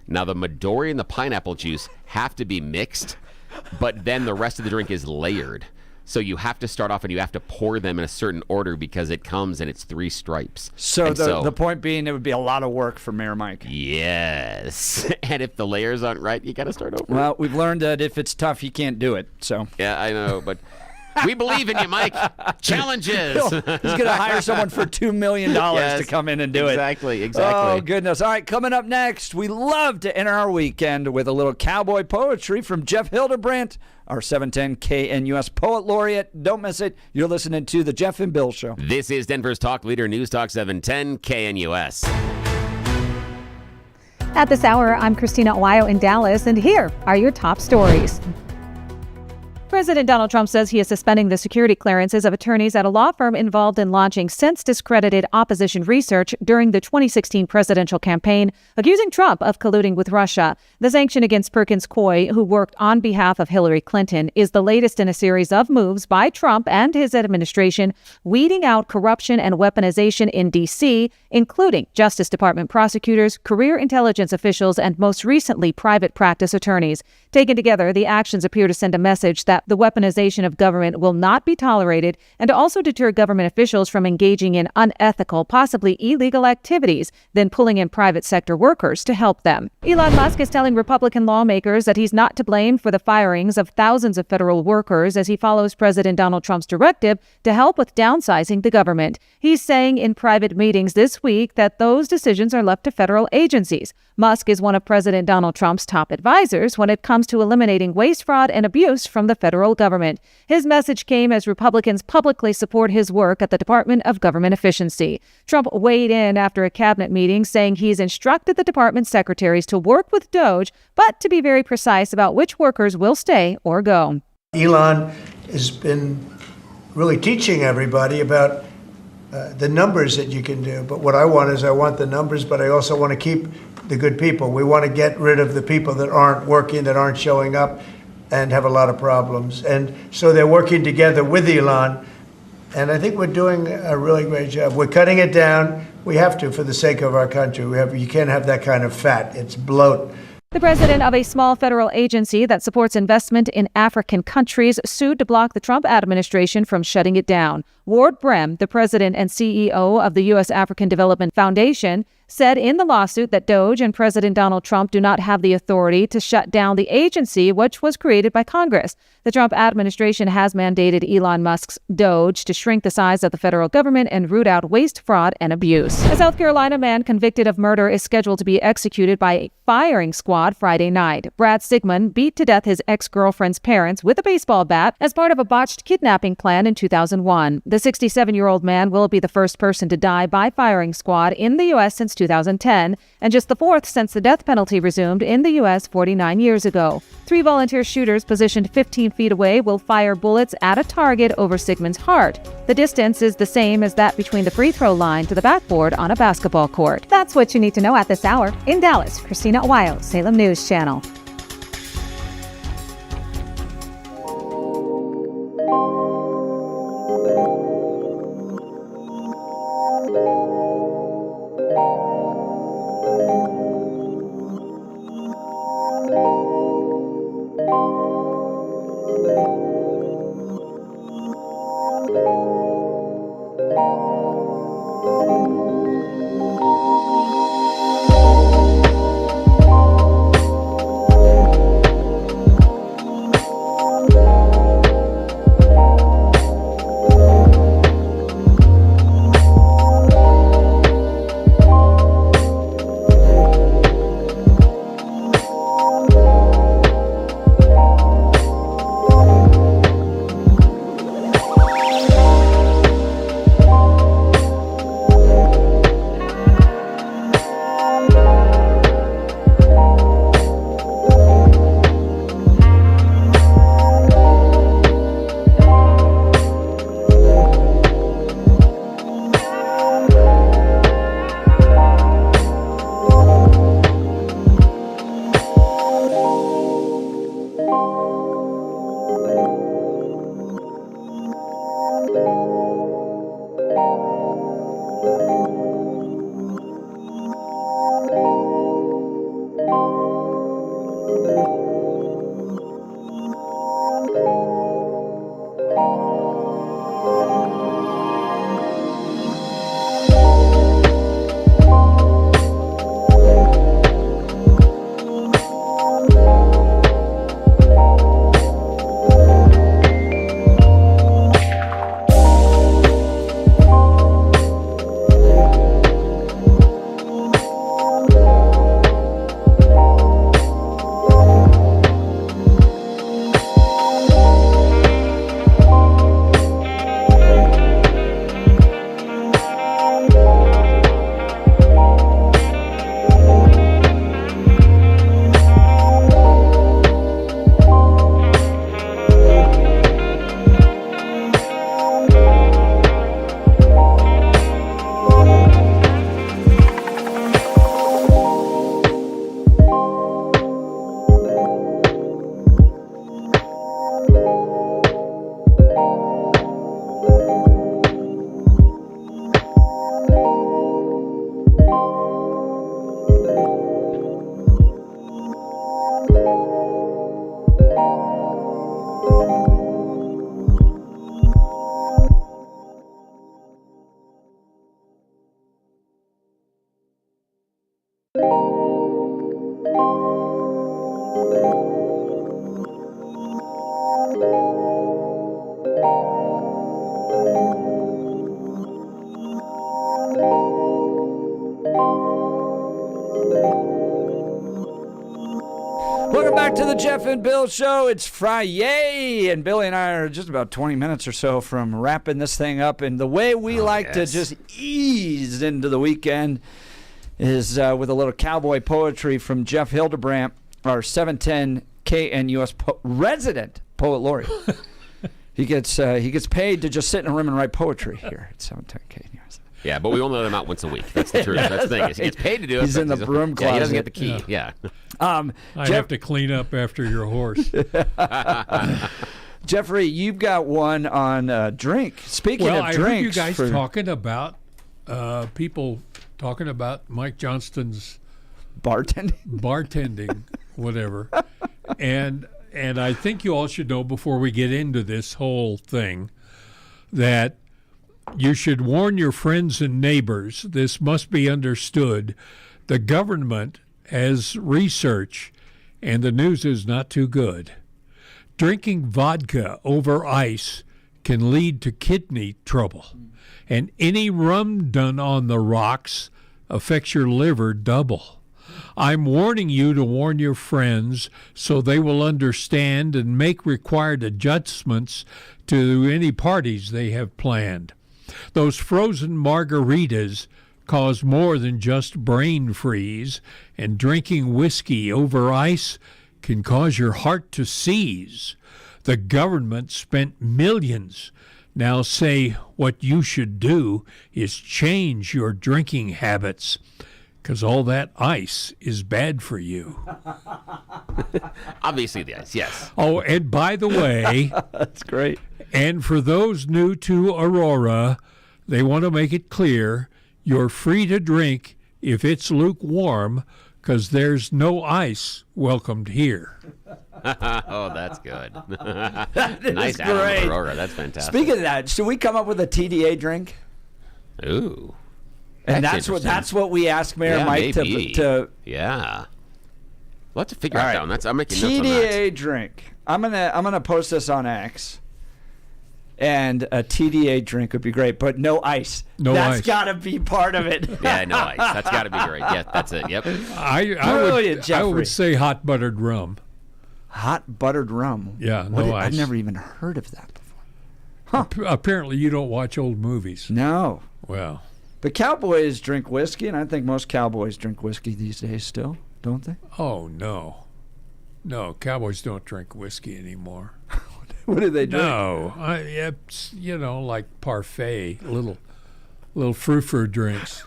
Now, the Midori and the pineapple juice have to be mixed, but then the rest of the drink is layered. So you have to start off and you have to pour them in a certain order because it comes and it's 3 stripes. So the point being, it would be a lot of work for Mayor Mike. Yes. And if the layers aren't right, you got to start over. Well, we've learned that if it's tough, you can't do it. So yeah, I know, but we believe in you, Mike. Challenges. He's going to hire someone for $2 million to come in and do it. Exactly. Oh, goodness. All right, coming up next, we love to enter our weekend with a little cowboy poetry from Jeff Hildebrandt, our 710 KNUS Poet Laureate. Don't miss it. You're listening to The Jeff and Bill Show. This is Denver's Talk Leader, News Talk 710 KNUS. At this hour, I'm Christina Owayo in Dallas, and here are your top stories. President Donald Trump says he is suspending the security clearances of attorneys at a law firm involved in launching since-discredited opposition research during the 2016 presidential campaign, accusing Trump of colluding with Russia. The sanction against Perkins Coie, who worked on behalf of Hillary Clinton, is the latest in a series of moves by Trump and his administration, weeding out corruption and weaponization in D.C., including Justice Department prosecutors, career intelligence officials, and most recently, private practice attorneys. Taken together, the actions appear to send a message that the weaponization of government will not be tolerated and also deter government officials from engaging in unethical, possibly illegal activities, then pulling in private sector workers to help them. Elon Musk is telling Republican lawmakers that he's not to blame for the firings of thousands of federal workers as he follows President Donald Trump's directive to help with downsizing the government. He's saying in private meetings this week that those decisions are left to federal agencies. Musk is one of President Donald Trump's top advisors when it comes to eliminating waste, fraud, and abuse from the federal government. His message came as Republicans publicly support his work at the Department of Government Efficiency. Trump weighed in after a cabinet meeting, saying he's instructed the department secretaries to work with DOJ, but to be very precise about which workers will stay or go. Elon has been really teaching everybody about the numbers that you can do. But what I want the numbers, but I also want to keep the good people. We want to get rid of the people that aren't working, that aren't showing up, and have a lot of problems. And so they're working together with Elon, and I think we're doing a really great job. We're cutting it down. We have to, for the sake of our country. You can't have that kind of fat. It's bloat. The president of a small federal agency that supports investment in African countries sued to block the Trump administration from shutting it down. Ward Brem, the president and CEO of the U.S. African Development Foundation, said in the lawsuit that DOGE and President Donald Trump do not have the authority to shut down the agency, which was created by Congress. The Trump administration has mandated Elon Musk's DOGE to shrink the size of the federal government and root out waste, fraud, and abuse. A South Carolina man convicted of murder is scheduled to be executed by a firing squad Friday night. Brad Sigmund beat to death his ex-girlfriend's parents with a baseball bat as part of a botched kidnapping plan in 2001. The 67-year-old man will be the first person to die by firing squad in the U.S. since 2010, and just the fourth since the death penalty resumed in the U.S. 49 years ago. 3 volunteer shooters positioned 15 feet away will fire bullets at a target over Sigmund's heart. The distance is the same as that between the free throw line to the backboard on a basketball court. That's what you need to know at this hour. In Dallas, Christina Weil, Salem News Channel. Welcome back to the Jeff and Bill Show. It's Friday, and Billy and I are just about 20 minutes or so from wrapping this thing up. And the way we to just ease into the weekend is with a little cowboy poetry from Jeff Hildebrandt, our 710 KNUS resident poet laureate. He gets paid to just sit in a room and write poetry here at 710 KNUS. Yeah, but we only let him out once a week. That's the truth. Yeah, That's the thing. He gets paid to do it. He's in the broom closet. Yeah, he doesn't get the key. Yeah. I have to clean up after your horse. Jeffrey, you've got one on drink. Speaking of drinks. I heard you guys talking about people talking about Mike Johnston's bartending, whatever. And I think you all should know before we get into this whole thing that You should warn your friends and neighbors. This must be understood. The government has research, and the news is not too good. Drinking vodka over ice can lead to kidney trouble, and any rum done on the rocks affects your liver double. I'm warning you to warn your friends so they will understand and make required adjustments to any parties they have planned. Those frozen margaritas cause more than just brain freeze, and drinking whiskey over ice can cause your heart to seize. The government spent millions. Now say what you should do is change your drinking habits, because all that ice is bad for you. Obviously the ice, yes. Oh, and by the way, that's great. And for those new to Aurora, they want to make it clear you're free to drink if it's lukewarm, because there's no ice welcomed here. Oh, that's good. That is Nice great. Adam Aurora. That's fantastic. Speaking of that, should we come up with a TDA drink? Ooh. And that's what we ask Mayor Mike to Yeah. We'll have to figure out All that right. one. I'm making notes on that. TDA drink. I'm gonna post this on X. And a TDA drink would be great, but no ice. No That's ice. got to be part of it. Yeah, no ice. That's got to be great. Yeah, that's it. Yep. Brilliant, I Jeffrey. would say hot buttered rum. Hot buttered rum. Yeah, What no I've ice. never even heard of that before. Apparently you don't watch old movies. No. Well. But cowboys drink whiskey, and I think most cowboys drink whiskey these days still, don't they? Oh, no. No, cowboys don't drink whiskey anymore. What do they drink? No, it's, like parfait, little frou-frou drinks.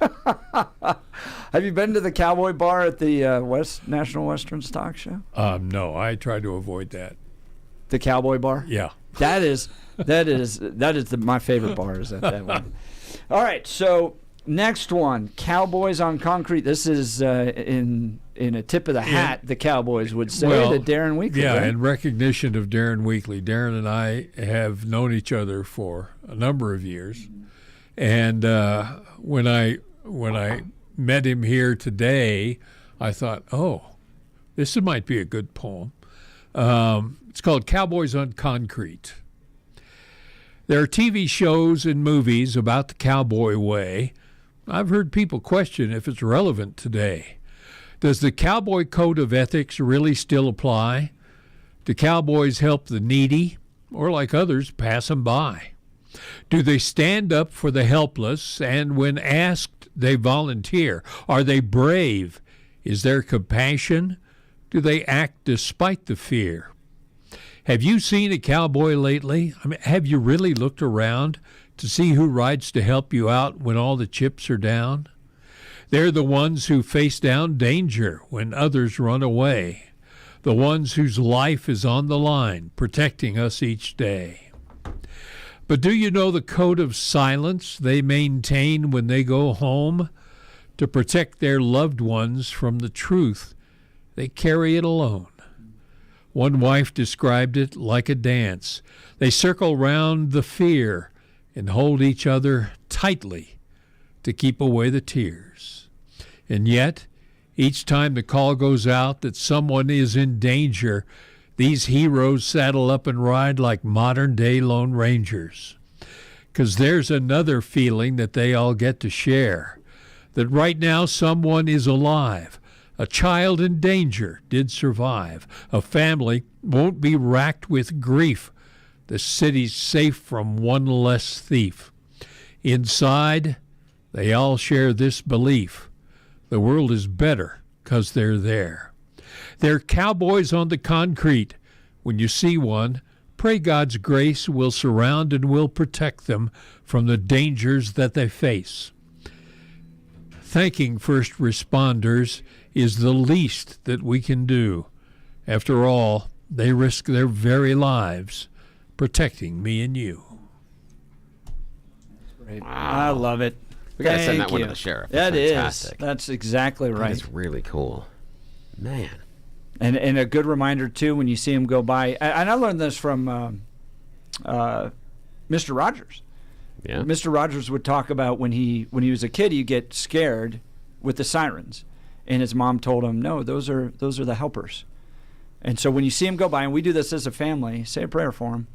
Have you been to the cowboy bar at the National Western Stock Show? No, I try to avoid that. The cowboy bar? Yeah. That is my favorite bar is at that one. All right, so next one, Cowboys on Concrete. This is in a tip of the hat, the Cowboys would say, to Darren Weekly. Yeah, right? in recognition of Darren Weekly. Darren and I have known each other for a number of years. And when I met him here today, I thought, oh, this might be a good poem. It's called Cowboys on Concrete. There are TV shows and movies about the cowboy way. I've heard people question if it's relevant today. Does the cowboy code of ethics really still apply? Do cowboys help the needy, or like others, pass them by? Do they stand up for the helpless, and when asked, they volunteer? Are they brave? Is there compassion? Do they act despite the fear? Have you seen a cowboy lately? I mean, have you really looked around to see who rides to help you out when all the chips are down? They're the ones who face down danger when others run away, the ones whose life is on the line, protecting us each day. But do you know the code of silence they maintain when they go home? To protect their loved ones from the truth, they carry it alone. One wife described it like a dance. They circle round the fear and hold each other tightly to keep away the tears. And yet, each time the call goes out that someone is in danger, these heroes saddle up and ride like modern-day Lone Rangers. 'Cause there's another feeling that they all get to share, that right now someone is alive. A child in danger did survive. A family won't be racked with grief. The city's safe from one less thief. Inside, they all share this belief. The world is better 'cause they're there. They're cowboys on the concrete. When you see one, pray God's grace will surround and will protect them from the dangers that they face. Thanking first responders is the least that we can do. After all, they risk their very lives protecting me and you. Wow. I love it. We got to send that one to the sheriff. That That's is. fantastic. That's exactly right. That's really cool. Man. And a good reminder, too, when you see him go by. And I learned this from Mr. Rogers. Yeah. Mr. Rogers would talk about when he was a kid, you get scared with the sirens, and his mom told him, "No, those are the helpers." And so when you see him go by, and we do this as a family, say a prayer for him.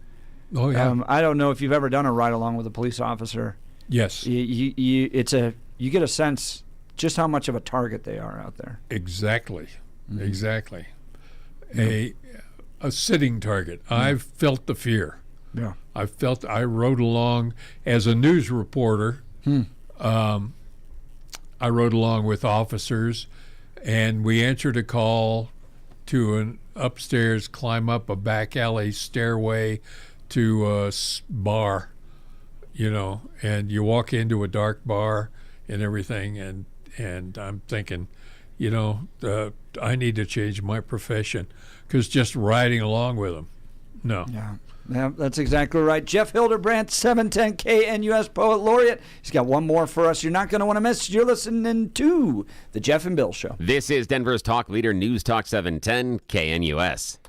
Oh yeah. I don't know if you've ever done a ride along with a police officer. Yes. You get a sense just how much of a target they are out there. Exactly. Mm-hmm. Exactly. A sitting target. Mm-hmm. I've felt the fear. Yeah. I rode along as a news reporter. I rode along with officers, and we answered a call to an upstairs, climb up a back alley stairway to a bar, and you walk into a dark bar and everything, and I'm thinking, I need to change my profession, because just riding along with them, no. Yeah, that's exactly right. Jeff Hildebrandt, 710 KNUS Poet Laureate. He's got one more for us you're not going to want to miss. You're listening to The Jeff and Bill Show. This is Denver's talk leader, News Talk 710 KNUS.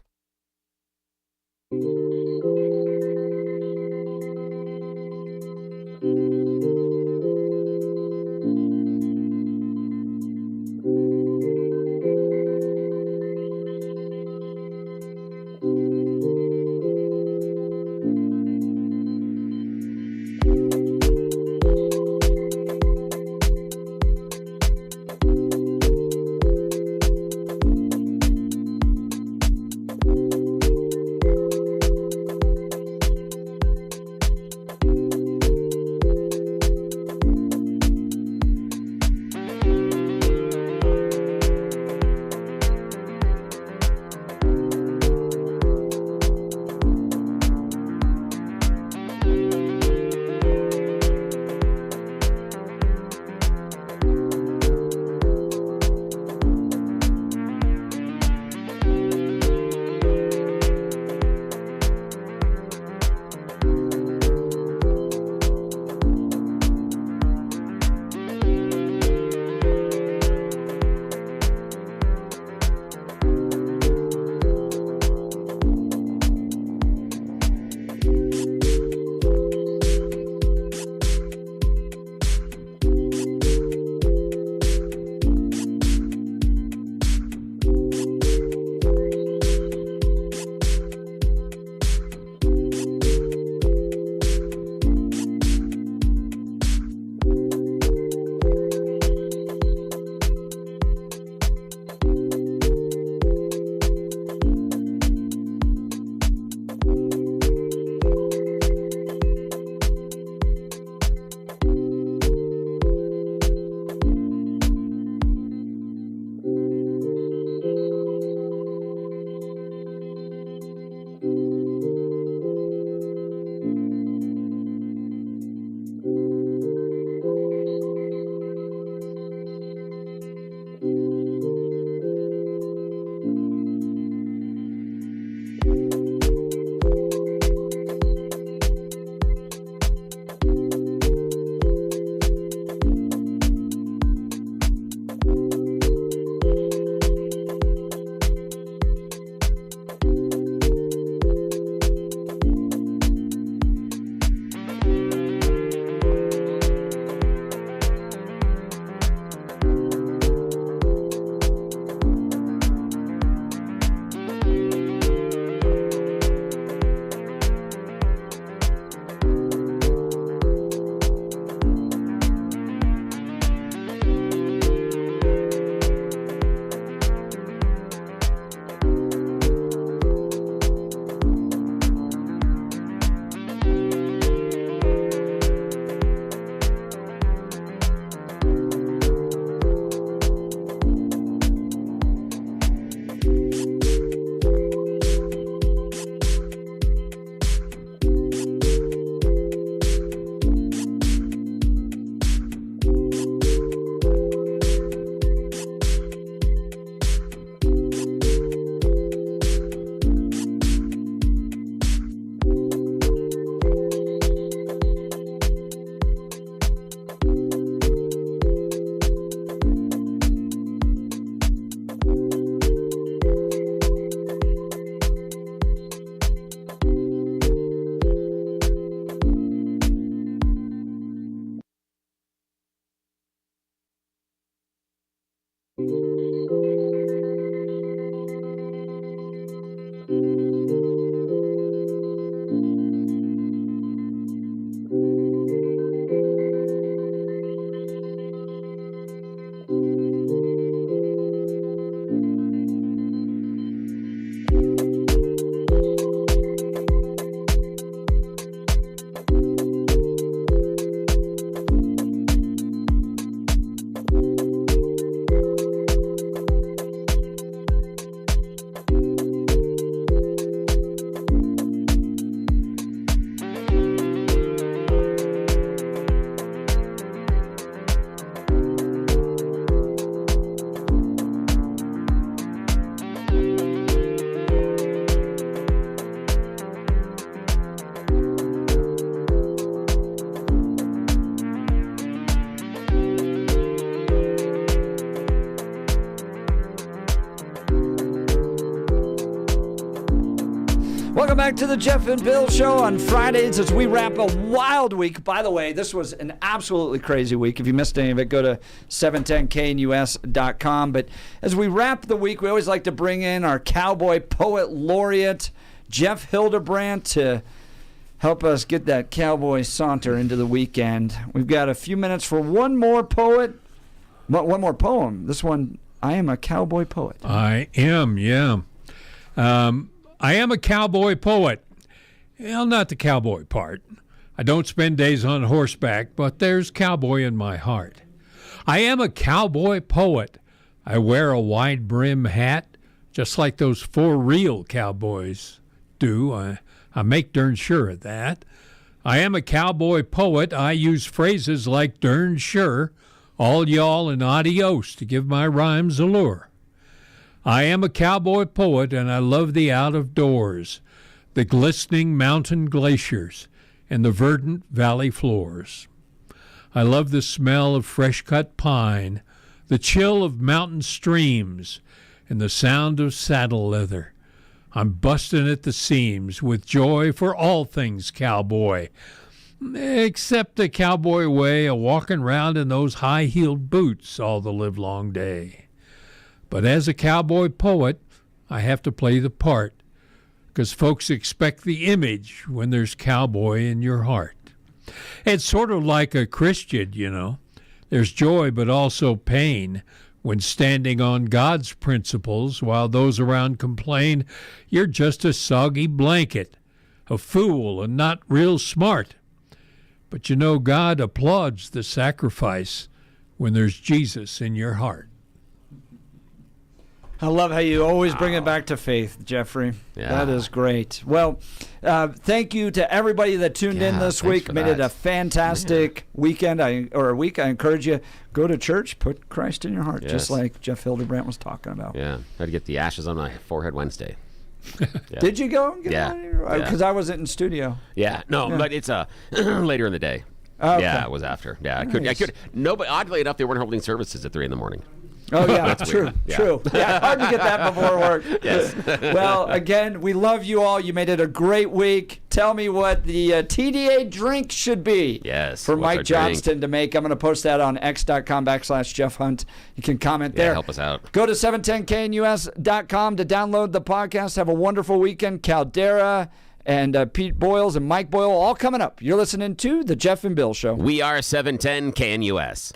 back to the Jeff and Bill Show on Fridays as we wrap a wild week. By the way, this was an absolutely crazy week. If you missed any of it, go to 710knus.com. But as we wrap the week, we always like to bring in our Cowboy Poet Laureate, Jeff Hildebrandt, to help us get that cowboy saunter into the weekend. We've got a few minutes for one more poet, one more poem. This one, I am a cowboy poet. I am, yeah. I am a cowboy poet. Well, not the cowboy part. I don't spend days on horseback, but there's cowboy in my heart. I am a cowboy poet. I wear a wide brim hat, just like those four real cowboys do. I make darn sure of that. I am a cowboy poet. I use phrases like darn sure, all y'all, and adios to give my rhymes allure. I am a cowboy poet, and I love the out of doors, the glistening mountain glaciers, and the verdant valley floors. I love the smell of fresh-cut pine, the chill of mountain streams, and the sound of saddle leather. I'm busting at the seams with joy for all things cowboy, except the cowboy way of walking round in those high-heeled boots all the livelong day. But as a cowboy poet, I have to play the part, because folks expect the image when there's cowboy in your heart. It's sort of like a Christian, you know. There's joy but also pain when standing on God's principles while those around complain you're just a soggy blanket, a fool and not real smart. But you know God applauds the sacrifice when there's Jesus in your heart. I love how you always bring it back to faith, Jeffrey. Yeah. That is great. Well, thank you to everybody that tuned in this week. Made it a fantastic weekend or a week. I encourage you, go to church, put Christ in your heart, just like Jeff Hildebrandt was talking about. Yeah, had to get the ashes on my forehead Wednesday. Yeah. Did you go? Yeah. Because I wasn't in studio. Yeah, no, but it's later in the day. Oh, okay. Yeah, it was after. Yeah, I couldn't. Nobody. Oddly enough, they weren't holding services at 3 a.m. Oh, yeah, That's true, weird. Yeah. true. Yeah, hard to get that before work. Yes. Well, again, we love you all. You made it a great week. Tell me what the TDA drink should be. Yes. For what's Mike our Johnston to make. I'm going to post that on x.com/Jeff Hunt. You can comment there. Help us out. Go to 710knus.com to download the podcast. Have a wonderful weekend. Caldera and Pete Boyles and Mike Boyle all coming up. You're listening to The Jeff and Bill Show. We are 710 KNUS.